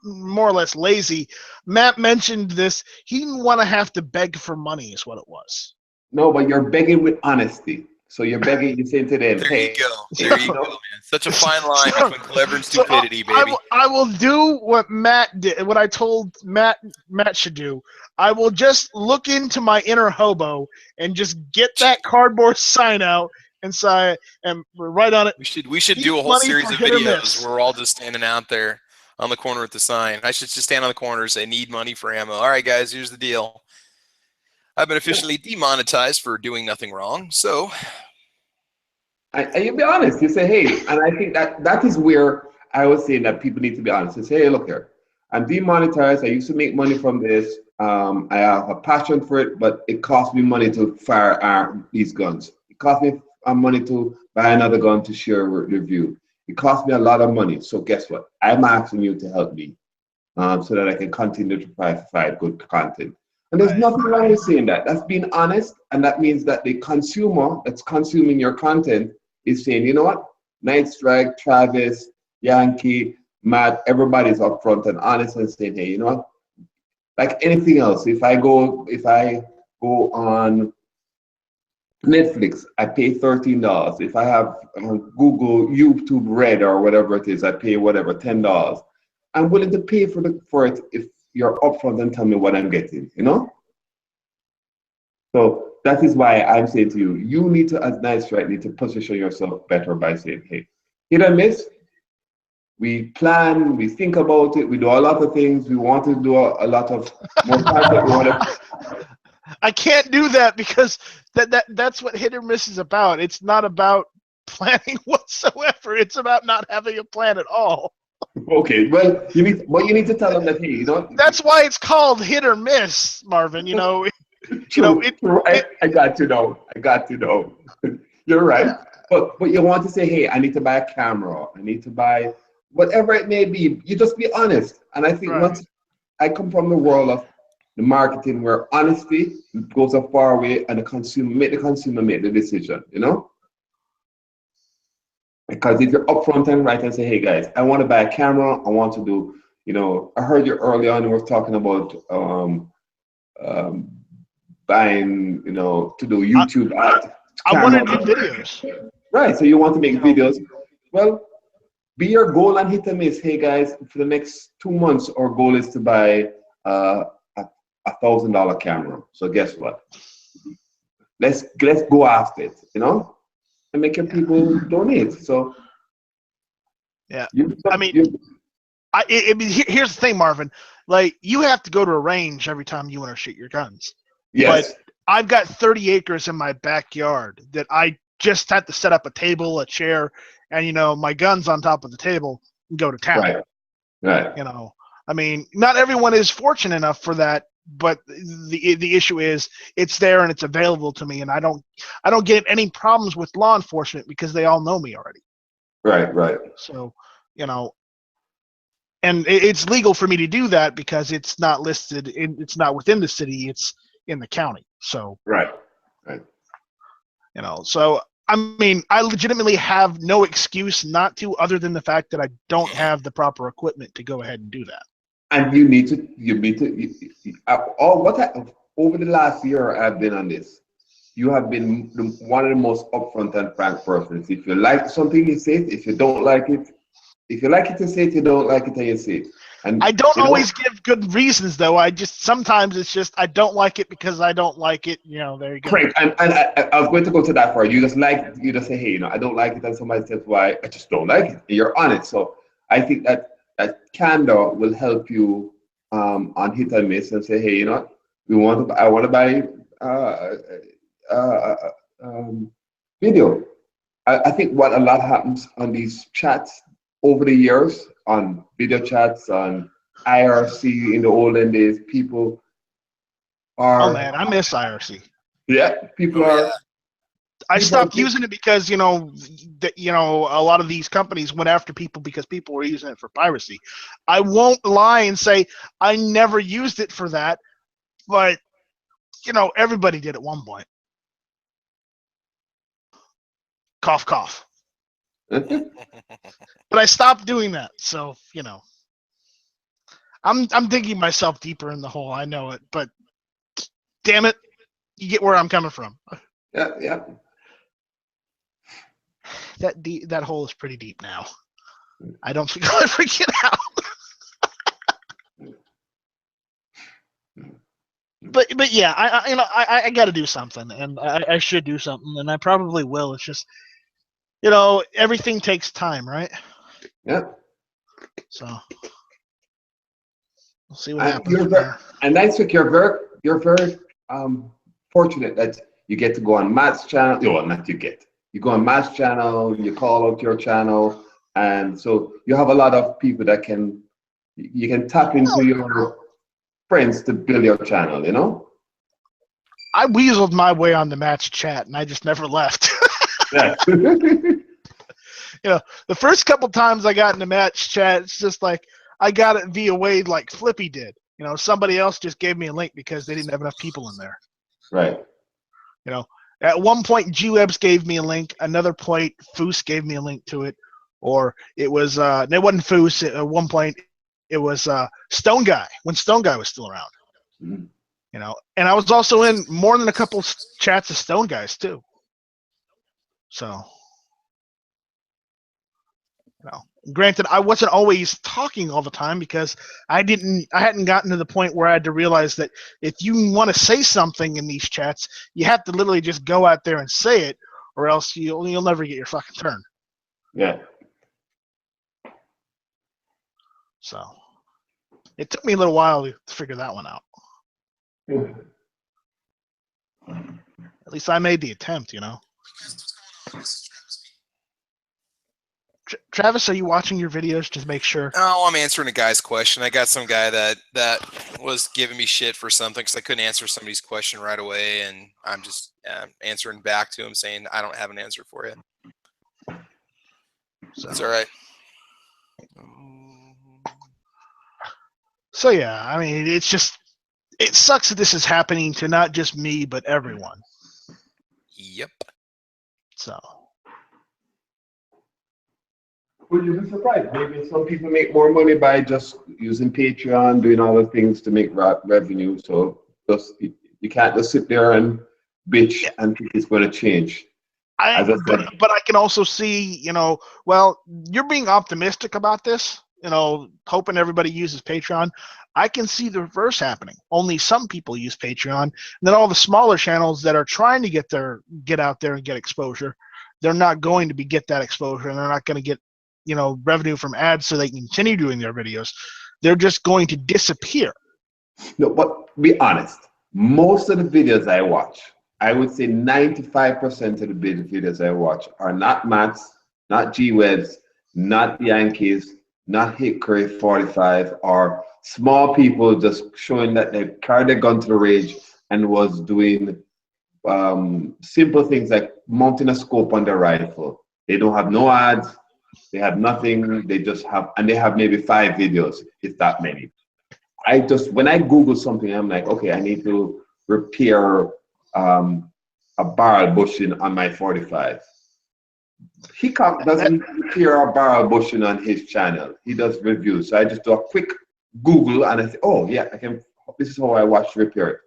more or less lazy. Matt mentioned this. He didn't want to have to beg for money, is what it was. No, but you're begging with honesty. So you're begging, you're saying to them, there hey. You go. There you go, man. Such a fine line between clever and stupidity, baby. I will do what Matt did, what I told Matt should do. I will just look into my inner hobo and just get that cardboard sign out and say, and write on it. We should do a whole series of videos where we're all just standing out there on the corner with the sign. I should just stand on the corner and say, need money for ammo. All right, guys, here's the deal. I've been officially demonetized for doing nothing wrong, so. And you be honest. You say, hey, and I think that is where I was saying that people need to be honest. They say, hey, look here, I'm demonetized. I used to make money from this. I have a passion for it, but it cost me money to fire these guns. It cost me money to buy another gun to share review. It costs me a lot of money. So guess what? I'm asking you to help me so that I can continue to provide good content. And there's nothing wrong with saying that. That's being honest, and that means that the consumer that's consuming your content is saying, you know what? Night Strike, Travis, Yankee, Matt, everybody's upfront and honest and saying, hey, you know what? Like anything else, if I go on Netflix, I pay $13. If I have Google, YouTube Red or whatever it is, I pay whatever, $10. I'm willing to pay for it if you're upfront and tell me what I'm getting, you know? So that is why I'm saying to you, you need to, as Night Strike, need to position yourself better by saying, hey, hit and miss. We plan, we think about it, we do a lot of things, we want to do a lot of more content. I can't do that because that's what Hit or Miss is about. It's not about planning whatsoever. It's about not having a plan at all. Okay, well, you need to tell them that, hey, you know. That's why it's called Hit or Miss, Marvin. You know, I got to know. You're right. But you want to say, hey, I need to buy a camera. I need to buy whatever it may be. You just be honest. And I think once I come from the world of the marketing where honesty goes a far way and the consumer make the decision, you know? Because if you're upfront and right and say, hey guys, I want to buy a camera, I want to do, you know, I heard you early on, you were talking about buying, you know, to do YouTube ads. I want to do videos. Right, so you want to make videos. Well, be your goal and hit and miss. Hey guys, for the next 2 months, our goal is to buy a $1,000 camera. So guess what? Let's go after it, you know? And make your people donate. So yeah, here's the thing, Marvin. Like, you have to go to a range every time you want to shoot your guns. Yes. But I've got 30 acres in my backyard that I just had to set up a table, a chair, and, you know, my gun's on top of the table and go to town. Right. You know, I mean, not everyone is fortunate enough for that. But the issue is it's there and it's available to me, and I don't get any problems with law enforcement because they all know me already. Right. So, you know, and it's legal for me to do that because it's not listed. It's not within the city. It's in the county. So right. You know, so I mean, I legitimately have no excuse not to, other than the fact that I don't have the proper equipment to go ahead and do that. And over the last year I've been on this, you have been one of the most upfront and frank persons. If you like something, you say it. If you don't like it, if you like it, you say it. You don't like it, and you say it. And I don't always give good reasons, though. Sometimes it's just I don't like it because I don't like it. You know, there you go. Correct. And I was going to go to that part. You just say, hey, you know, I don't like it, and somebody says why, I just don't like it. And you're on it. So I think that candor will help you on hit and miss and say, hey, you know what? I want to buy video. I think what a lot happens on these chats over the years, on video chats, on IRC in the olden days, people are. Oh man, I miss IRC. Yeah, people are. I stopped using it because a lot of these companies went after people because people were using it for piracy. I won't lie and say I never used it for that, but everybody did at one point. Cough, cough. But I stopped doing that, so I'm digging myself deeper in the hole. I know it, but damn it, you get where I'm coming from. Yeah. That hole is pretty deep now. I don't think I'll ever get out. But yeah, I got to do something, and I should do something, and I probably will. It's just, everything takes time, right? Yeah. So we'll see what happens. And that's like you're very fortunate that you get to go on Matt's channel. You go on Matt's channel, you call out your channel, and so you have a lot of people that you can tap into your friends to build your channel, I weaseled my way on the Matt's chat, and I just never left. Yeah. the first couple times I got in the match chat, it's just like I got it via way like Flippy did. Somebody else just gave me a link because they didn't have enough people in there. Right. At one point, G-Webs gave me a link. Another point, Foos gave me a link to it. Or it was, it wasn't Foos. At one point, it was Stone Guy, when Stone Guy was still around. Mhm. And I was also in more than a couple chats of Stone Guys, too. So, granted, I wasn't always talking all the time because I hadn't gotten to the point where I had to realize that if you want to say something in these chats, you have to literally just go out there and say it, or else you'll never get your fucking turn. Yeah. So it took me a little while to figure that one out. At least I made the attempt, Travis, are you watching your videos to make sure? Oh, I'm answering a guy's question. I got some guy that was giving me shit for something because I couldn't answer somebody's question right away, and I'm just answering back to him saying I don't have an answer for you. So that's all right. So yeah, I mean, it sucks that this is happening to not just me but everyone. Yep. So. Would you be surprised? Maybe some people make more money by just using Patreon, doing all the things to make revenue. So you can't just sit there and bitch and think it's going to change. But I can also see, well, you're being optimistic about this, hoping everybody uses Patreon. I can see the reverse happening. Only some people use Patreon. And then all the smaller channels that are trying to get out there and get exposure, they're not going to get that exposure, and they're not going to get revenue from ads so they can continue doing their videos. They're just going to disappear. No, but be honest. Most of the videos I watch, I would say 95% of the videos I watch are not Mats, not G-Webs, not Yankees, not Hickory 45, or small people just showing that they carried their gun to the range and was doing simple things like mounting a scope on their rifle. They don't have no ads. They have nothing. They just have, and they have maybe 5 videos. It's that many. When I Google something, I'm like, okay, I need to repair a barrel bushing on my 45. Hickok doesn't repair a barrel bushing on his channel. He does reviews. So I just do a quick Google and I say, oh yeah, this is how I watch repair it.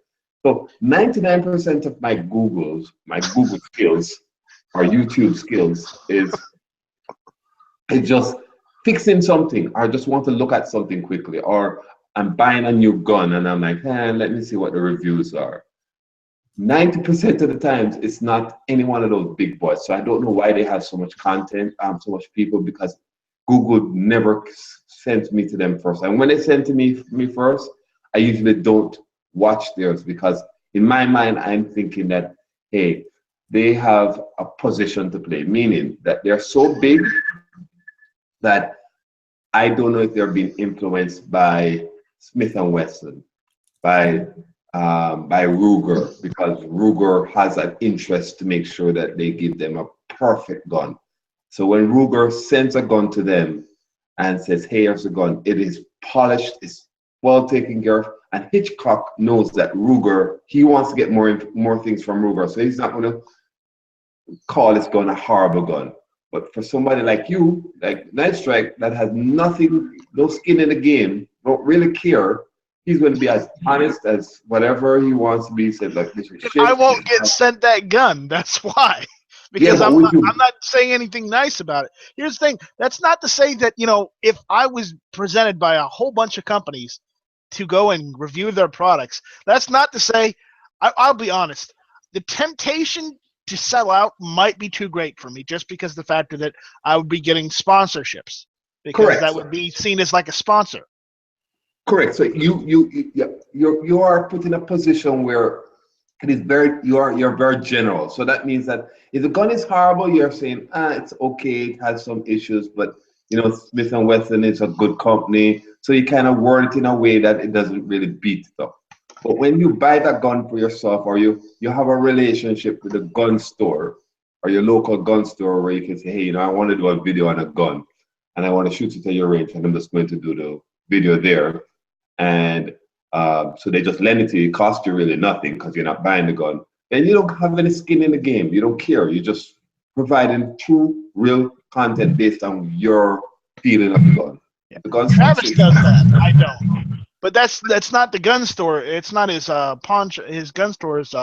So 99% of my Google skills or YouTube skills is just fixing something, or just want to look at something quickly, or I'm buying a new gun and I'm like, let me see what the reviews are. 90% of the times it's not any one of those big boys. So I don't know why they have so much content, so much people, because Google never sends me to them first. And when they send to me first, I usually don't watch theirs, because in my mind, I'm thinking that, hey, they have a position to play, meaning that they're so big that I don't know if they're being influenced by Smith & Wesson, by Ruger, because Ruger has an interest to make sure that they give them a perfect gun. So when Ruger sends a gun to them and says, hey, here's a gun, it is polished, it's well taken care of, and Hitchcock knows that Ruger, he wants to get more things from Ruger, so he's not going to call this gun a horrible gun. But for somebody like you, like Night Strike, that has nothing, no skin in the game, don't really care, he's going to be as honest as whatever he wants to be. Said like, this is shit. I won't get sent that gun. That's why. Because I'm not saying anything nice about it. Here's the thing. That's not to say that, if I was presented by a whole bunch of companies to go and review their products, that's not to say, I'll be honest, the temptation to sell out might be too great for me, just because of the factor that I would be getting sponsorships, because Correct. that would be seen as like a sponsor. Correct. So you are put in a position where it is you're very general. So that means that if the gun is horrible, you're saying it's okay, it has some issues, but Smith & Wesson is a good company, so you kind of word it in a way that it doesn't really beat it up. But when you buy that gun for yourself, or you have a relationship with a gun store or your local gun store where you can say, hey, you know, I want to do a video on a gun and I want to shoot it at your range, and I'm just going to do the video there. And so they just lend it to you. It costs you really nothing because you're not buying the gun. And you don't have any skin in the game. You don't care. You're just providing true, real content based on your feeling of the gun. Yeah. The gun Travis does that. I don't. But that's not the gun store. It's not his his gun store's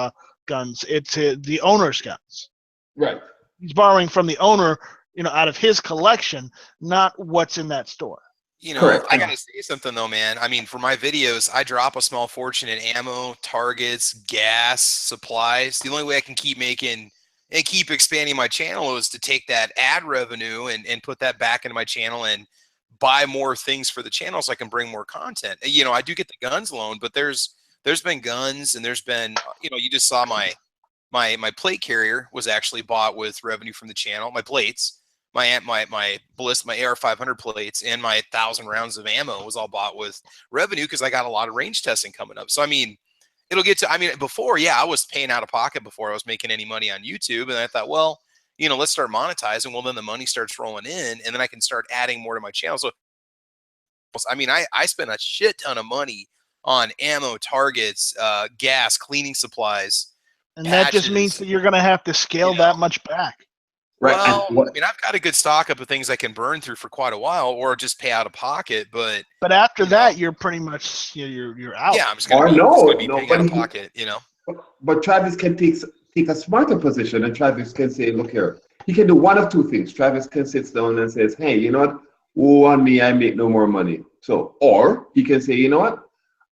guns. It's the owner's guns. Right. He's borrowing from the owner, you know, out of his collection, not what's in that store. You know, Correct. I gotta say something though, man. I mean, for my videos, I drop a small fortune in ammo, targets, gas, supplies. The only way I can keep making and keep expanding my channel is to take that ad revenue and put that back into my channel and buy more things for the channel so I can bring more content. You know, I do get the guns loaned, but there's been guns and there's been, you know, you just saw my plate carrier was actually bought with revenue from the channel. My plates, my ballista, my AR-500 plates, and my 1,000 rounds of ammo was all bought with revenue because I got a lot of range testing coming up. So I mean, it'll get to. I mean, before, yeah, I was paying out of pocket before I was making any money on YouTube, and I thought, well, you know, let's start monetizing. Well, then the money starts rolling in, and then I can start adding more to my channel. So, I mean, I spent a shit ton of money on ammo, targets, gas, cleaning supplies. And that just means that you're going to have to scale that much back. Right. Well, I mean, I've got a good stock up of things I can burn through for quite a while, or just pay out of pocket. But after that, you're pretty much you're out. Yeah, I'm just going to be paying out of he, pocket. You know. But Travis can take a smarter position, and Travis can say, look here, he can do one of two things. Travis can sit down and says, hey, you know what? Oh, on me, I make no more money. So, or he can say, you know what?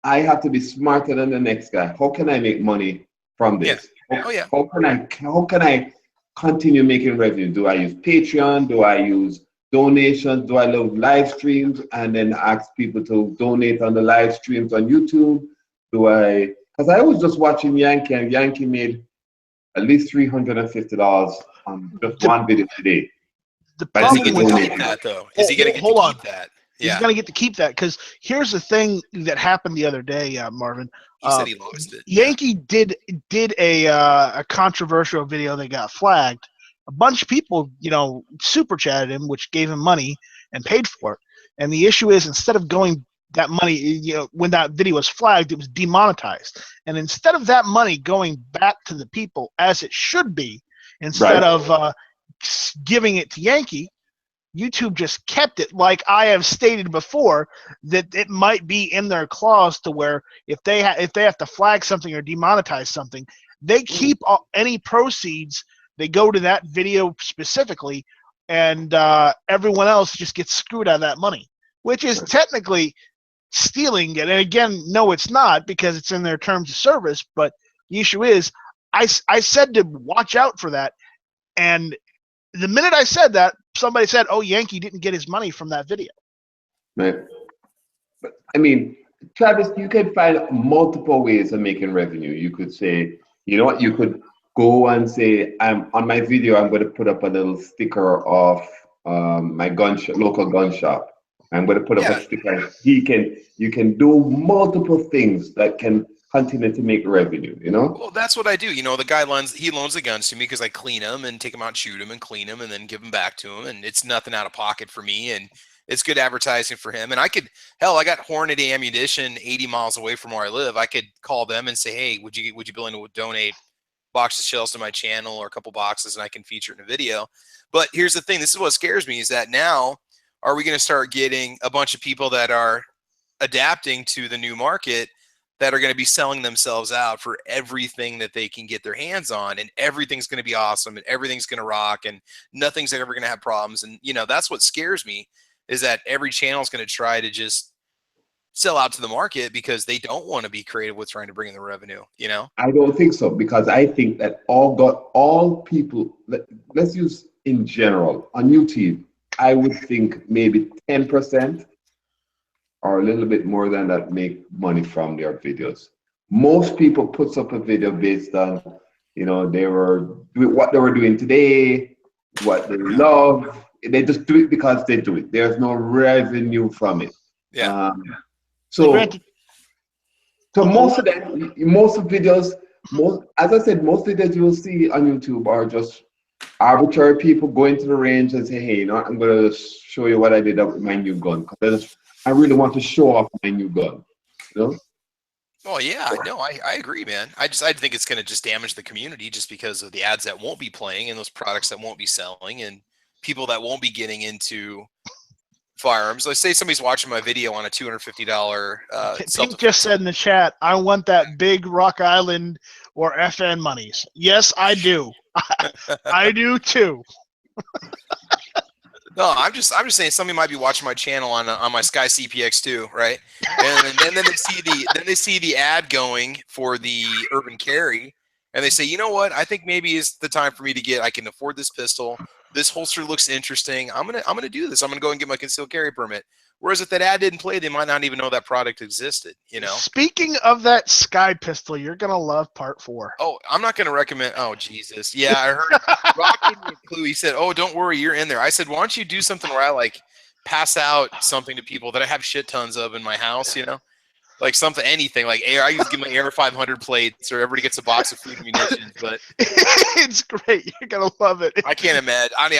I have to be smarter than the next guy. How can I make money from this? Yeah. How can I continue making revenue? Do I use Patreon? Do I use donations? Do I love live streams and then ask people to donate on the live streams on YouTube? Because I was just watching Yankee, and Yankee made at least $350 on just one video today. The problem is he going to keep that, though? Is he going to get to keep that? Yeah. He's going to get to keep that, because here's the thing that happened the other day, Marvin. He said he lost it. Yankee did a controversial video that got flagged. A bunch of people, you know, super chatted him, which gave him money and paid for it. And the issue is, instead of going that money, you know, when that video was flagged, it was demonetized. And instead of that money going back to the people as it should be, instead of giving it to Yankee, YouTube just kept it. Like I have stated before, that it might be in their clause to where if they have to flag something or demonetize something, they keep any proceeds. They go to that video specifically, and everyone else just gets screwed out of that money, which is technically stealing it. And again, no, it's not, because it's in their terms of service. But the issue is, I said to watch out for that, and the minute I said that, somebody said, "Oh, Yankee didn't get his money from that video." Right. But, I mean, Travis, you can find multiple ways of making revenue. You could say, you know what, you could go and say, I'm on my video, I'm going to put up a little sticker of my local gun shop. I'm going to put up a sticker. You can do multiple things that can continue to make revenue, you know? Well, that's what I do. You know, the guy loans the guns to me because I clean them and take them out and shoot them and clean them and then give them back to him. And it's nothing out of pocket for me. And it's good advertising for him. And I got Hornady ammunition 80 miles away from where I live. I could call them and say, hey, would you be willing to donate boxes of shells to my channel, or a couple boxes, and I can feature it in a video. But here's the thing. This is what scares me, is that now are we going to start getting a bunch of people that are adapting to the new market that are going to be selling themselves out for everything that they can get their hands on, and everything's going to be awesome, and everything's going to rock, and nothing's ever going to have problems. And, you know, that's what scares me, is that every channel is going to try to just sell out to the market because they don't want to be creative with trying to bring in the revenue, you know? I don't think so, because I think that all people, let's use in general, on YouTube, I would think maybe 10% or a little bit more than that make money from their videos. Most people puts up a video based on, you know, what they were doing today, what they love. They just do it because they do it. There's no revenue from it. Yeah. So most of videos, as I said, most videos you will see on YouTube are just arbitrary people go into the range and say, hey, you know what, I'm going to show you what I did with my new gun. Because I really want to show off my new gun. You know? Oh yeah, no, I agree, man. I think it's going to just damage the community just because of the ads that won't be playing and those products that won't be selling and people that won't be getting into firearms. Let's say somebody's watching my video on a $250 Pink just said in the chat, I want that big Rock Island or FN monies. Yes, I do. I do too. No, I'm just saying somebody might be watching my channel on my Sky CPX2, right? And then they see the ad going for the urban carry, and they say, you know what? I think maybe it's the time for me to get. I can afford this pistol. This holster looks interesting. I'm gonna do this. I'm gonna go and get my concealed carry permit. Whereas if that ad didn't play, they might not even know that product existed. You know. Speaking of that Sky pistol, you're gonna love Part 4. Oh, I'm not gonna recommend. Oh Jesus, yeah, I heard. Rock gave me a clue. He said, "Oh, don't worry, you're in there." I said, "Why don't you do something where I like pass out something to people that I have shit tons of in my house? You know, like something, anything like AR. I used to give my AR 500 plates, or everybody gets a box of food and munitions." But it's great. You're gonna love it. I can't imagine. I mean,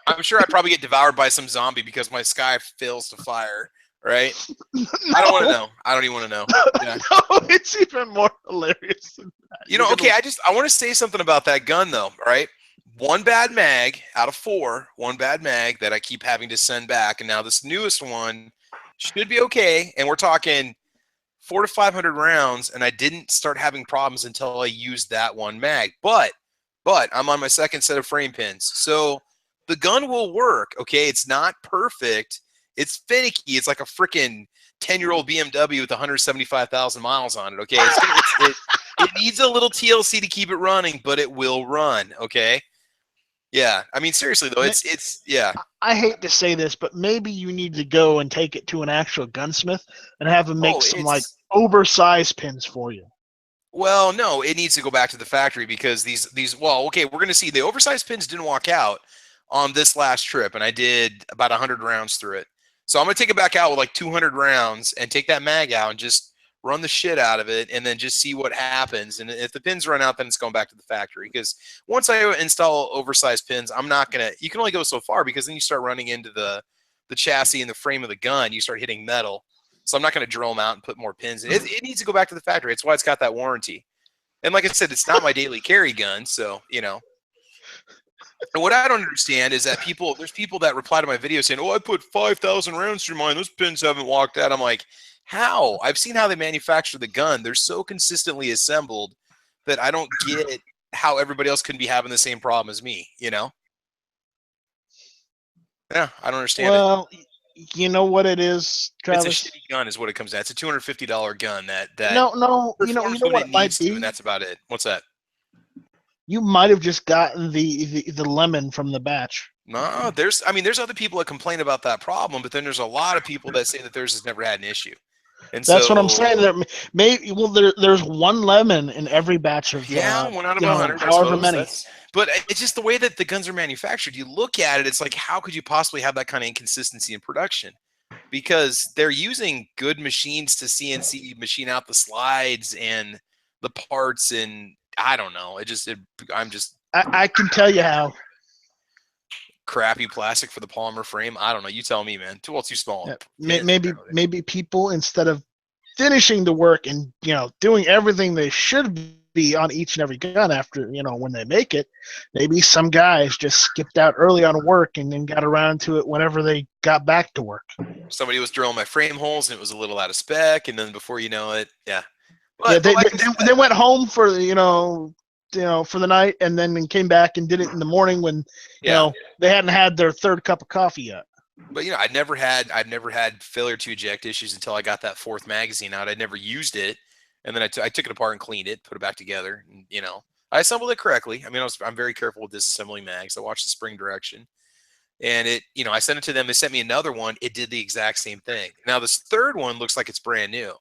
I'm sure I probably get devoured by some zombie because my Sky fails to fire. Right? No. I don't want to know. I don't even want to know. Yeah. No, it's even more hilarious than that. You know, okay, I want to say something about that gun though, right? One bad mag out of 4, one bad mag that I keep having to send back, and now this newest one should be okay. And we're talking 400 to 500 rounds, and I didn't start having problems until I used that one mag. But I'm on my second set of frame pins, so the gun will work. Okay, it's not perfect. It's finicky. It's like a freaking 10-year-old BMW with 175,000 miles on it. Okay, it needs a little TLC to keep it running, but it will run. Okay, yeah. I mean, seriously though, it's yeah. I hate to say this, but maybe you need to go and take it to an actual gunsmith and have him make some like oversized pins for you. Well, no, it needs to go back to the factory because these. Well, okay, we're gonna see the oversized pins didn't walk out on this last trip, and I did about 100 rounds through it. So I'm going to take it back out with like 200 rounds and take that mag out and just run the shit out of it and then just see what happens. And if the pins run out, then it's going back to the factory. Because once I install oversized pins, I'm not going to – you can only go so far because then you start running into the chassis and the frame of the gun. You start hitting metal. So I'm not going to drill them out and put more pins in. It needs to go back to the factory. That's why it's got that warranty. And like I said, it's not my daily carry gun. So, you know. And what I don't understand is that there's people that reply to my video saying, "Oh, I put 5,000 rounds through mine. Those pins haven't walked out." I'm like, how? I've seen how they manufacture the gun. They're so consistently assembled that I don't get how everybody else can be having the same problem as me, you know? Yeah, I don't understand it. Well, you know what it is, Travis? It's a shitty gun is what it comes down. It's a $250 gun that No, you know what it might be? And that's about it. What's that? You might have just gotten the lemon from the batch. No, there's other people that complain about that problem, but then there's a lot of people that say that theirs has never had an issue. And that's what I'm saying. There's one lemon in every batch of 1 out of 100. However many. But it's just the way that the guns are manufactured. You look at it, it's like, how could you possibly have that kind of inconsistency in production? Because they're using good machines to CNC machine out the slides and the parts, and I don't know. I can tell you how. Crappy plastic for the polymer frame. I don't know. You tell me, man. Too small. Yeah, maybe people, instead of finishing the work and doing everything they should be on each and every gun after when they make it, maybe some guys just skipped out early on work and then got around to it whenever they got back to work. Somebody was drilling my frame holes and it was a little out of spec, and then before you know it, yeah. They went home for for the night, and then came back and did it in the morning when they hadn't had their third cup of coffee yet. But I'd never had failure to eject issues until I got that 4th magazine out. I'd never used it, and then I took it apart and cleaned it, put it back together, and I assembled it correctly. I mean, I'm very careful with disassembling mags. I watched the spring direction, and it I sent it to them. They sent me another one. It did the exact same thing. Now this third one looks like it's brand new.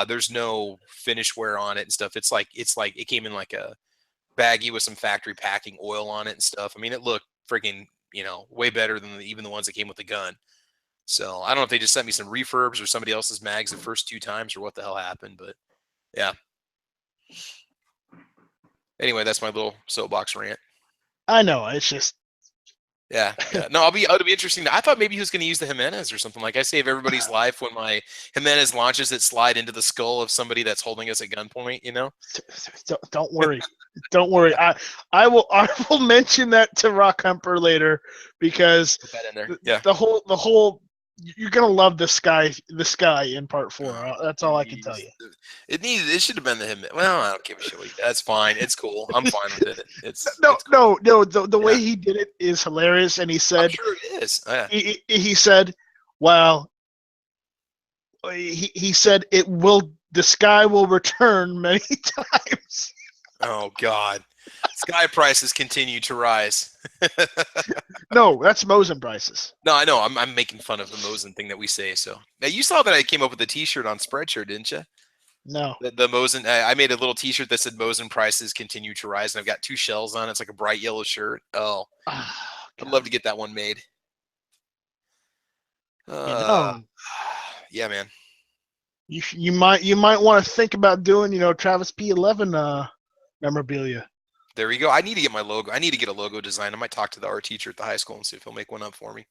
There's no finish wear on it and stuff. It's like it came in like a baggie with some factory packing oil on it and stuff. I mean, it looked freaking, way better than even the ones that came with the gun. So I don't know if they just sent me some refurbs or somebody else's mags the first 2 times or what the hell happened, but yeah. Anyway, that's my little soapbox rant. I know. It's just Yeah. No, it'll be interesting. I thought maybe he was going to use the Jimenez or something. Like I save everybody's life when my Jimenez launches that slide into the skull of somebody that's holding us at gunpoint. You know. don't worry. Don't worry. I will mention that to Rock Humper later because Put that in there. Yeah. the whole you're gonna love this guy in part 4. That's all I can tell you. It should have been the Jimenez. Well, I don't give a shit. That's fine. It's cool. I'm fine with it. It's No. The way Yeah. he did it is hilarious, and he said I'm sure it is. Yeah. he said, "Well, he said the sky will return many times." Oh God. Sky prices continue to rise. No, that's Mosin prices. No, I know. I'm making fun of the Mosin thing that we say. So now you saw that I came up with a T-shirt on Spreadshirt, didn't you? No. The Mosin. I made a little T-shirt that said "Mosin prices continue to rise," and I've got 2 shells on it. It's like a bright yellow shirt. Oh, I'd love to get that one made. Yeah, man. You might want to think about doing Travis P11 memorabilia. There we go. I need to get my logo. I need to get a logo design. I might talk to the art teacher at the high school and see if he'll make one up for me.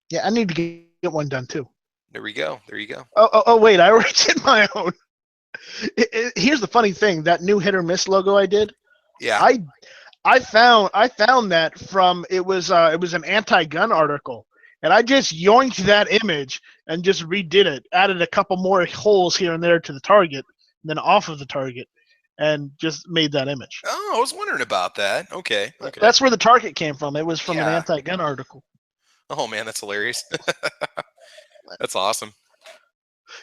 Yeah, I need to get one done too. There we go. There you go. Oh wait, I already did my own. Here's the funny thing: that new Hit or Miss logo I did. Yeah. I found that from it was an anti-gun article, and I just yoinked that image and just redid it, added a couple more holes here and there to the target, and then off of the target, and just made that image. Oh, I was wondering about that. Okay. That's where the target came from. It was from an Yeah. anti-gun article. Oh man, that's hilarious. That's awesome.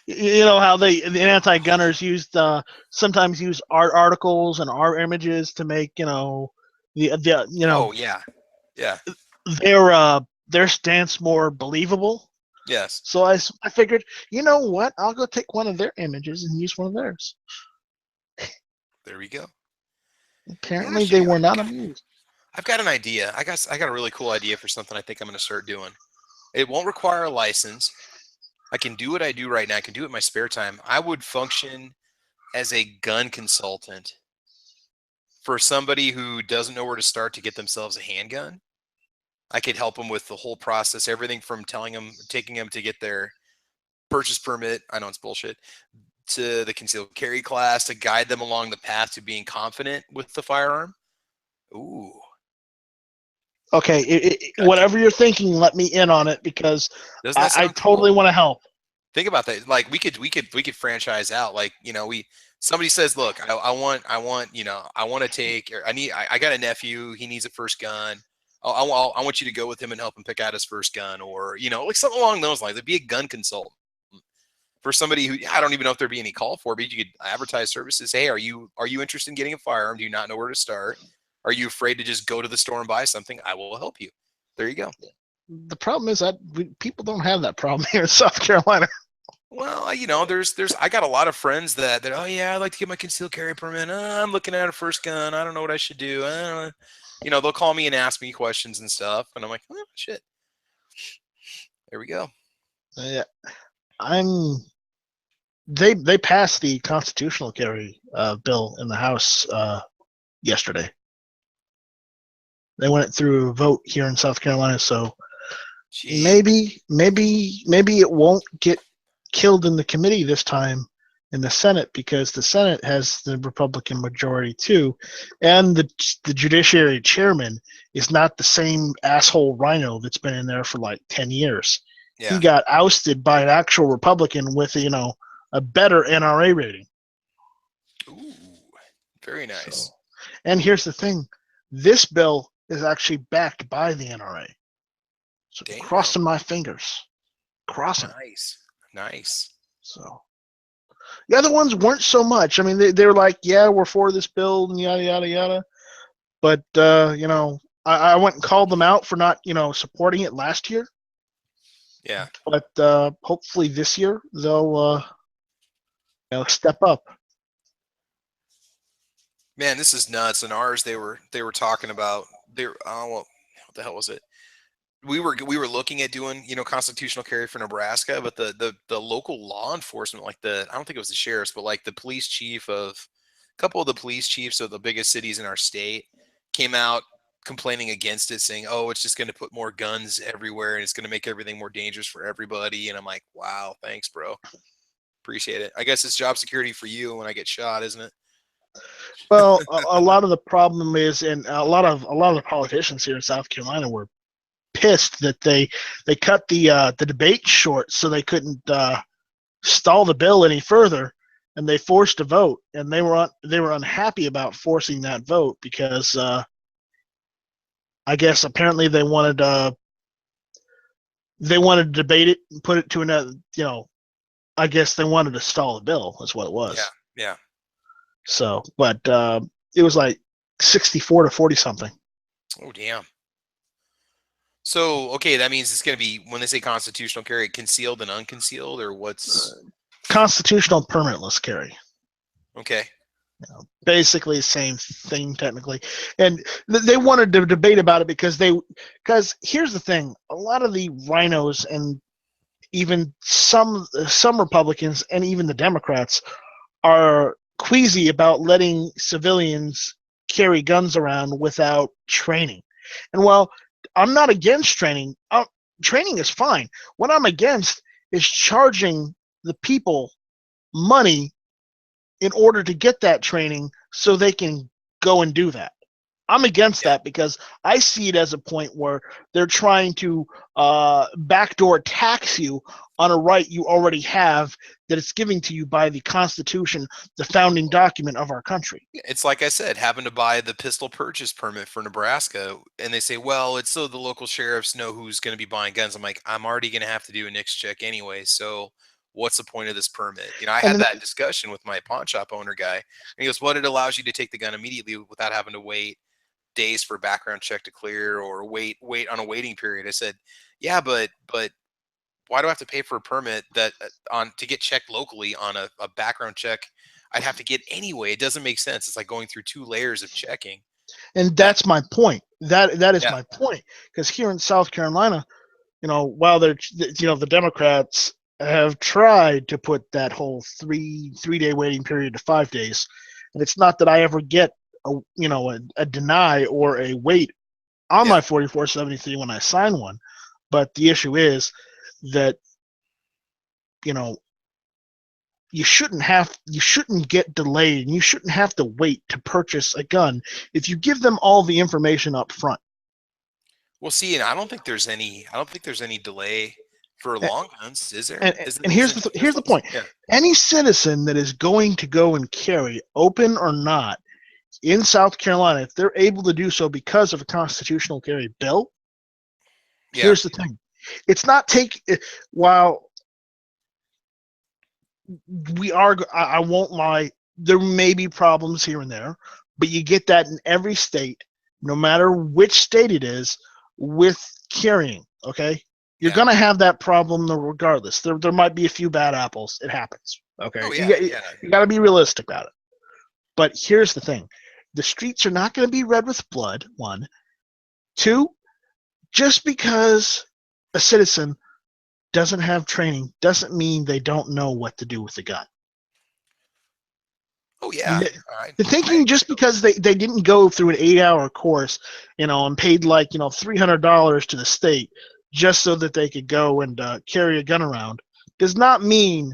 You know how the anti-gunners sometimes use art articles and art images to make Oh yeah. Yeah. their stance more believable. Yes. So I figured, you know what? I'll go take one of their images and use one of theirs. There we go. Apparently, they were not amused. I've got an idea. I got a really cool idea for something I think I'm going to start doing. It won't require a license. I can do what I do right now. I can do it in my spare time. I would function as a gun consultant for somebody who doesn't know where to start to get themselves a handgun. I could help them with the whole process, everything from taking them to get their purchase permit. I know it's bullshit. To the concealed carry class, to guide them along the path to being confident with the firearm. Ooh. Okay, whatever you're thinking, let me in on it because I totally want to help. Think about that. Like we could franchise out. Like somebody says, look, I want to take. Or I got a nephew. He needs a first gun. I want you to go with him and help him pick out his first gun, or like something along those lines. It'd be a gun consultant for somebody who I don't even know if there'd be any call for, but you could advertise services. Hey, are you interested in getting a firearm? Do you not know where to start? Are you afraid to just go to the store and buy something? I will help you. There you go. The problem is that people don't have that problem here in South Carolina. Well, there's I got a lot of friends that oh yeah, I'd like to get my concealed carry permit. I'm looking at a first gun. I don't know what I should do. They'll call me and ask me questions and stuff, and I'm like, oh shit. There we go. Yeah, They passed the constitutional carry bill in the House yesterday. They went through a vote here in South Carolina, so maybe it won't get killed in the committee this time in the Senate because the Senate has the Republican majority too, and the Judiciary Chairman is not the same asshole rhino that's been in there for like 10 years. Yeah. He got ousted by an actual Republican with a better NRA rating. Ooh, very nice. So, and here's the thing: this bill is actually backed by the NRA. So crossing my fingers. Crossing. Nice. So the other ones weren't so much. I mean, they were like, yeah, we're for this bill and yada yada yada. But I went and called them out for not supporting it last year. Yeah. But hopefully this year they'll step up. Man, this is nuts. And ours, they were talking about what the hell was it? We were looking at doing constitutional carry for Nebraska, but the local law enforcement, like I don't think it was the sheriffs, but like the police chief of a couple of the police chiefs of the biggest cities in our state came out complaining against it, saying, "Oh, it's just going to put more guns everywhere and it's going to make everything more dangerous for everybody." And I'm like, "Wow, thanks, bro. Appreciate it." I guess it's job security for you when I get shot, isn't it? Well, a lot of the problem is, and a lot of the politicians here in South Carolina were pissed that they cut the debate short so they couldn't stall the bill any further, and they forced a vote, and they were unhappy about forcing that vote because I guess apparently they wanted to debate it and put it to another, I guess they wanted to stall the bill. That's what it was. Yeah. So, but it was like 64 to 40 something. Oh, damn. So, okay, that means it's going to be, when they say constitutional carry, concealed and unconcealed, or what's? Constitutional permitless carry. Okay. Basically the same thing technically. And they wanted to debate about it because here's the thing, a lot of the rhinos and even some Republicans and even the Democrats are queasy about letting civilians carry guns around without training. And while I'm not against training, training is fine. What I'm against is charging the people money in order to get that training so they can go and do that. I'm against that because I see it as a point where they're trying to backdoor tax you on a right you already have that it's giving to you by the Constitution, the founding document of our country. It's like I said, having to buy the pistol purchase permit for Nebraska, and they say, well, it's so the local sheriffs know who's going to be buying guns. I'm like, I'm already going to have to do a NICS check anyway, so what's the point of this permit? I had that discussion with my pawn shop owner guy, and he goes, well, it allows you to take the gun immediately without having to wait days for a background check to clear or wait on a waiting period. I said, yeah, but why do I have to pay for a permit that to get checked locally on a background check I'd have to get anyway? It doesn't make sense. It's like going through 2 layers of checking. And that's my point. That is my point. Because here in South Carolina, while the Democrats have tried to put that whole three-day waiting period to 5 days, and it's not that I ever get a deny or a wait on my 4473 when I sign one, but the issue is that you shouldn't get delayed, and you shouldn't have to wait to purchase a gun if you give them all the information up front. Well, see, and I don't think there's any delay for long guns, is there? And here's the point. Yeah. Any citizen that is going to go and carry, open or not, in South Carolina, if they're able to do so because of a constitutional carry bill, here's the thing. It's not while we are, I won't lie, there may be problems here and there, but you get that in every state, no matter which state it is, with carrying, okay? You're going to have that problem regardless. There might be a few bad apples. It happens, okay? Oh, you got to be realistic about it. But here's the thing. The streets are not going to be red with blood, 1. 2, just because a citizen doesn't have training doesn't mean they don't know what to do with the gun. Oh, yeah. The thinking just because they didn't go through an 8-hour course, and paid like, $300 to the state just so that they could go and carry a gun around does not mean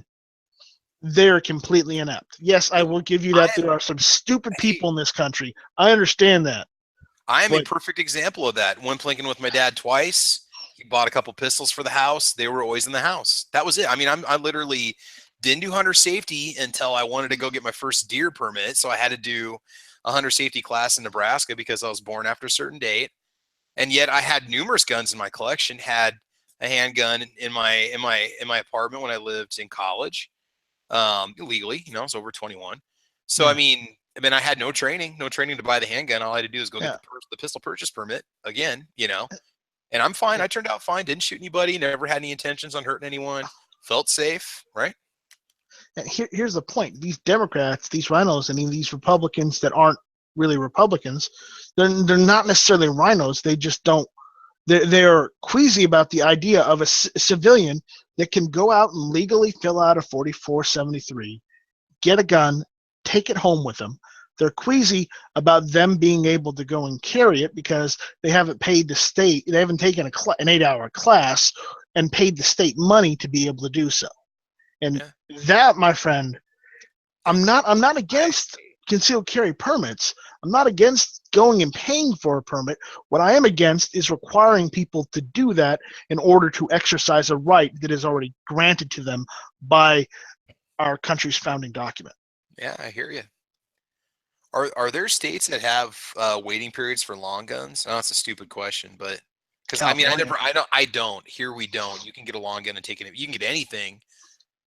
they're completely inept. Yes, I will give you that. There are some stupid people in this country. I understand that. I am a perfect example of that. Went plinking with my dad twice. He bought a couple pistols for the house. They were always in the house. That was it. I mean, I literally didn't do hunter safety until I wanted to go get my first deer permit. So I had to do a hunter safety class in Nebraska because I was born after a certain date. And yet I had numerous guns in my collection. Had a handgun in my apartment when I lived in college. Illegally, I was over 21. So, I mean, I had no training to buy the handgun. All I had to do is go get the pistol purchase permit again, and I'm fine. I turned out fine. Didn't shoot anybody. Never had any intentions on hurting anyone. Felt safe, right? And here's the point. These Democrats, these rhinos, these Republicans that aren't really Republicans, they're not necessarily rhinos. They just don't. They're queasy about the idea of a civilian that can go out and legally fill out a 4473, get a gun, take it home with them, They're queasy about them being able to go and carry it because they haven't paid the state. They haven't taken an 8-hour class and paid the state money to be able to do so. And that, my friend, I'm not against concealed carry permits. I'm not against going and paying for a permit. What I am against is requiring people to do that in order to exercise a right that is already granted to them by our country's founding document. Yeah, I hear you. Are there states that have waiting periods for long guns? I know it's a stupid question, but because I mean, I don't. Here we don't. You can get a long gun and take it. You can get anything,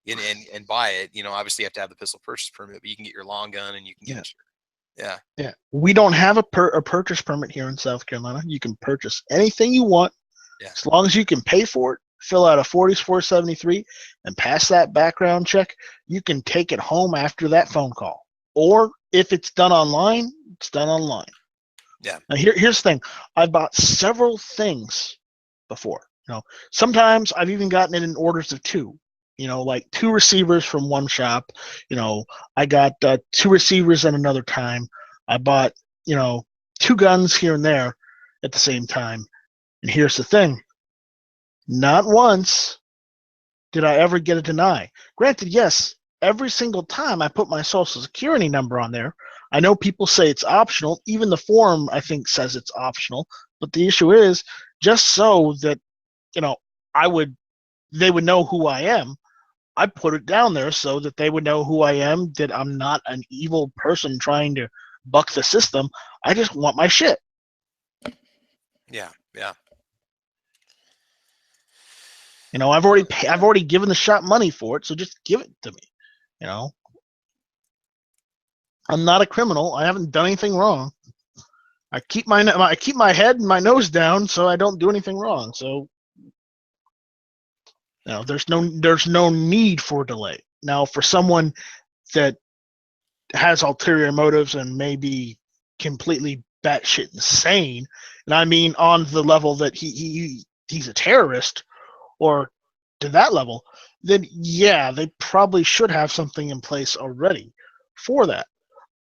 and buy it. You know, obviously you have to have the pistol purchase permit, but you can get your long gun and you can get it. Yeah. We don't have a purchase permit here in South Carolina. You can purchase anything you want, as long as you can pay for it. Fill out a 47473 and pass that background check. You can take it home after that phone call, or if it's done online, it's done online. Yeah. Now here's the thing. I've bought several things before. You know, sometimes I've even gotten it in orders of 2. You know, like 2 receivers from one shop. You know, I got 2 receivers at another time. I bought, 2 guns here and there at the same time. And here's the thing. Not once did I ever get a deny. Granted, yes, every single time I put my social security number on there. I know people say it's optional. Even the form, I think, says it's optional. But the issue is, just so that, they would know who I am, I put it down there so that they would know who I am, that I'm not an evil person trying to buck the system. I just want my shit. Yeah. I've already given the shop money for it, so just give it to me. I'm not a criminal. I haven't done anything wrong. I keep my head and my nose down so I don't do anything wrong. So there's no need for delay. Now, for someone that has ulterior motives and may be completely batshit insane, and I mean on the level that he's a terrorist, or to that level, then yeah, they probably should have something in place already for that.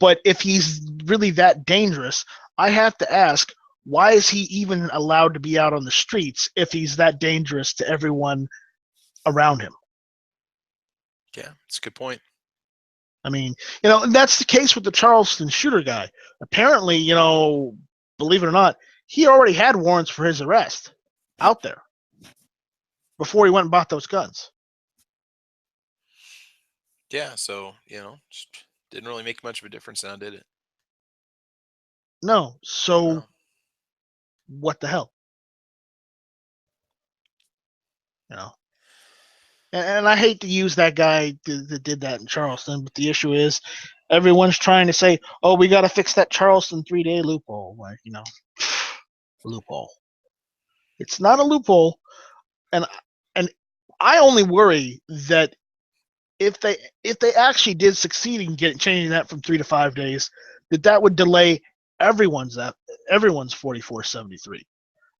But if he's really that dangerous, I have to ask, why is he even allowed to be out on the streets if he's that dangerous to everyone around him? Yeah, that's a good point. I mean, and that's the case with the Charleston shooter guy. Apparently, believe it or not, he already had warrants for his arrest out there before he went and bought those guns. Yeah, so, just didn't really make much of a difference now, did it? No. So what the hell? And I hate to use that guy that did that in Charleston, but the issue is everyone's trying to say, oh, we got to fix that Charleston 3-day loophole. Like, loophole. It's not a loophole. And I only worry that if they actually did succeed in changing that from 3 to 5 days, that would delay everyone's 4473.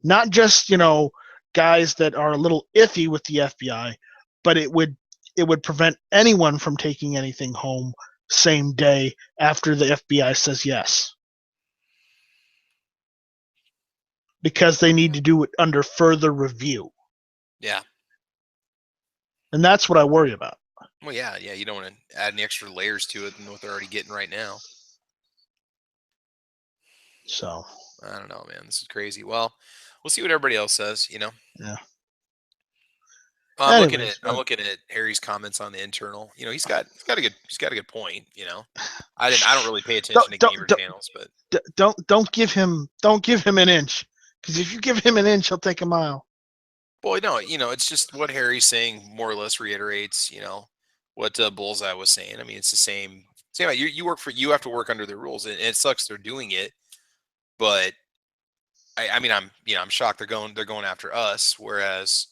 Not just, guys that are a little iffy with the FBI, but it would prevent anyone from taking anything home same day after the FBI says yes. Because they need to do it under further review. Yeah. And that's what I worry about. Well, yeah, you don't want to add any extra layers to it than what they're already getting right now. So I don't know, man. This is crazy. Well, we'll see what everybody else says. Yeah. I'm looking at Harry's comments on the internal. He's got a good point. I don't really pay attention to gamer channels, but don't give him an inch, because if you give him an inch, he'll take a mile. Well, no, it's just what Harry's saying more or less reiterates, what Bullseye was saying. I mean, it's the same. You have to work under their rules, and it sucks they're doing it. But I'm shocked they're going after us, whereas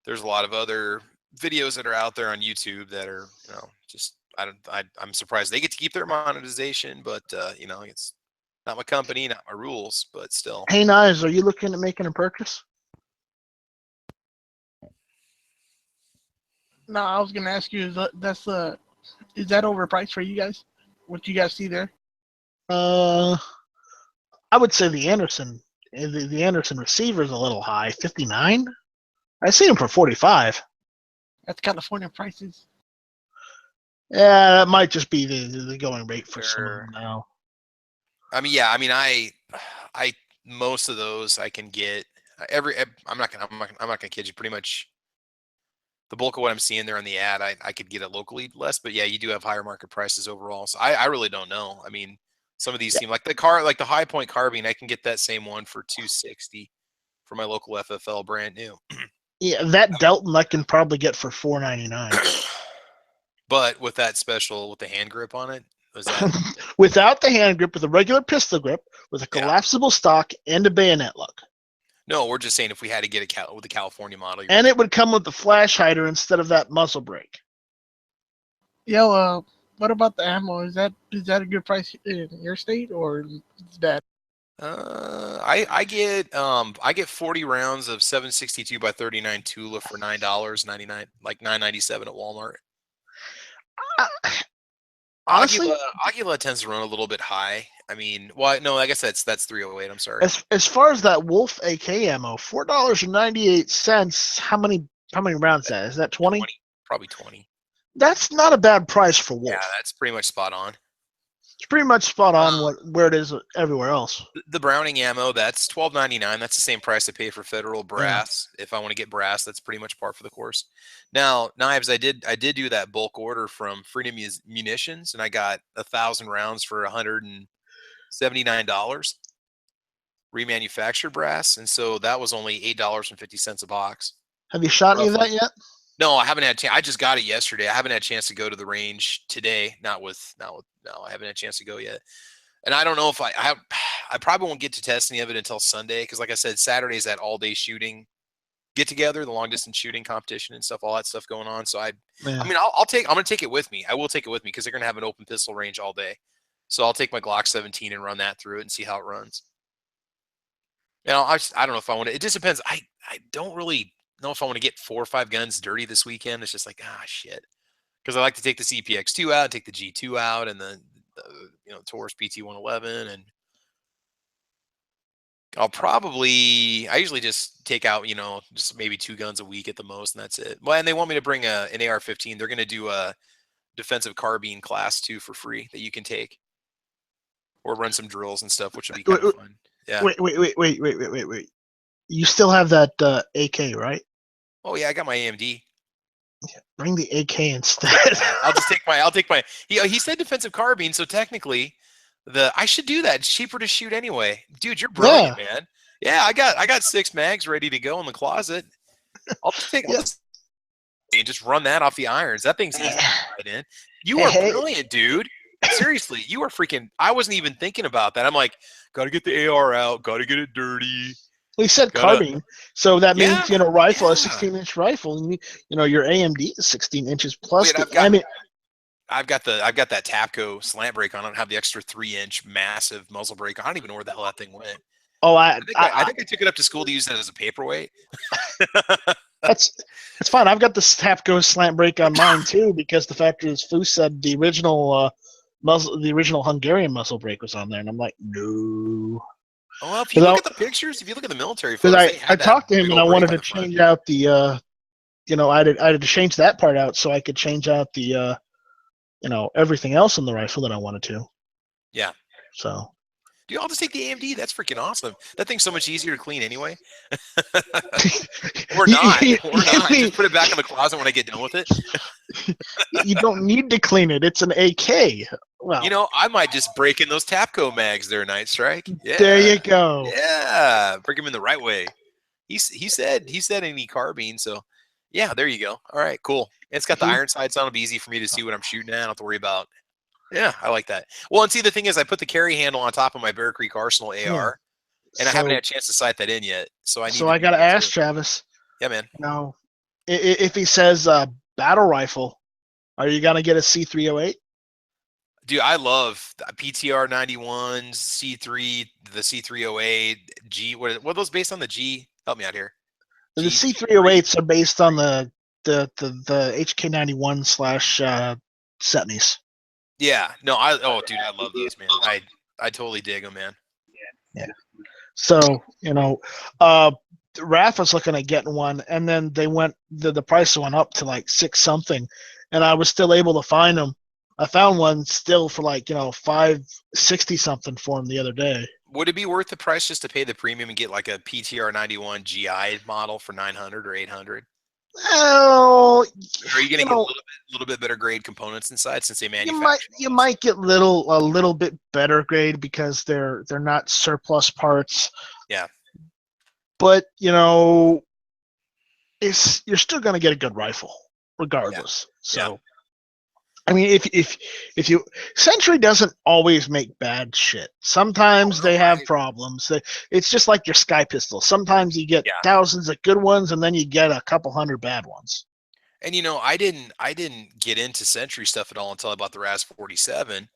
there's a lot of other videos that are out there on YouTube that are, just I'm surprised they get to keep their monetization, but it's not my company, not my rules, but still. Hey, Knives, are you looking at making a purchase? No, I was gonna ask you, is that overpriced for you guys? What you guys see there? I would say the Anderson receiver is a little high, 59. I see him for 45. That's California prices. Yeah, that might just be the going rate for some of them now. I mean, yeah. I mean, I most of those I can get I'm not gonna kid you. Pretty much, the bulk of what I'm seeing there on the ad, I could get it locally less. But yeah, you do have higher market prices overall. So I really don't know. I mean, some of these seem like the High Point carbine. I can get that same one for $260 for my local FFL, brand new. Yeah, that Delton I can probably get for $499. But with that special, with the hand grip on it, was that without the hand grip, with a regular pistol grip, with a collapsible stock and a bayonet look. No, we're just saying if we had to get with the California model. And it would come with the flash hider instead of that muzzle brake. Yo, what about the ammo? Is that a good price in your state, or is that? I get 40 rounds of 7.62 by 39 Tula for $9.99, like $9.97 at Walmart. Honestly, Aguila tends to run a little bit high. I mean, well, no, I guess that's 308. I'm sorry. As far as that Wolf AK ammo, $4.98. How many rounds is that? 20? Probably 20. That's not a bad price for Wolf. Yeah, that's pretty much spot on. It's pretty much spot on where it is everywhere else. The Browning ammo, that's $12.99. That's the same price I pay for Federal brass. Yeah. If I want to get brass, that's pretty much par for the course. Now, Knives, I did do that bulk order from Freedom Munitions, and I got 1,000 rounds for $179 remanufactured brass, and so that was only $8.50 a box. Have you shot any of that yet? No, I haven't had a chance. I just got it yesterday. I haven't had a chance to go to the range today. No, I haven't had a chance to go yet. And I don't know if I probably won't get to test any of it until Sunday. Cause like I said, Saturday's that all day shooting get together, the long distance shooting competition and stuff, all that stuff going on. So I'm going to take it with me. I will take it with me, cause they're going to have an open pistol range all day. So I'll take my Glock 17 and run that through it and see how it runs. You know, I don't know if I want to, it just depends. I don't really know if I want to get 4 or 5 guns dirty this weekend. It's just like, shit. Because I like to take the CPX2 out, take the G2 out, and the Taurus PT111, and I usually just take out, just maybe 2 guns a week at the most, and that's it. Well, and they want me to bring an AR-15. They're going to do a defensive carbine class 2 for free that you can take, or run some drills and stuff, which would be kind of fun. Yeah. Wait. You still have that AK, right? Oh yeah, I got my AMD. Yeah, bring the AK instead. I'll take my. He said defensive carbine, so technically, I should do that. It's cheaper to shoot anyway, dude. You're brilliant, man. Yeah, I got 6 mags ready to go in the closet. I'll just take and just run that off the irons. That thing's easy to ride in. You are brilliant, dude. Seriously, you are freaking. I wasn't even thinking about that. I'm like, gotta get the AR out, gotta get it dirty. He said carbine, so that means rifle, a 16-inch rifle, and your AMD is 16 inches plus. Wait, I've got that Tapco slant brake on. I don't have the extra 3-inch massive muzzle brake. I don't even know where the hell that thing went. Oh, I think I took it up to school to use that as a paperweight. That's fine. I've got the Tapco slant brake on mine too, because the fact is, Fu said the original Hungarian muzzle brake was on there, and I'm like, no. Oh, well, if you look at the pictures, if you look at the military photos, I talked to him and I wanted to change out the, I had to change that part out so I could change out the, everything else in the rifle that I wanted to. Yeah. So. Dude, I'll just take the AMD. That's freaking awesome. That thing's so much easier to clean anyway. Or not. Just put it back in the closet when I get done with it. You don't need to clean it. It's an AK. Well, I might just break in those Tapco mags there, Night Strike. Yeah. There you go. Yeah, break them in the right way. He said any carbine, so yeah, there you go. All right, cool. And it's got the iron sights on. It'll be easy for me to see what I'm shooting at. I don't have to worry about. Yeah, I like that. Well, and see, the thing is, I put the carry handle on top of my Bear Creek Arsenal AR, and I haven't had a chance to sight that in yet. So I got to ask Travis. Yeah, man. No, if he says battle rifle, are you gonna get a C308? Dude, I love PTR 91, C3, the C308, G. What are those based on? The G? Help me out here. The C308s are based on the HK91 / Setnies. Yeah, no, dude, I love those, man. I totally dig them, man. Yeah. So Raph was looking at getting one, and then the price went up to like $6 something, and I was still able to find them. I found one still for like $560 something for him the other day. Would it be worth the price just to pay the premium and get like a PTR 91 GI model for 900 or 800? Well, are you going to get a little bit better grade components inside since they manufacture? You might get a little bit better grade because they're not surplus parts. Yeah. But you're still going to get a good rifle regardless. Yeah. So. Yeah. I mean, if you Century doesn't always make bad shit. Sometimes they have problems. It's just like your Sky pistol. Sometimes you get thousands of good ones, and then you get a couple hundred bad ones. And I didn't get into Century stuff at all until I bought the RAS-47,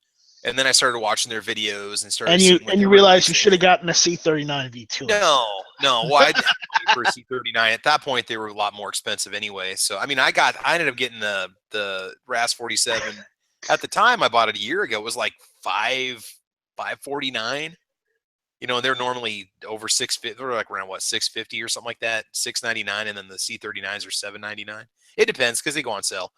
and then I started watching their videos and started. And you realize you should have gotten a C39 V2. No. Well, I didn't for a C39 at that point. They were a lot more expensive anyway. So I mean, I ended up getting the RAS-47 at the time. I bought it a year ago. It was like $549. They're normally over $650. They're like around $650 or something like that. $699, and then the C39s are $799. It depends because they go on sale.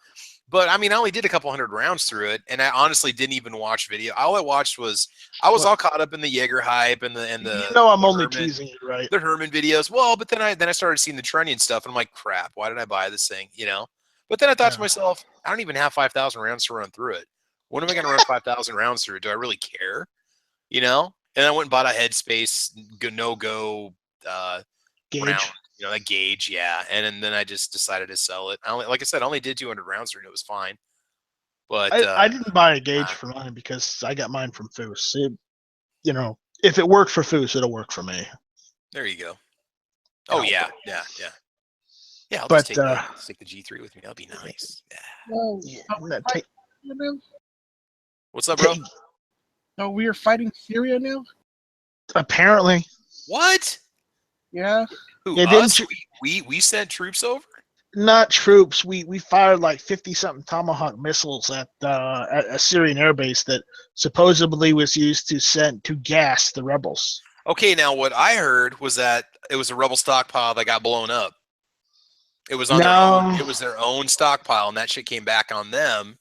But I mean, I only did a couple hundred rounds through it, and I honestly didn't even watch video. All I watched was all caught up in the Jaeger hype and the. I'm only teasing you, right? The Herman videos. Well, but then I started seeing the Trunnion stuff, and I'm like, crap, why did I buy this thing? But then I thought to myself, I don't even have 5,000 rounds to run through it. When am I going to run 5,000 rounds through it? Do I really care? And I went and bought a Headspace no-go gauge. Round, that gauge, yeah. And then I just decided to sell it. Like I said, I only did 200 rounds through it. It was fine. But I didn't buy a gauge for mine because I got mine from Foos. If it worked for Foos, it'll work for me. There you go. Oh yeah. I'll but, just take the G3 with me. That'll be nice. What's up, bro? No, we are fighting Syria now. Apparently. What? Yeah. Who, us? We sent troops over? Not troops. We fired like 50-something Tomahawk missiles at a Syrian airbase that supposedly was used to gas the rebels. Okay, now what I heard was that it was a rebel stockpile that got blown up. It was on their own. It was their own stockpile, and that shit came back on them.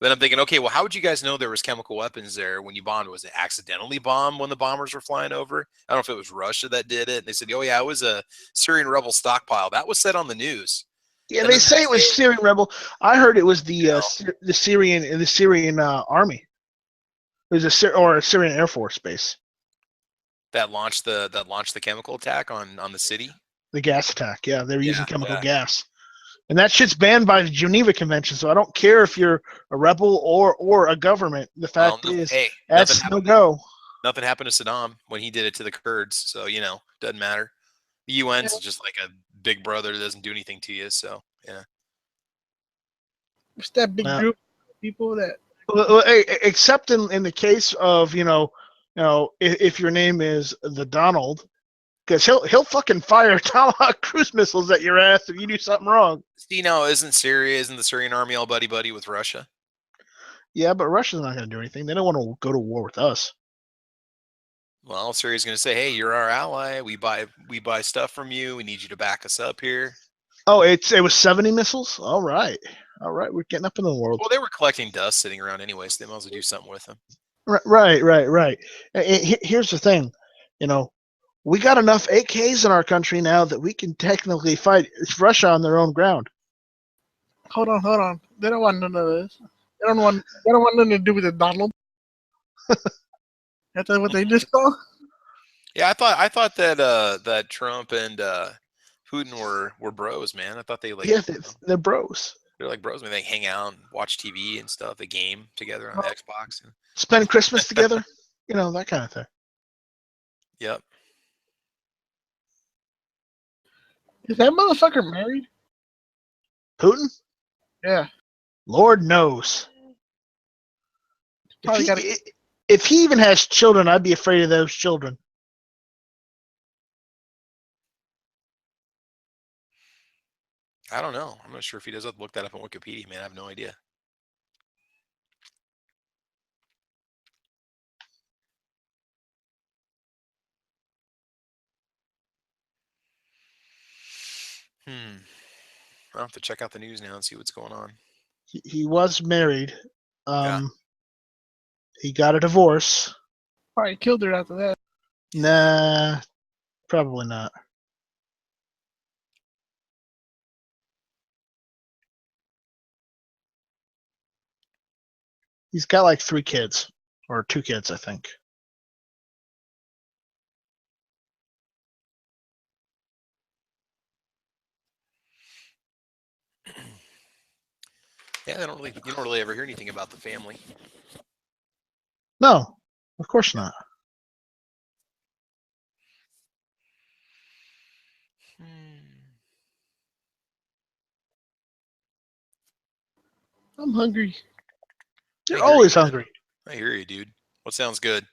Then I'm thinking, okay, well, how would you guys know there was chemical weapons there when you bombed? Was it accidentally bombed when the bombers were flying over? I don't know if it was Russia that did it. And they said, oh, yeah, it was a Syrian rebel stockpile. That was said on the news. Yeah, they say it was Syrian rebel. I heard it was the Syrian army. It was a Syrian Air Force base that launched the chemical attack on the city. The gas attack, yeah, they were using chemical gas. And that shit's banned by the Geneva Convention, so I don't care if you're a rebel or a government. The fact is, that's no go. Nothing happened to Saddam when he did it to the Kurds, so doesn't matter. The UN's just like a big brother that doesn't do anything to you, so yeah. It's that big group of people that. Except in the case of if your name is the Donald. Because he'll fucking fire Tomahawk cruise missiles at your ass if you do something wrong. See, now isn't the Syrian army all buddy with Russia? Yeah, but Russia's not going to do anything. They don't want to go to war with us. Well, Syria's going to say, "Hey, you're our ally. We buy stuff from you. We need you to back us up here." Oh, it was 70 missiles. All right, we're getting up in the world. Well, they were collecting dust sitting around anyway, so they might as well do something with them. Right. Here's the thing, we got enough AKs in our country now that we can technically fight Russia on their own ground. Hold on. They don't want none of this. They don't want nothing to do with the Donald. That's what they just saw. Yeah, I thought that Trump and Putin were bros, man. I thought they they're bros. They're like bros. I mean, they hang out and watch TV and stuff. They game together on Xbox. Spend Christmas together. That kind of thing. Yep. Is that motherfucker married? Putin? Yeah. Lord knows. If he even has children, I'd be afraid of those children. I don't know. I'm not sure if he does. I'll look that up on Wikipedia, man. I have no idea. I'll have to check out the news now and see what's going on. He was married. Yeah. He got a divorce. Probably killed her after that. Nah, probably not. He's got like 3 kids, or 2 kids, I think. Yeah, you don't really ever hear anything about the family. No, of course not. I'm hungry. You're always hungry. I hear you, dude. What sounds good?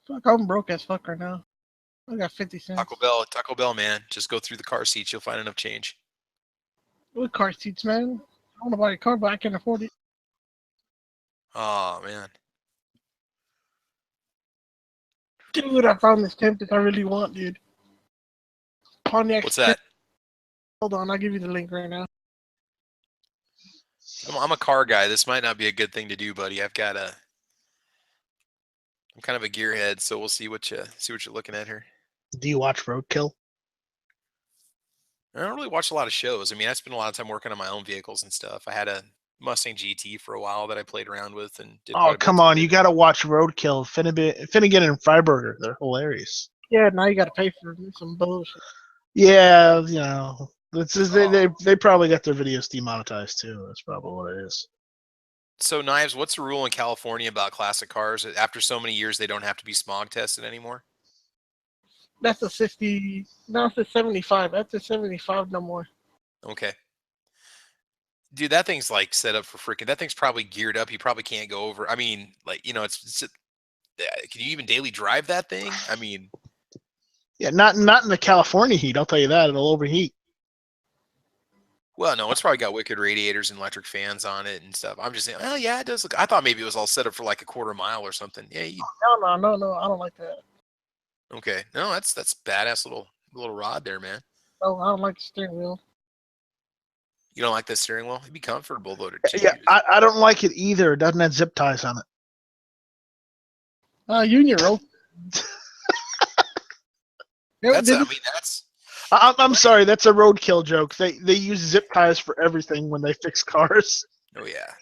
Fuck, I'm broke as fuck right now. I got 50 cents. Taco Bell, man. Just go through the car seats. You'll find enough change. What car seats, man? I want to buy a car, but I can't afford it. Oh, man. Dude, I found this tent that I really want, dude. Pontiac. What's that? Hold on, I'll give you the link right now. I'm a car guy. This might not be a good thing to do, buddy. I'm kind of a gearhead, so we'll see what you're looking at here. Do you watch Roadkill? I don't really watch a lot of shows. I mean, I spend a lot of time working on my own vehicles and stuff. I had a Mustang GT for a while that I played around with and did. Oh, come on. You got to watch Roadkill. Finnegan and Freiberger. They're hilarious. Yeah, now you got to pay for some bullshit. Yeah, you know. They probably got their videos demonetized, too. That's probably what it is. So, Knives, what's the rule in California about classic cars? After so many years, they don't have to be smog tested anymore? That's a 60. No, it's a 75. That's a 75 no more. Okay. Dude, that thing's like set up for freaking. That thing's probably geared up. You probably can't go over. I mean, like, you know, it's can you even daily drive that thing? I mean, yeah, not in the California heat. I'll tell you that. It'll overheat. Well, no, it's probably got wicked radiators and electric fans on it and stuff. I'm just saying, well, yeah, it does look. I thought maybe it was all set up for like a quarter mile or something. Yeah. No, I don't like that. Okay, no, that's badass little rod there, man. Oh, I don't like the steering wheel. You don't like the steering wheel? It'd be comfortable though. Yeah, I don't like it either. It doesn't have zip ties on it. You and your rope. I'm sorry, that's a roadkill joke. They use zip ties for everything when they fix cars. Oh yeah.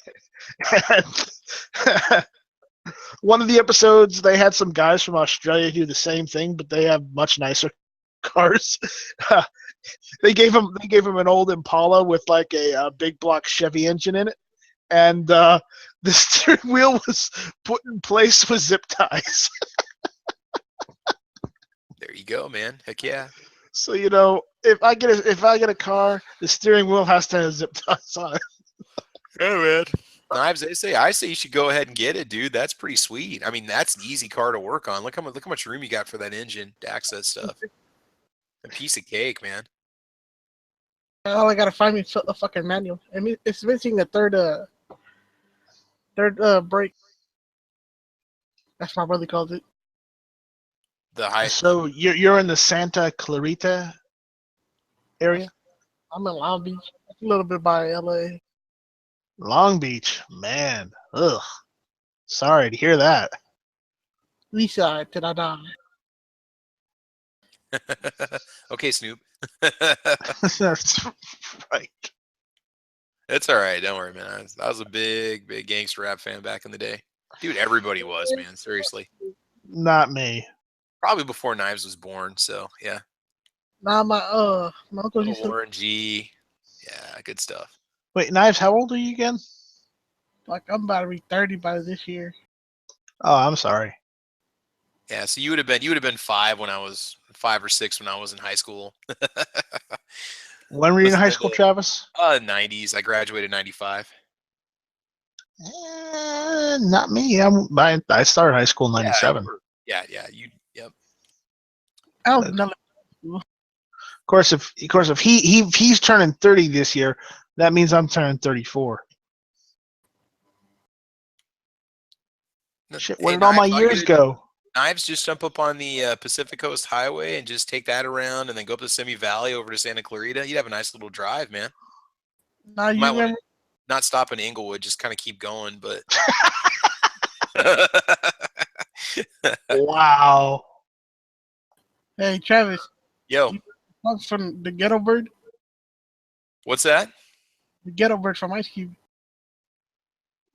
One of the episodes, they had some guys from Australia do the same thing, but they have much nicer cars. They gave him an old Impala with like a big block Chevy engine in it, and the steering wheel was put in place with zip ties. There you go, man. Heck yeah. So you know, if I get a car, the steering wheel has to have zip ties on it. Yeah, man. Knives, I say you should go ahead and get it, dude. That's pretty sweet. I mean, that's an easy car to work on. Look how much room you got for that engine to access stuff. A piece of cake, man. All I gotta find me a fucking manual. I mean, it's missing the third brake. That's what my brother calls it. So you're in the Santa Clarita area? I'm in Long Beach. A little bit by LA. Long Beach, man. Ugh. Sorry to hear that. Lisa, did I die? Okay, Snoop. That's right. It's all right. Don't worry, man. I was a big gangster rap fan back in the day. Dude, everybody was, man. Seriously. Not me. Probably before Knives was born, so yeah. Nah, my uncle used to. Warren G. Yeah, good stuff. Wait, Knives, how old are you again? Like, I'm about to be 30 by this year. Oh, I'm sorry. Yeah, so you would have been 5 when I was 5 or 6 when I was in high school. When were you in high school, Travis? 90s. I graduated in 95. Not me. I started high school in 97. Yep. Of course, if he's turning 30 this year, that means I'm turning 34. Shit, where did all my years go? Knives, just jump up on the Pacific Coast Highway and just take that around, and then go up the Simi Valley over to Santa Clarita. You'd have a nice little drive, man. Now you Might want remember? to not stop in Inglewood, just kind of keep going. But Wow. Hey, Travis. yo, Songs from the Ghetto Bird. what's that? The Ghetto Bird from Ice Cube.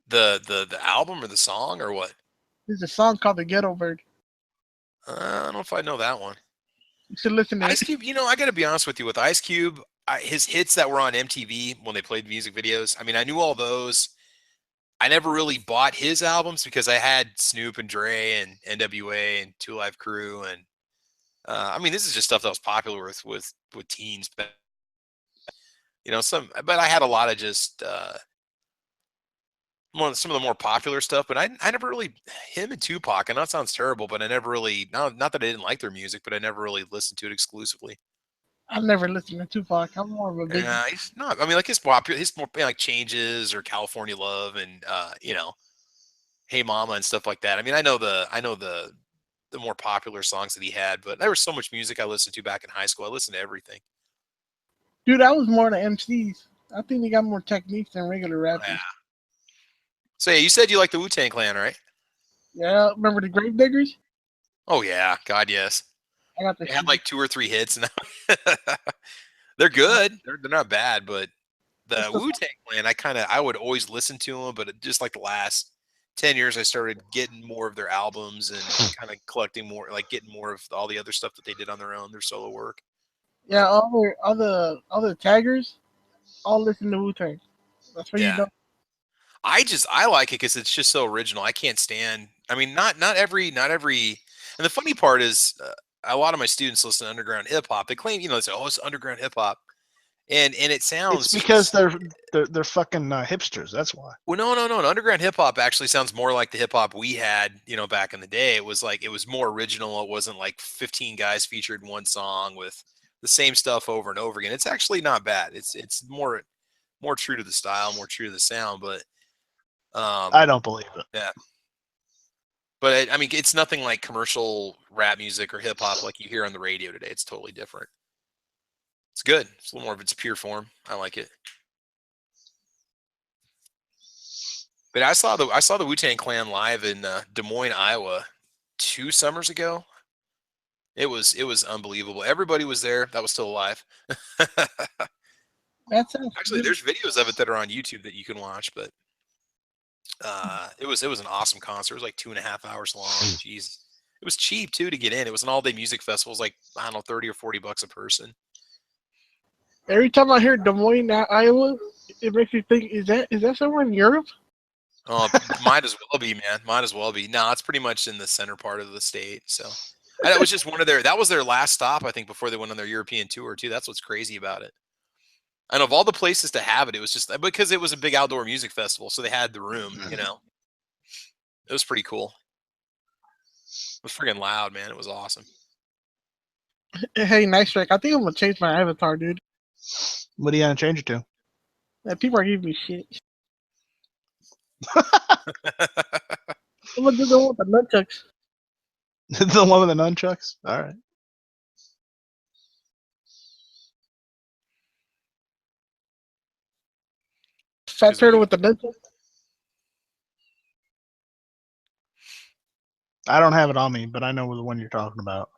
The album or the song or what? There's a song called The Ghetto Bird. I don't know if I know that one. You should listen to Ice it. Cube, I got to be honest with you. With Ice Cube, his hits that were on MTV when they played music videos, I mean, I knew all those. I never really bought his albums because I had Snoop and Dre and NWA and Two Live Crew, and I mean, this is just stuff that was popular with teens. But but I had a lot of just some of the more popular stuff. But I never really, him and Tupac. I know it sounds terrible, but I never really, not that I didn't like their music, but I never really listened to it exclusively. I've never listened to Tupac. I'm more of a big. Yeah, he's not. I mean, like his more like Changes or California Love and Hey Mama and stuff like that. I mean, I know the more popular songs that he had, but there was so much music I listened to back in high school. I listened to everything. Dude, I was more the MCs. I think they got more techniques than regular rappers. Yeah. So yeah, you said you like the Wu-Tang Clan, right? Yeah, remember the Gravediggers? Oh yeah, God yes. I got the. They had like 2 or 3 hits, and they're good. They're not bad, but the Wu-Tang Clan, I would always listen to them, but just like the last 10 years, I started getting more of their albums and kind of collecting more, like getting more of all the other stuff that they did on their own, their solo work. Yeah, all the taggers, all listen to Wu-Tang. That's what you know. I like it because it's just so original. I can't stand. I mean, not every. And the funny part is, a lot of my students listen to underground hip hop. They claim, they say, "Oh, it's underground hip hop," and it sounds. It's because they're fucking hipsters. That's why. Well, no. Underground hip hop actually sounds more like the hip hop we had, back in the day. It was more original. It wasn't like 15 guys featured in one song with the same stuff over and over again. It's actually not bad. It's more true to the style, more true to the sound, but. I don't believe it. Yeah. But I mean, it's nothing like commercial rap music or hip hop like you hear on the radio today. It's totally different. It's good. It's a little more of its pure form. I like it. But I saw the Wu-Tang Clan live in Des Moines, Iowa, 2 summers ago. It was unbelievable. Everybody was there that was still alive. Actually, there's videos of it that are on YouTube that you can watch, but it was an awesome concert. It was like 2.5 hours long. Jeez. It was cheap too to get in. It was an all-day music festival. It was like, I don't know, $30 or $40 a person. Every time I hear Des Moines, Iowa, it makes me think, is that somewhere in Europe? Oh, might as well be, man. Might as well be. No, it's pretty much in the center part of the state. So that was just that was their last stop, I think, before they went on their European tour too. That's what's crazy about it. And of all the places to have it, it was just because it was a big outdoor music festival, so they had the room, It was pretty cool. It was freaking loud, man. It was awesome. Hey, nice track. I think I'm gonna change my avatar, dude. What are you gonna change it to? People are giving me shit. I'm gonna do the one with the nunchucks. The one with the nunchucks? All right. Fat turtle with the nunchucks. I don't have it on me, but I know the one you're talking about.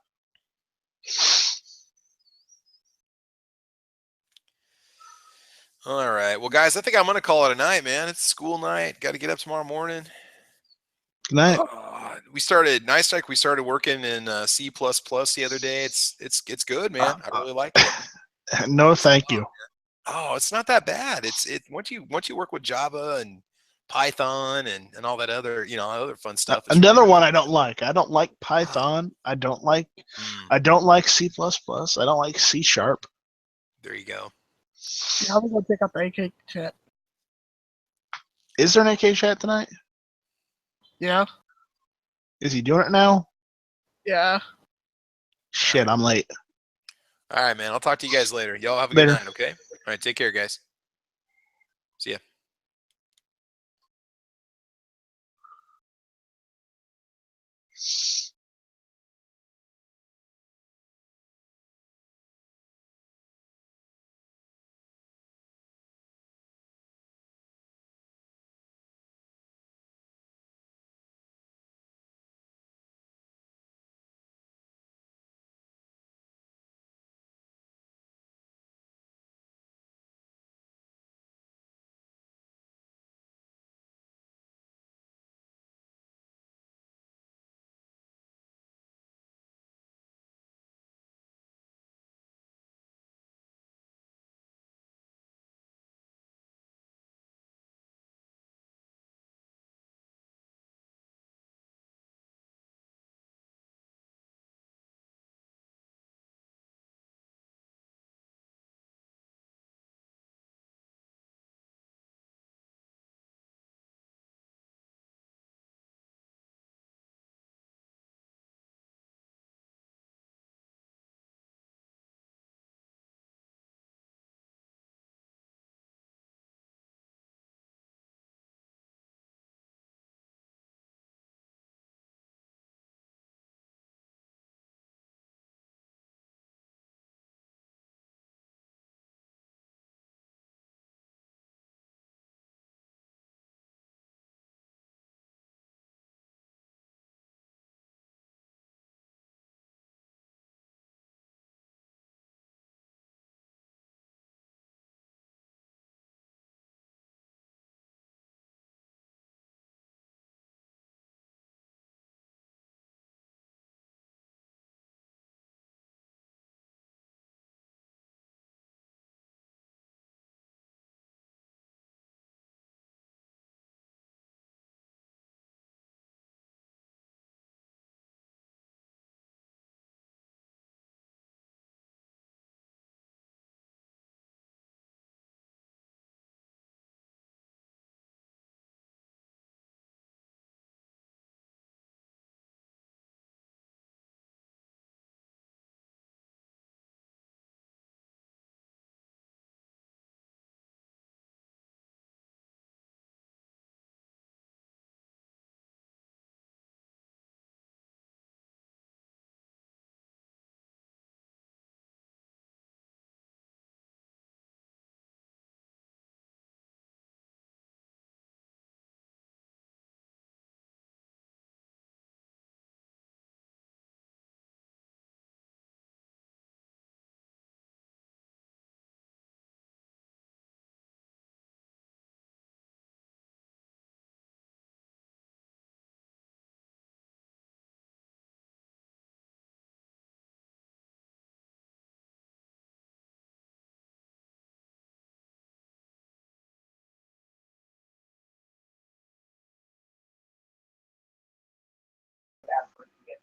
All right. Well, guys, I think I'm going to call it a night, man. It's school night. Got to get up tomorrow morning. Good night. We started NiceTech. We started working in C++ the other day. It's good, man. I really like it. No, thank you. Oh, it's not that bad. It's once you work with Java and Python and all that other, other fun stuff. Another one I don't like. I don't like Python. I don't like C++. I don't like C#. There you go. Yeah, I'm gonna check out the AK chat. Is there an AK chat tonight? Yeah. Is he doing it now? Yeah. Shit, I'm late. All right, man. I'll talk to you guys later. Y'all have a good night, okay? All right, take care, guys. See ya.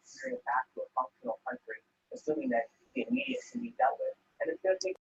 steering it back to a functional country, assuming that the immediate can be dealt with. And it's going to take